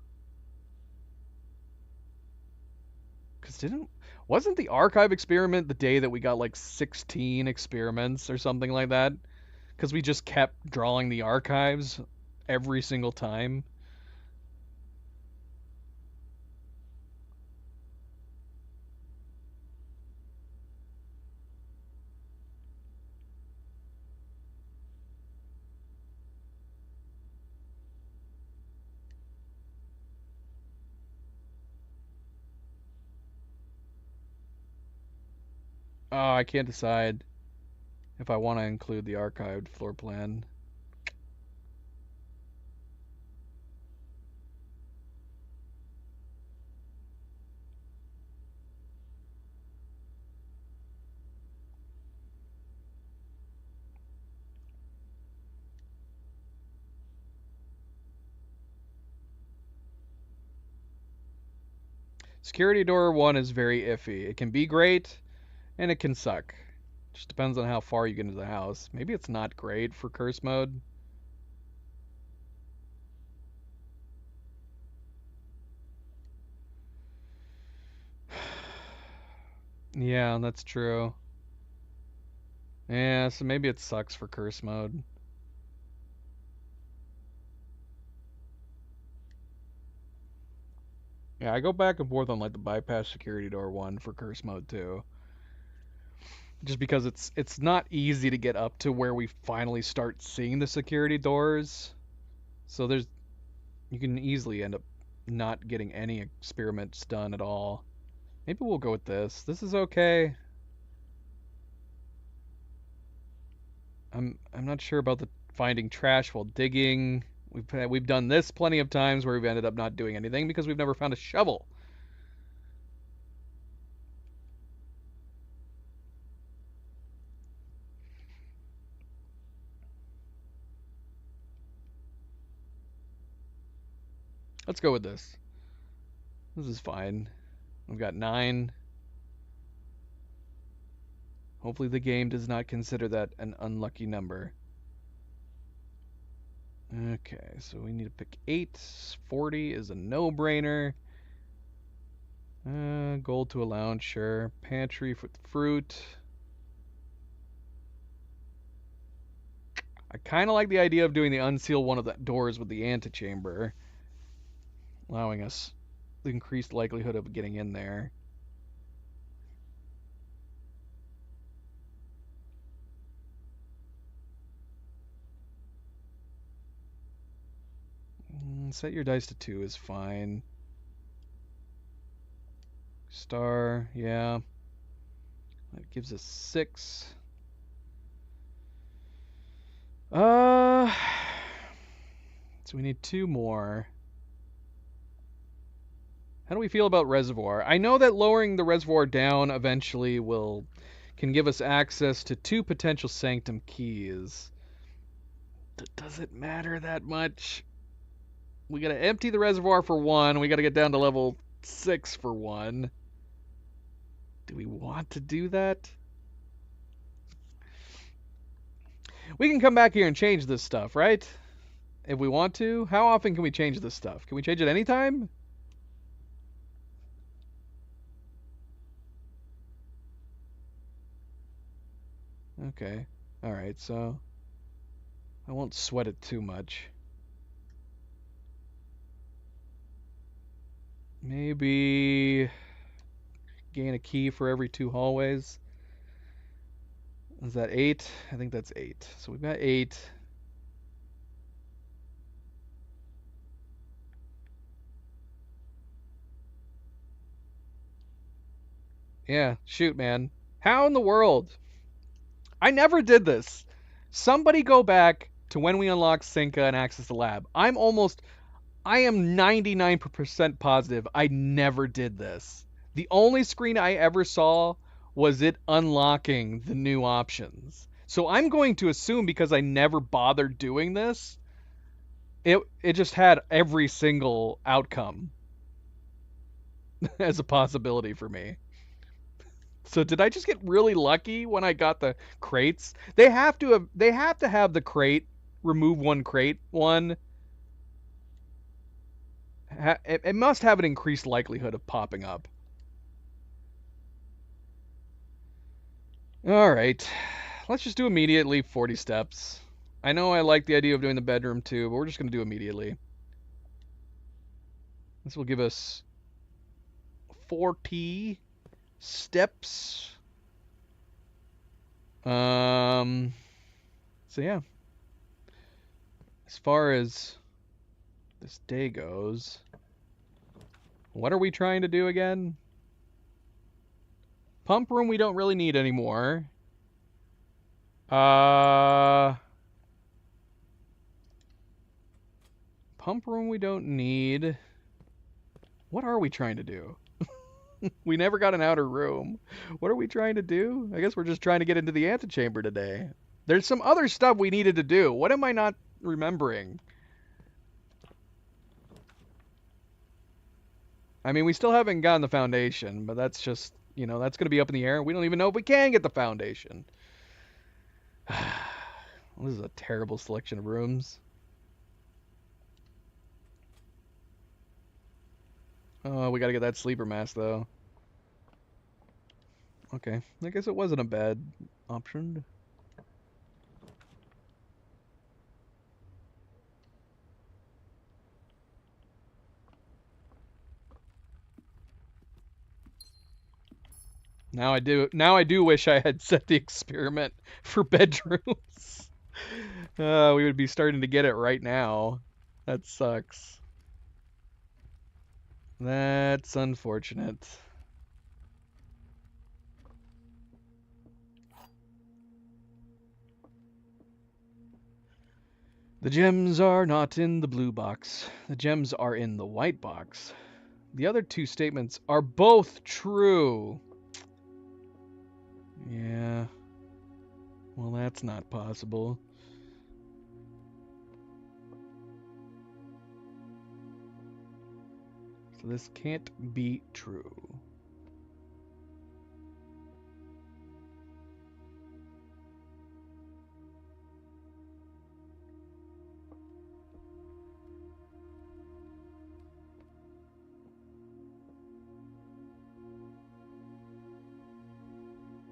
Cause wasn't the archive experiment the day that we got like 16 experiments or something like that? Because we just kept drawing the archives every single time. Oh, I can't decide if I want to include the archived floor plan. Security door 1 is very iffy. It can be great, and it can suck. Just depends on how far you get into the house. Maybe it's not great for curse mode. Yeah, that's true. Yeah, so maybe it sucks for curse mode. Yeah, I go back and forth on like the bypass security door 1 for curse mode too. Just because it's not easy to get up to where we finally start seeing the security doors. So you can easily end up not getting any experiments done at all. Maybe we'll go with this. This is okay. I'm not sure about the finding trash while digging. We've done this plenty of times where we've ended up not doing anything because we've never found a shovel. Let's go with this. This is fine. We've got 9. Hopefully the game does not consider that an unlucky number. Okay, so we need to pick 8. 40 is a no-brainer. Gold to a lounge, sure. Pantry with fruit. I kind of like the idea of doing the unseal one of the doors with the antechamber, allowing us the increased likelihood of getting in there. Set your dice to 2 is fine. Star, yeah. That gives us 6. So we need 2 more. How do we feel about reservoir? I know that lowering the reservoir down eventually can give us access to 2 potential sanctum keys. Does it matter that much? We gotta empty the reservoir for 1. We gotta get down to level 6 for 1. Do we want to do that? We can come back here and change this stuff, right? If we want to. How often can we change this stuff? Can we change it anytime? Okay. Alright, so I won't sweat it too much. Maybe gain a key for every 2 hallways. Is that 8? I think that's 8. So we've got 8. Yeah, shoot, man. How in the world? I never did this. Somebody go back to when we unlocked Cinca and access the lab. I am 99% positive I never did this. The only screen I ever saw was it unlocking the new options. So I'm going to assume because I never bothered doing this, it just had every single outcome as a possibility for me. So did I just get really lucky when I got the crates? They have to have the crate, remove 1 crate one. It must have an increased likelihood of popping up. All right, let's just do immediately 40 steps. I know I like the idea of doing the bedroom too, but we're just going to do immediately. This will give us 40 steps. So yeah. As far as this day goes, what are we trying to do again? Pump room we don't really need anymore. Pump room we don't need. What are we trying to do? We never got an outer room. What are we trying to do? I guess we're just trying to get into the antechamber today. There's some other stuff we needed to do. What am I not remembering? I mean, we still haven't gotten the foundation, but that's just, you know, that's going to be up in the air. We don't even know if we can get the foundation. This is a terrible selection of rooms. Oh, we got to get that sleeper mask, though. Okay, I guess it wasn't a bad option. Now I do wish I had set the experiment for bedrooms. We would be starting to get it right now. That sucks. That's unfortunate. The gems are not in the blue box. The gems are in the white box. The other two statements are both true. Yeah. Well, that's not possible. So this can't be true.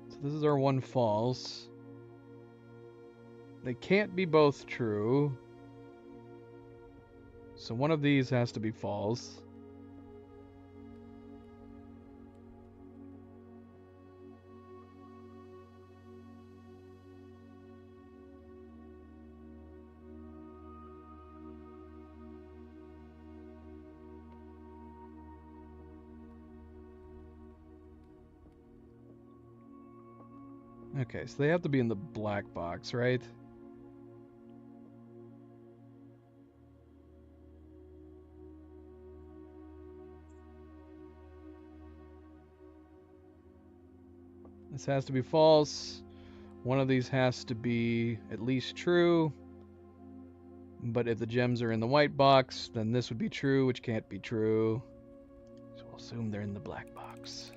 So this is our one false. They can't be both true. So one of these has to be false. Okay, so they have to be in the black box, right? This has to be false. One of these has to be at least true. But if the gems are in the white box, then this would be true, which can't be true. So we'll assume they're in the black box.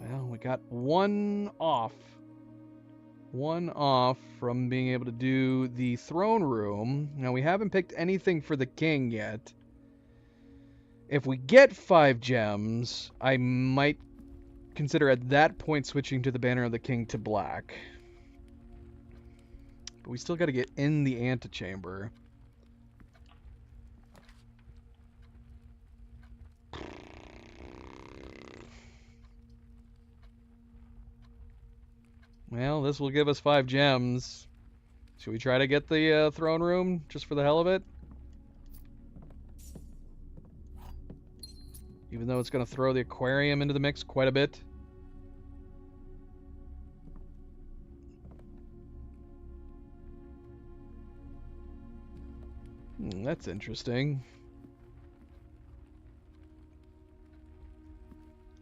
Well, we got one off. One off from being able to do the throne room. Now, we haven't picked anything for the king yet. If we get 5 gems, I might consider at that point switching to the Banner of the King to black. But we still got to get in the antechamber. Well, this will give us 5 gems. Should we try to get the throne room just for the hell of it? Even though it's going to throw the aquarium into the mix quite a bit. That's interesting.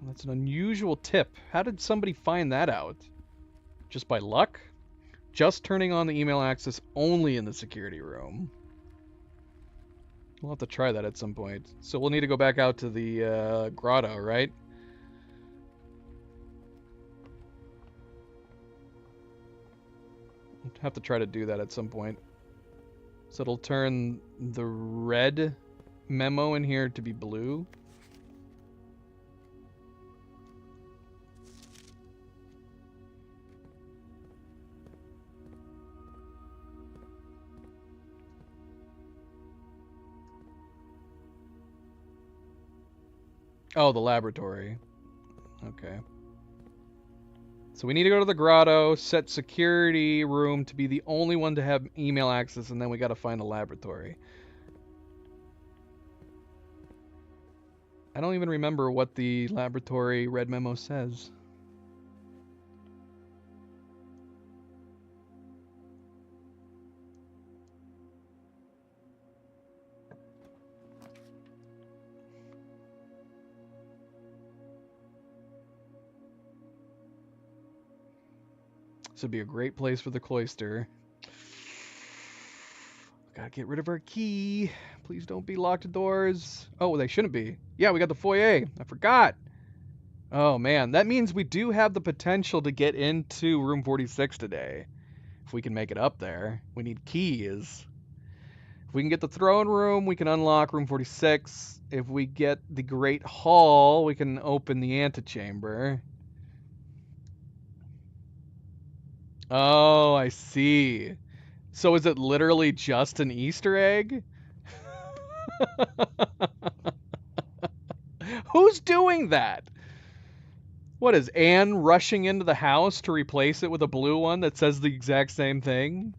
That's an unusual tip. How did somebody find that out? Just by luck? Just turning on the email access only in the security room. We'll have to try that at some point. So we'll need to go back out to the grotto, right? We'll have to try to do that at some point. So it'll turn the red memo in here to be blue. Oh, the laboratory. Okay. So we need to go to the grotto, set security room to be the only one to have email access, and then we got to find the laboratory. I don't even remember what the laboratory red memo says. This would be a great place for the cloister. Gotta get rid of our key. Please don't be locked doors. Oh, they shouldn't be. Yeah, we got the foyer. I forgot. Oh, man. That means we do have the potential to get into room 46 today. If we can make it up there. We need keys. If we can get the throne room, we can unlock room 46. If we get the Great Hall, we can open the antechamber. Oh, I see. So is it literally just an Easter egg? Who's doing that? What is Anne rushing into the house to replace it with a blue one that says the exact same thing?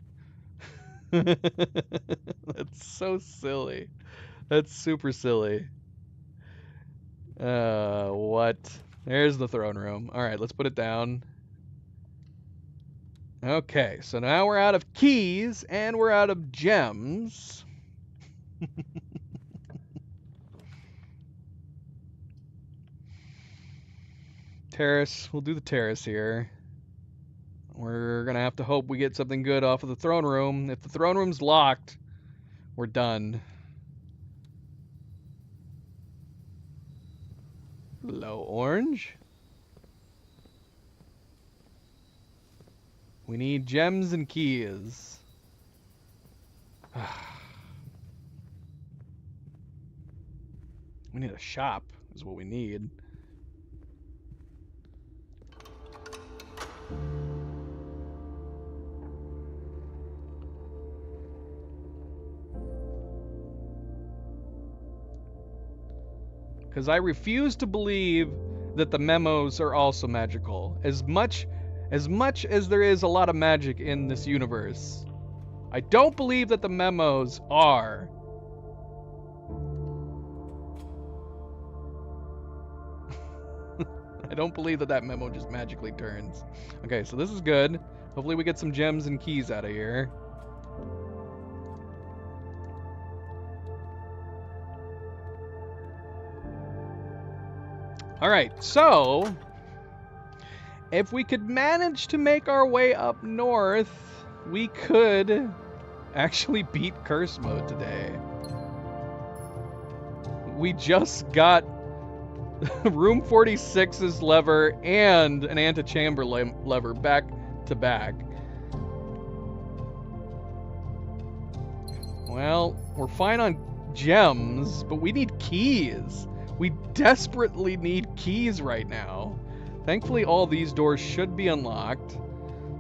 That's so silly. That's super silly. What? There's the throne room. All right, let's put it down. Okay, so now we're out of keys and we're out of gems. Terrace. We'll do the terrace here. We're gonna have to hope we get something good off of the throne room. If the throne room's locked, we're done. Hello, orange. We need gems and keys. We need a shop, is what we need. Because I refuse to believe that the memos are also magical. As much as there is a lot of magic in this universe, I don't believe that the memos are. I don't believe that memo just magically turns. Okay, so this is good. Hopefully we get some gems and keys out of here. Alright, so if we could manage to make our way up north, we could actually beat curse mode today. We just got room 46's lever and an antechamber lever back to back. Well, we're fine on gems, but we need keys. We desperately need keys right now. Thankfully, all these doors should be unlocked.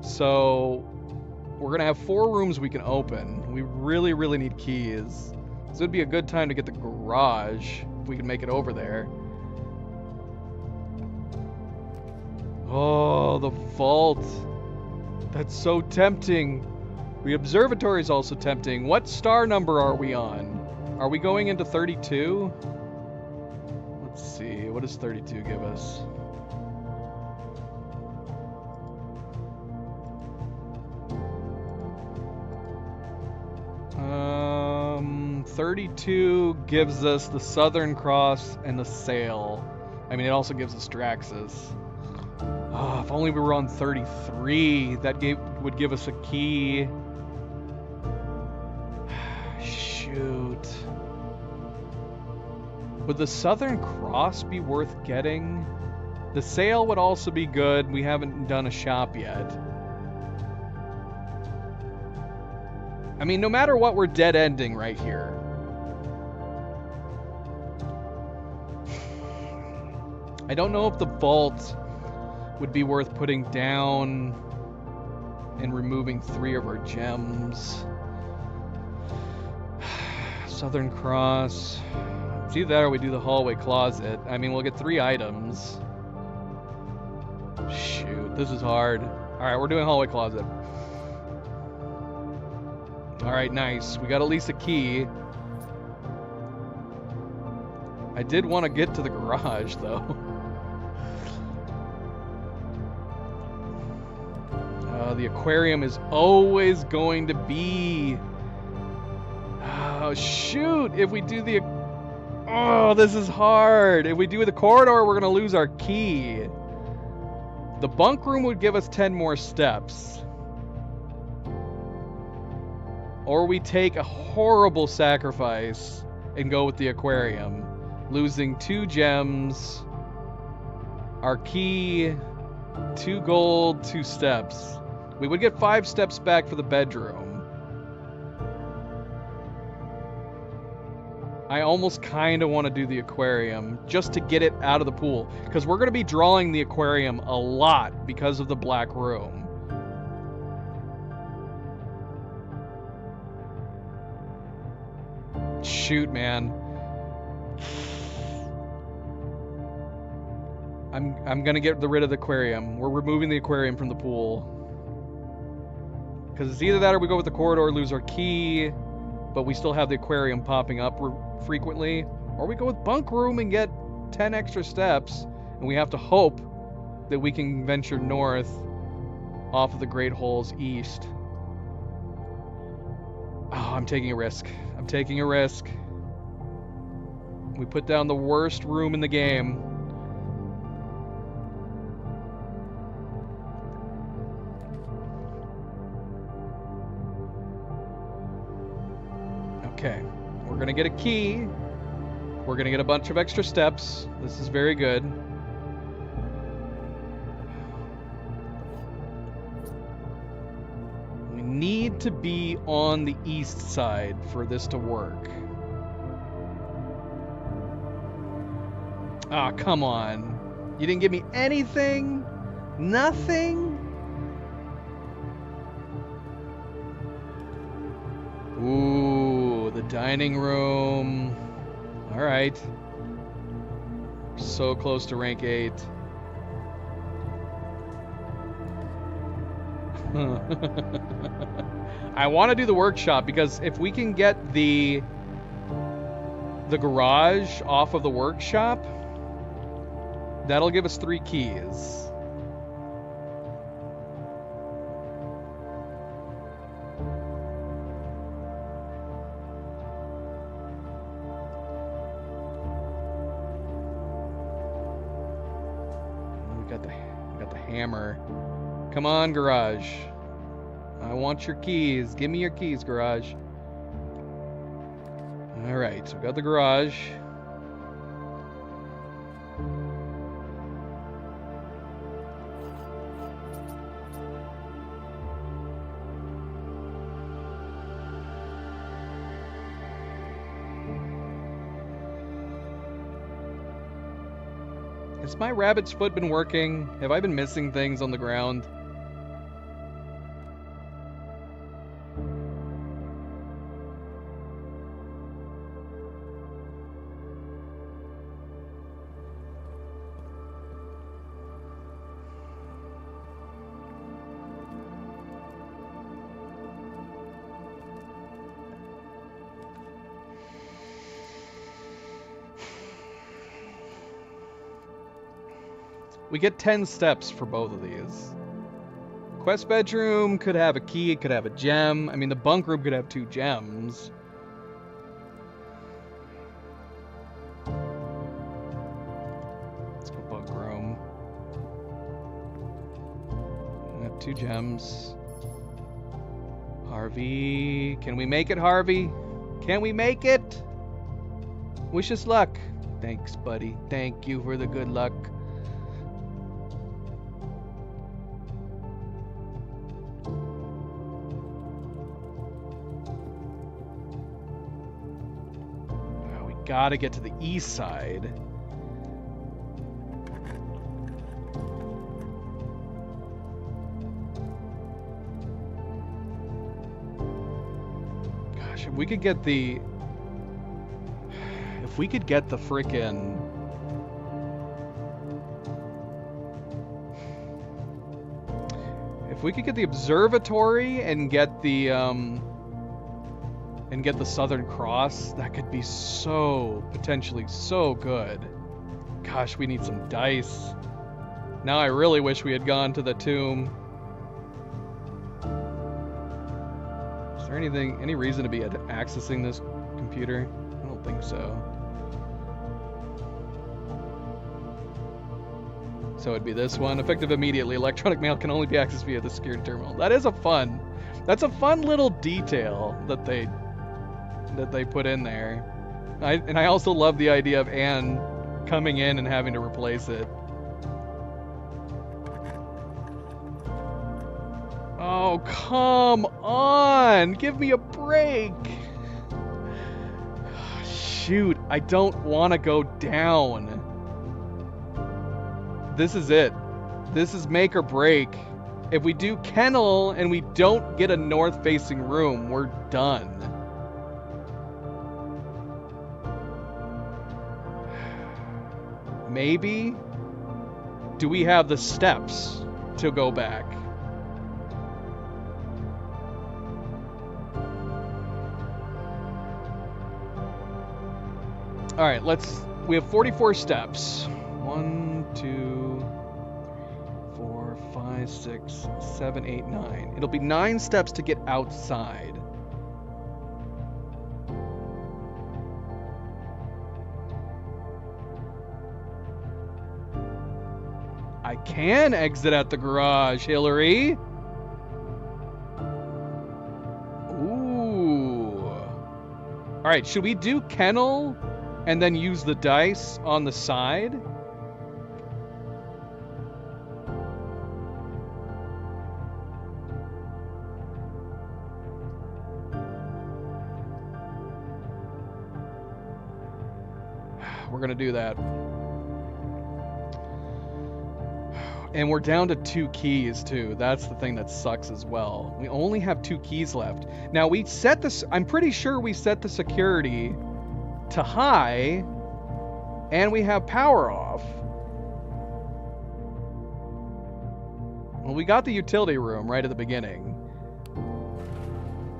So we're gonna have 4 rooms we can open. We really, really need keys. This would be a good time to get the garage if we can make it over there. Oh, the vault. That's so tempting. The observatory is also tempting. What star number are we on? Are we going into 32? Let's see. What does 32 give us? 32 gives us the Southern Cross and the sail. I mean, it also gives us Draxus. Oh, if only we were on 33, that would give us a key. Shoot. Would the Southern Cross be worth getting? The sail would also be good. We haven't done a shop yet. I mean, no matter what, we're dead ending right here. I don't know if the vault would be worth putting down and removing 3 of our gems. Southern Cross. It's either that or we do the hallway closet. I mean, we'll get 3 items. Shoot, this is hard. Alright, we're doing hallway closet. Alright, nice. We got at least a key. I did want to get to the garage, though. The aquarium is always going to be... Oh, shoot! If we do the... Oh, this is hard! If we do the corridor, we're going to lose our key. The bunk room would give us 10 more steps. Or we take a horrible sacrifice and go with the aquarium. Losing 2 gems, our key, 2 gold, 2 steps. We would get 5 steps back for the bedroom. I almost kind of want to do the aquarium just to get it out of the pool. Because we're going to be drawing the aquarium a lot because of the black room. Shoot, man. I'm gonna get rid of the aquarium. We're removing the aquarium from the pool. Because it's either that or we go with the corridor, lose our key, but we still have the aquarium popping up frequently. Or we go with bunk room and get 10 extra steps, and we have to hope that we can venture north off of the Great Holes east. Oh, I'm taking a risk. I'm taking a risk. We put down the worst room in the game. Okay, we're gonna get a key. We're gonna get a bunch of extra steps. This is very good. We need to be on the east side for this to work. Ah, come on. You didn't give me anything? Nothing? Ooh, the dining room. All right. So close to rank 8. I want to do the workshop because if we can get the garage off of the workshop, that'll give us 3 keys. We got the hammer. Come on, garage. I want your keys. Give me your keys, garage. All right, so we got the garage. Has my rabbit's foot been working? Have I been missing things on the ground? We get 10 steps for both of these. Quest bedroom could have a key, it could have a gem. I mean, the bunk room could have 2 gems. Let's go bunk room. We have 2 gems. Harvey, can we make it, Harvey? Can we make it? Wish us luck. Thanks, buddy. Thank you for the good luck. Gotta get to the east side. Gosh, if we could get the... If we could get the frickin'... If we could get the observatory and get the, Southern Cross, that could be so, potentially so good. Gosh, we need some dice. Now I really wish we had gone to the tomb. Is there any reason to be accessing this computer? I don't think so. So it'd be this one. Effective immediately. Electronic mail can only be accessed via the secured terminal. That's a fun little detail that they put in there. I also love the idea of Anne coming in and having to replace it. Oh, come on! Give me a break! Shoot, I don't want to go down. This is it. This is make or break. If we do kennel and we don't get a north-facing room, we're done. Maybe? Do we have the steps to go back? All right, we have 44 steps. 1, 2, 4, 5, 6, 7, 8, 9. It'll be 9 steps to get outside. I can exit at the garage, Hillary. Ooh. All right, should we do kennel and then use the dice on the side? We're gonna do that. And we're down to 2 keys too. That's the thing that sucks as well. We only have 2 keys left. Now we set this, I'm pretty sure we set the security to high and we have power off. Well, we got the utility room right at the beginning.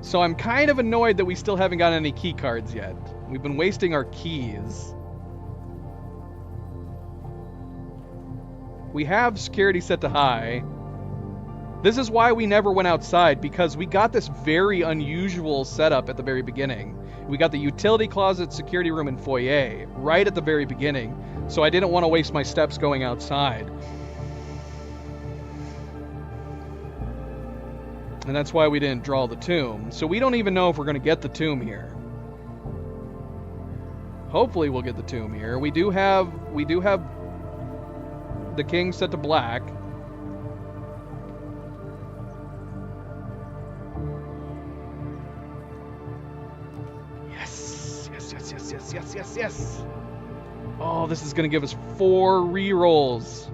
So I'm kind of annoyed that we still haven't gotten any key cards yet. We've been wasting our keys. We have security set to high. This is why we never went outside, because we got this very unusual setup at the very beginning. We got the utility closet, security room, and foyer right at the very beginning, so I didn't want to waste my steps going outside. And that's why we didn't draw the tomb. So we don't even know if we're going to get the tomb here. Hopefully we'll get the tomb here. We do have the king set to black. Yes. Oh, this is going to give us 4 rerolls.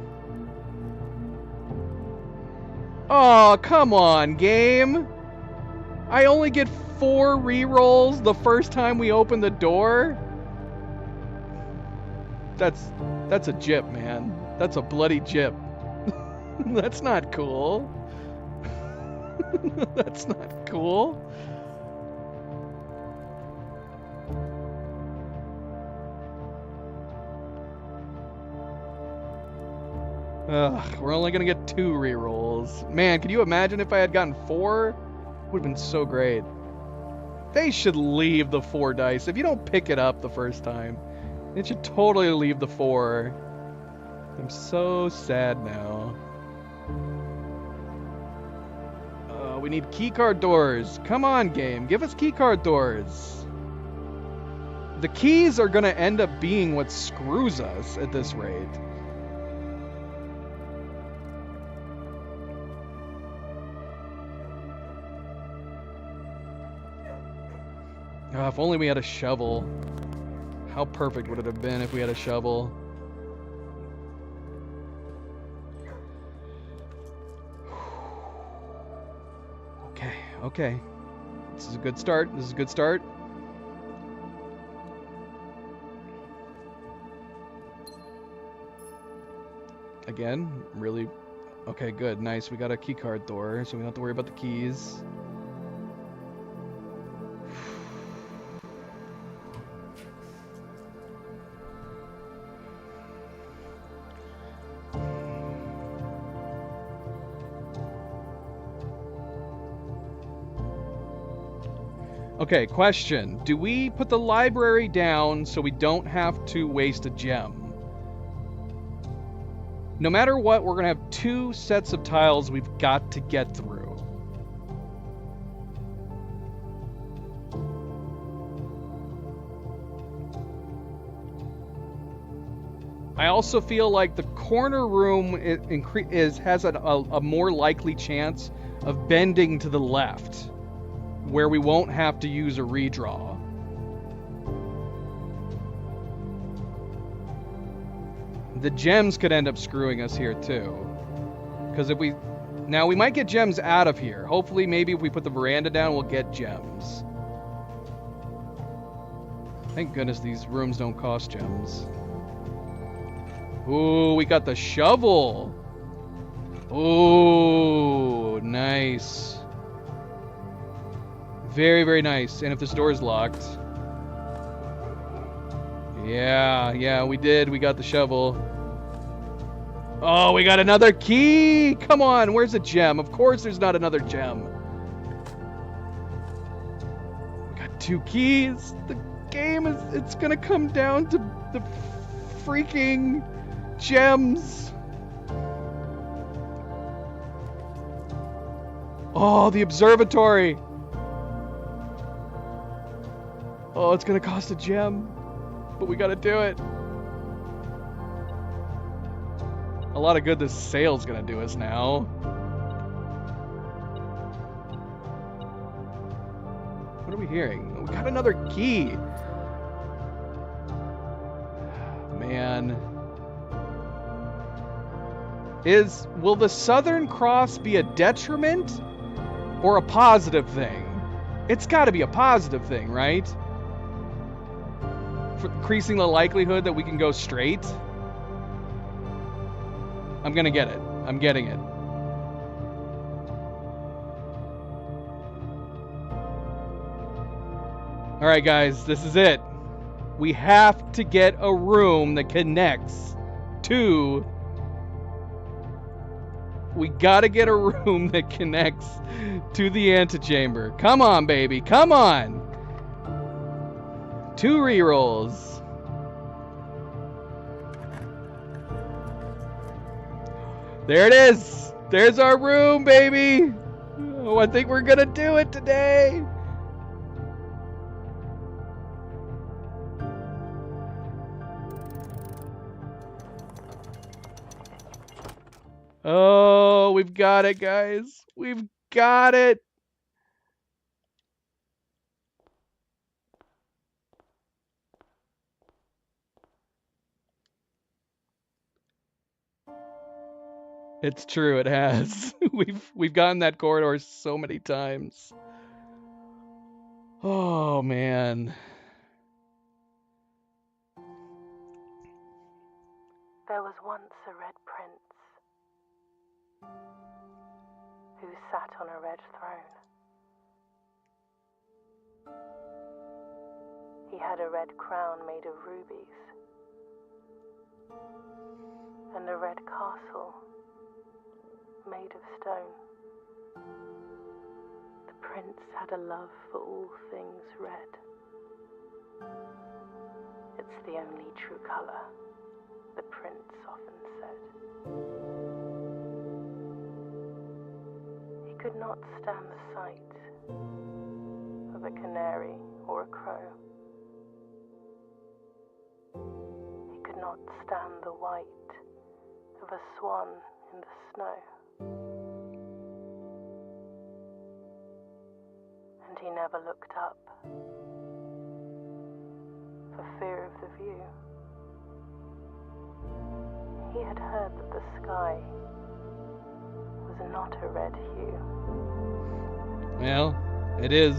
Oh, come on, game. I only get 4 rerolls the first time we open the door? That's a jip, man. That's a bloody jip. That's not cool. That's not cool. Ugh, we're only gonna get 2 rerolls. Man, can you imagine if I had gotten 4? Would have been so great. They should leave the 4 dice. If you don't pick it up the first time, it should totally leave the 4. I'm so sad now. We need keycard doors. Come on, game. Give us keycard doors. The keys are going to end up being what screws us at this rate. If only we had a shovel. How perfect would it have been if we had a shovel? Okay. This is a good start. Again, really... Okay, good. Nice. We got a keycard door, so we don't have to worry about the keys. Okay, question. Do we put the library down so we don't have to waste a gem? No matter what, we're going to have 2 sets of tiles we've got to get through. I also feel like the corner room has a more likely chance of bending to the left, where we won't have to use a redraw. The gems could end up screwing us here too. Because if we might get gems out of here. Hopefully, maybe if we put the veranda down, we'll get gems. Thank goodness these rooms don't cost gems. Ooh, we got the shovel. Ooh, nice. Very, very nice. And if this door is locked... Yeah, we did. We got the shovel. Oh, we got another key! Come on, where's a gem? Of course there's not another gem. We got 2 keys. The game it's gonna come down to the freaking gems. Oh, the observatory. Oh, it's gonna cost a gem, but we gotta do it. A lot of good this sail's gonna do us now. What are we hearing? We got another key. Man. Will the Southern Cross be a detriment or a positive thing? It's gotta be a positive thing, right? For increasing the likelihood that we can go straight. I'm gonna get it. I'm getting it. Alright guys, this is it. We have to get a room that connects to... We gotta get a room that connects to the antechamber. Come on, baby. Come on! 2 rerolls. There it is. There's our room, baby. Oh, I think we're gonna do it today. Oh, we've got it, guys. We've got it. It's true, it has. We've gotten that corridor so many times. Oh man. There was once a red prince who sat on a red throne. He had a red crown made of rubies and a red castle made of stone. The prince had a love for all things red. It's the only true color, the prince often said. He could not stand the sight of a canary or a crow. He could not stand the white of a swan in the snow. And he never looked up for fear of the view. He had heard that the sky was not a red hue. Well, it is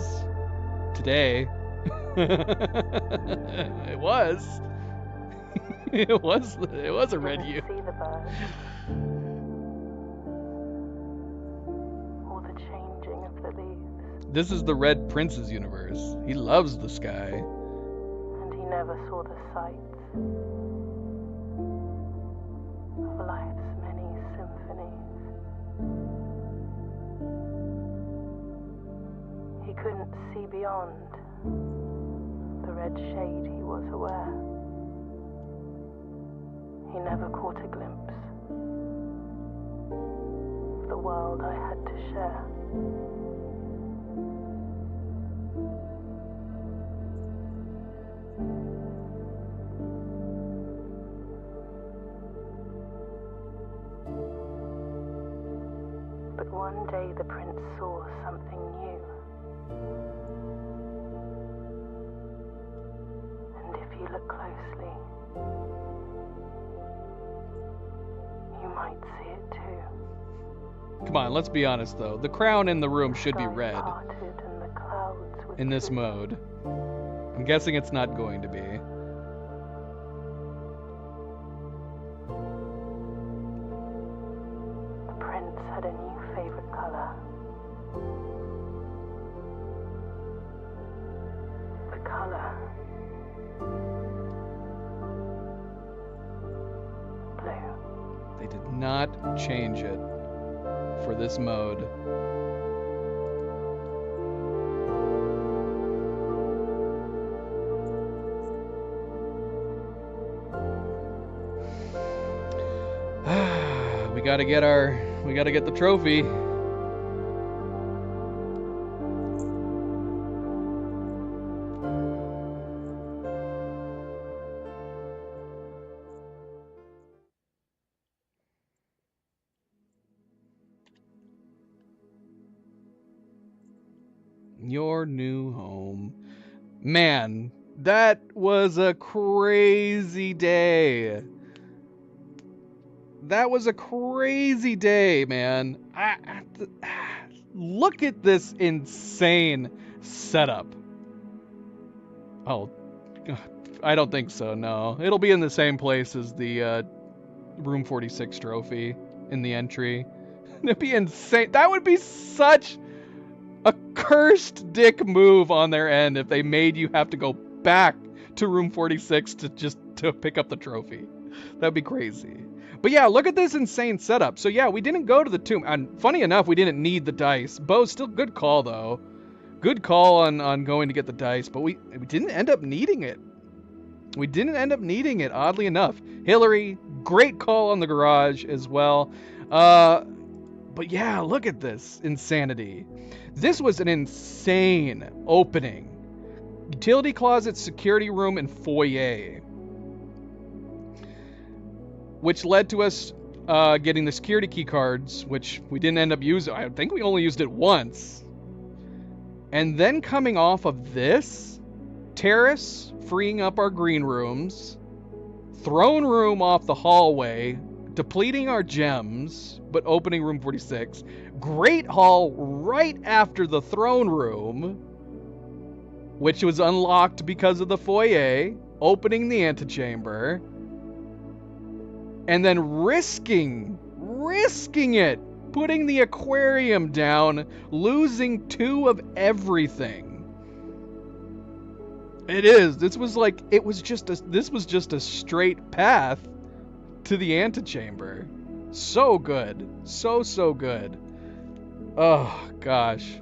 today. It was. It was a red hue. See the birds, or the changing of the leaves. This is the Red Prince's universe. He loves the sky. And he never saw the sights of life's many symphonies. He couldn't see beyond the red shade he was aware. He never caught a glimpse of the world I had to share. But one day the prince saw something new. And if you look closely, you might see it too. Come on, let's be honest though. The crown in the room should be Sky red parted and the clouds were in this blue. mode. I'm guessing it's not going to be. The prince had a new favorite color. The color They did not change it for this mode. We gotta get the trophy. Your new home. Man, that was a crazy day. That was a crazy day, man. Look at this insane setup. Oh, I don't think so, no. It'll be in the same place as the Room 46 trophy in the entry. It'd be insane. That would be such a cursed dick move on their end if they made you have to go back to Room 46 to pick up the trophy. That'd be crazy. But yeah, look at this insane setup. So yeah, we didn't go to the tomb. And funny enough, we didn't need the dice. Bo, still good call though. Good call on going to get the dice, but we didn't end up needing it. We didn't end up needing it, oddly enough. Hillary, great call on the garage as well. But yeah, look at this insanity. This was an insane opening. Utility closet, security room, and foyer. Which led to us getting the security key cards, which we didn't end up using. I think we only used it once. And then coming off of this, terrace, freeing up our green rooms, throne room off the hallway, depleting our gems, but opening room 46, great hall right after the throne room, which was unlocked because of the foyer, opening the antechamber, and then risking it, putting the aquarium down, losing 2 of everything. This was just a straight path to the antechamber. So good. So good. Oh, gosh.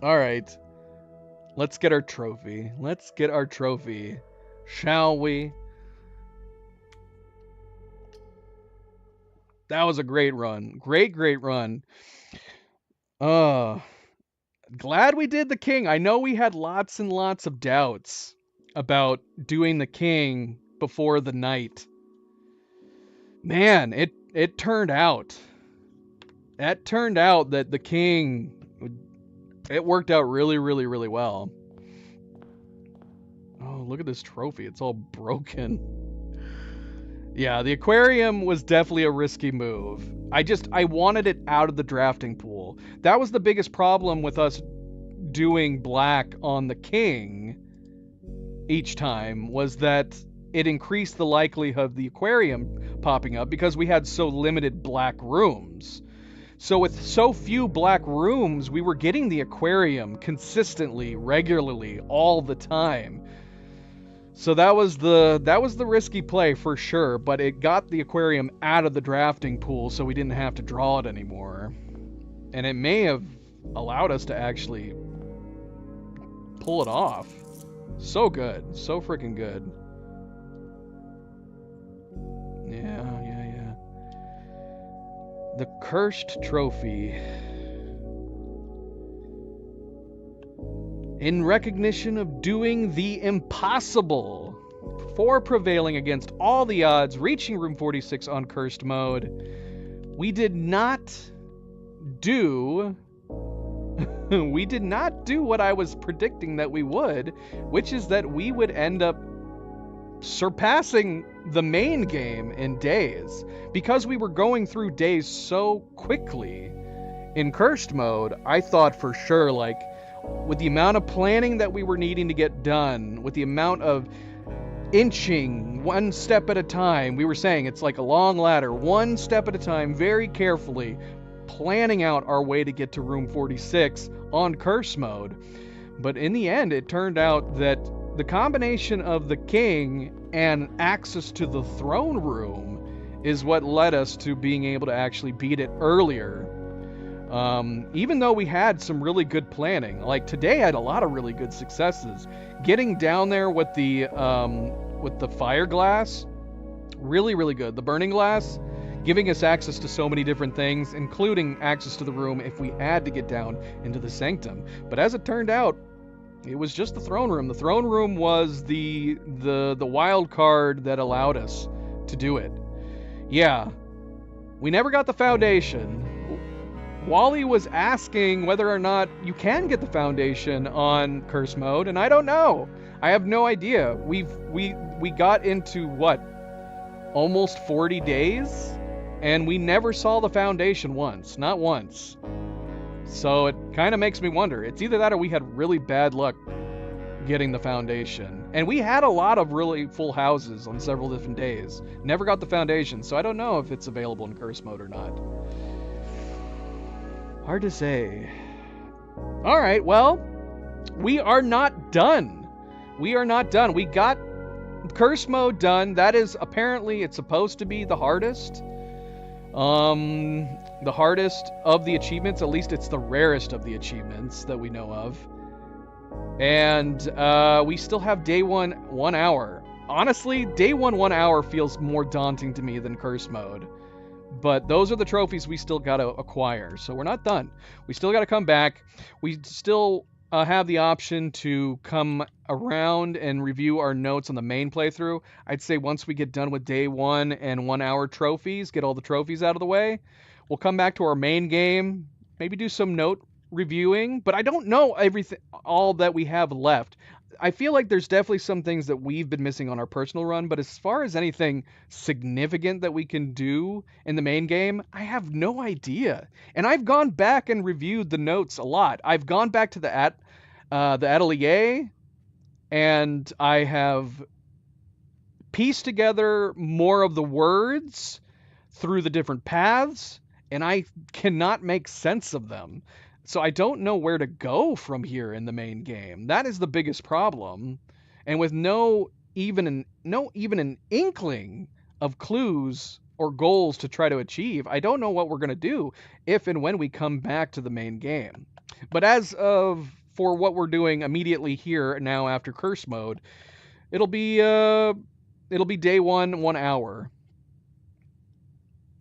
Alright. Let's get our trophy. Shall we? That was a great run. Great run. Glad we did the king. I know we had lots and lots of doubts about doing the king before the knight. Man, it turned out. It turned out that the king, it worked out really well. Oh, look at this trophy. It's all broken. Yeah, the aquarium was definitely a risky move. I wanted it out of the drafting pool. That was the biggest problem with us doing black on the king each time, was that it increased the likelihood of the aquarium popping up because we had so limited black rooms. So with so few black rooms, we were getting the aquarium consistently, regularly, all the time. So that was the risky play for sure, but it got the aquarium out of the drafting pool so we didn't have to draw it anymore. And it may have allowed us to actually pull it off. So good. So freaking good. Yeah. The cursed trophy. In recognition of doing the impossible, for prevailing against all the odds, reaching room 46 on cursed mode, we did not do what I was predicting that we would, which is that we would end up surpassing the main game in days. Because we were going through days so quickly in cursed mode, I thought for sure, like, with the amount of planning that we were needing to get done, with the amount of inching one step at a time, we were saying it's like a long ladder, one step at a time, very carefully planning out our way to get to room 46 on curse mode. But in the end, it turned out that the combination of the king and access to the throne room is what led us to being able to actually beat it earlier. Even though we had some really good planning, like today I had a lot of really good successes. Getting down there with the fire glass, really, really good. The burning glass, giving us access to so many different things, including access to the room if we had to get down into the sanctum. But as it turned out, it was just the throne room. The throne room was the wild card that allowed us to do it. Yeah, we never got the foundation. Wally was asking whether or not you can get the foundation on curse mode, and I don't know. I have no idea. We got into what, almost 40 days, and we never saw the foundation once, not once. So it kind of makes me wonder. It's either that or we had really bad luck getting the foundation. And we had a lot of really full houses on several different days. Never got the foundation, so I don't know if it's available in curse mode or not. Hard to say. Alright, well, we are not done. We are not done. We got curse mode done. That is apparently, it's supposed to be the hardest. The hardest of the achievements. At least it's the rarest of the achievements that we know of. And we still have day 1 hour. Honestly, day 1 hour feels more daunting to me than curse mode. But those are the trophies we still got to acquire. So we're not done. We still got to come back. We still have the option to come around and review our notes on the main playthrough. I'd say once we get done with day 1 and 1 hour trophies, get all the trophies out of the way, we'll come back to our main game, maybe do some note reviewing, but I don't know all that we have left. I feel like there's definitely some things that we've been missing on our personal run, but as far as anything significant that we can do in the main game, I have no idea. And I've gone back and reviewed the notes a lot. I've gone back to the atelier, and I have pieced together more of the words through the different paths, and I cannot make sense of them. So I don't know where to go from here in the main game. That is the biggest problem. And with no even an inkling of clues or goals to try to achieve, I don't know what we're going to do if and when we come back to the main game. But as of for what we're doing immediately here now after curse mode, it'll be day 1 hour.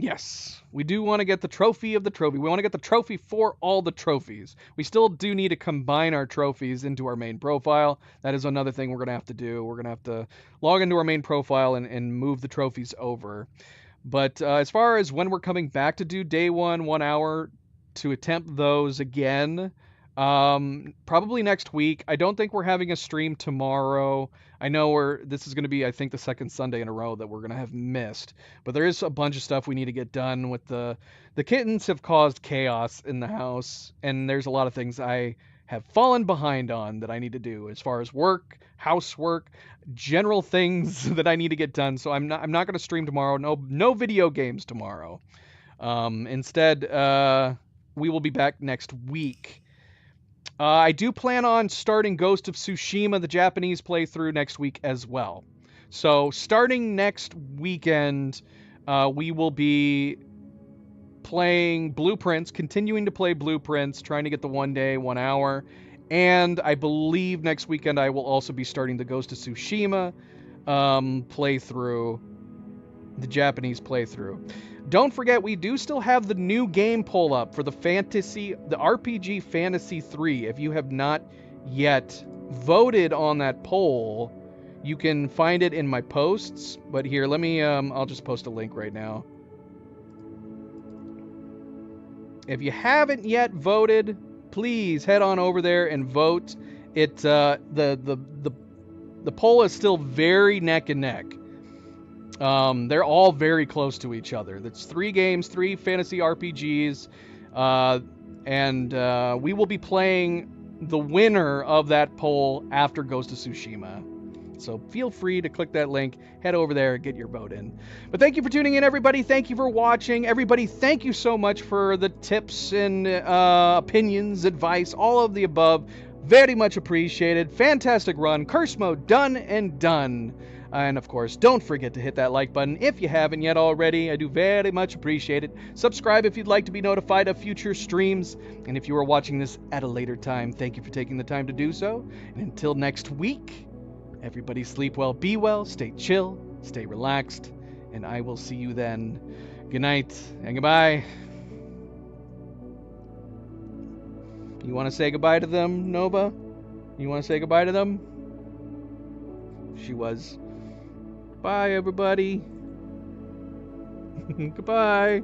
Yes, we do want to get the trophy of the trophy. We want to get the trophy for all the trophies. We still do need to combine our trophies into our main profile. That is another thing we're going to have to do. We're going to have to log into our main profile and move the trophies over. But as far as when we're coming back to do day 1 hour to attempt those again, probably next week. I don't think we're having a stream tomorrow. I know this is going to be, I think, the second Sunday in a row that we're going to have missed. But there is a bunch of stuff we need to get done with the kittens have caused chaos in the house, and there's a lot of things I have fallen behind on that I need to do as far as work, housework, general things that I need to get done. So I'm not going to stream tomorrow. No video games tomorrow. Instead, we will be back next week. I do plan on starting Ghost of Tsushima, the Japanese playthrough, next week as well. So starting next weekend, we will be playing Blueprints, continuing to play Blueprints, trying to get the 1 day, 1 hour. And I believe next weekend I will also be starting the Ghost of Tsushima playthrough, the Japanese playthrough. Don't forget, we do still have the new game poll up for the RPG Fantasy 3. If you have not yet voted on that poll, you can find it in my posts. But here, let me, I'll just post a link right now. If you haven't yet voted, please head on over there and vote. The poll is still very neck and neck. They're all very close to each other. That's 3 games, 3 fantasy RPGs, and we will be playing the winner of that poll after Ghost of Tsushima. So feel free to click that link, head over there, and get your vote in. But thank you for tuning in, everybody. Thank you for watching. Everybody, thank you so much for the tips and opinions, advice, all of the above. Very much appreciated. Fantastic run. Curse mode done and done. And of course, don't forget to hit that like button if you haven't yet already. I do very much appreciate it. Subscribe if you'd like to be notified of future streams. And if you are watching this at a later time, thank you for taking the time to do so. And until next week, everybody sleep well, be well, stay chill, stay relaxed, and I will see you then. Good night and goodbye. You want to say goodbye to them, Nova? You want to say goodbye to them? She was. Bye, everybody. Goodbye.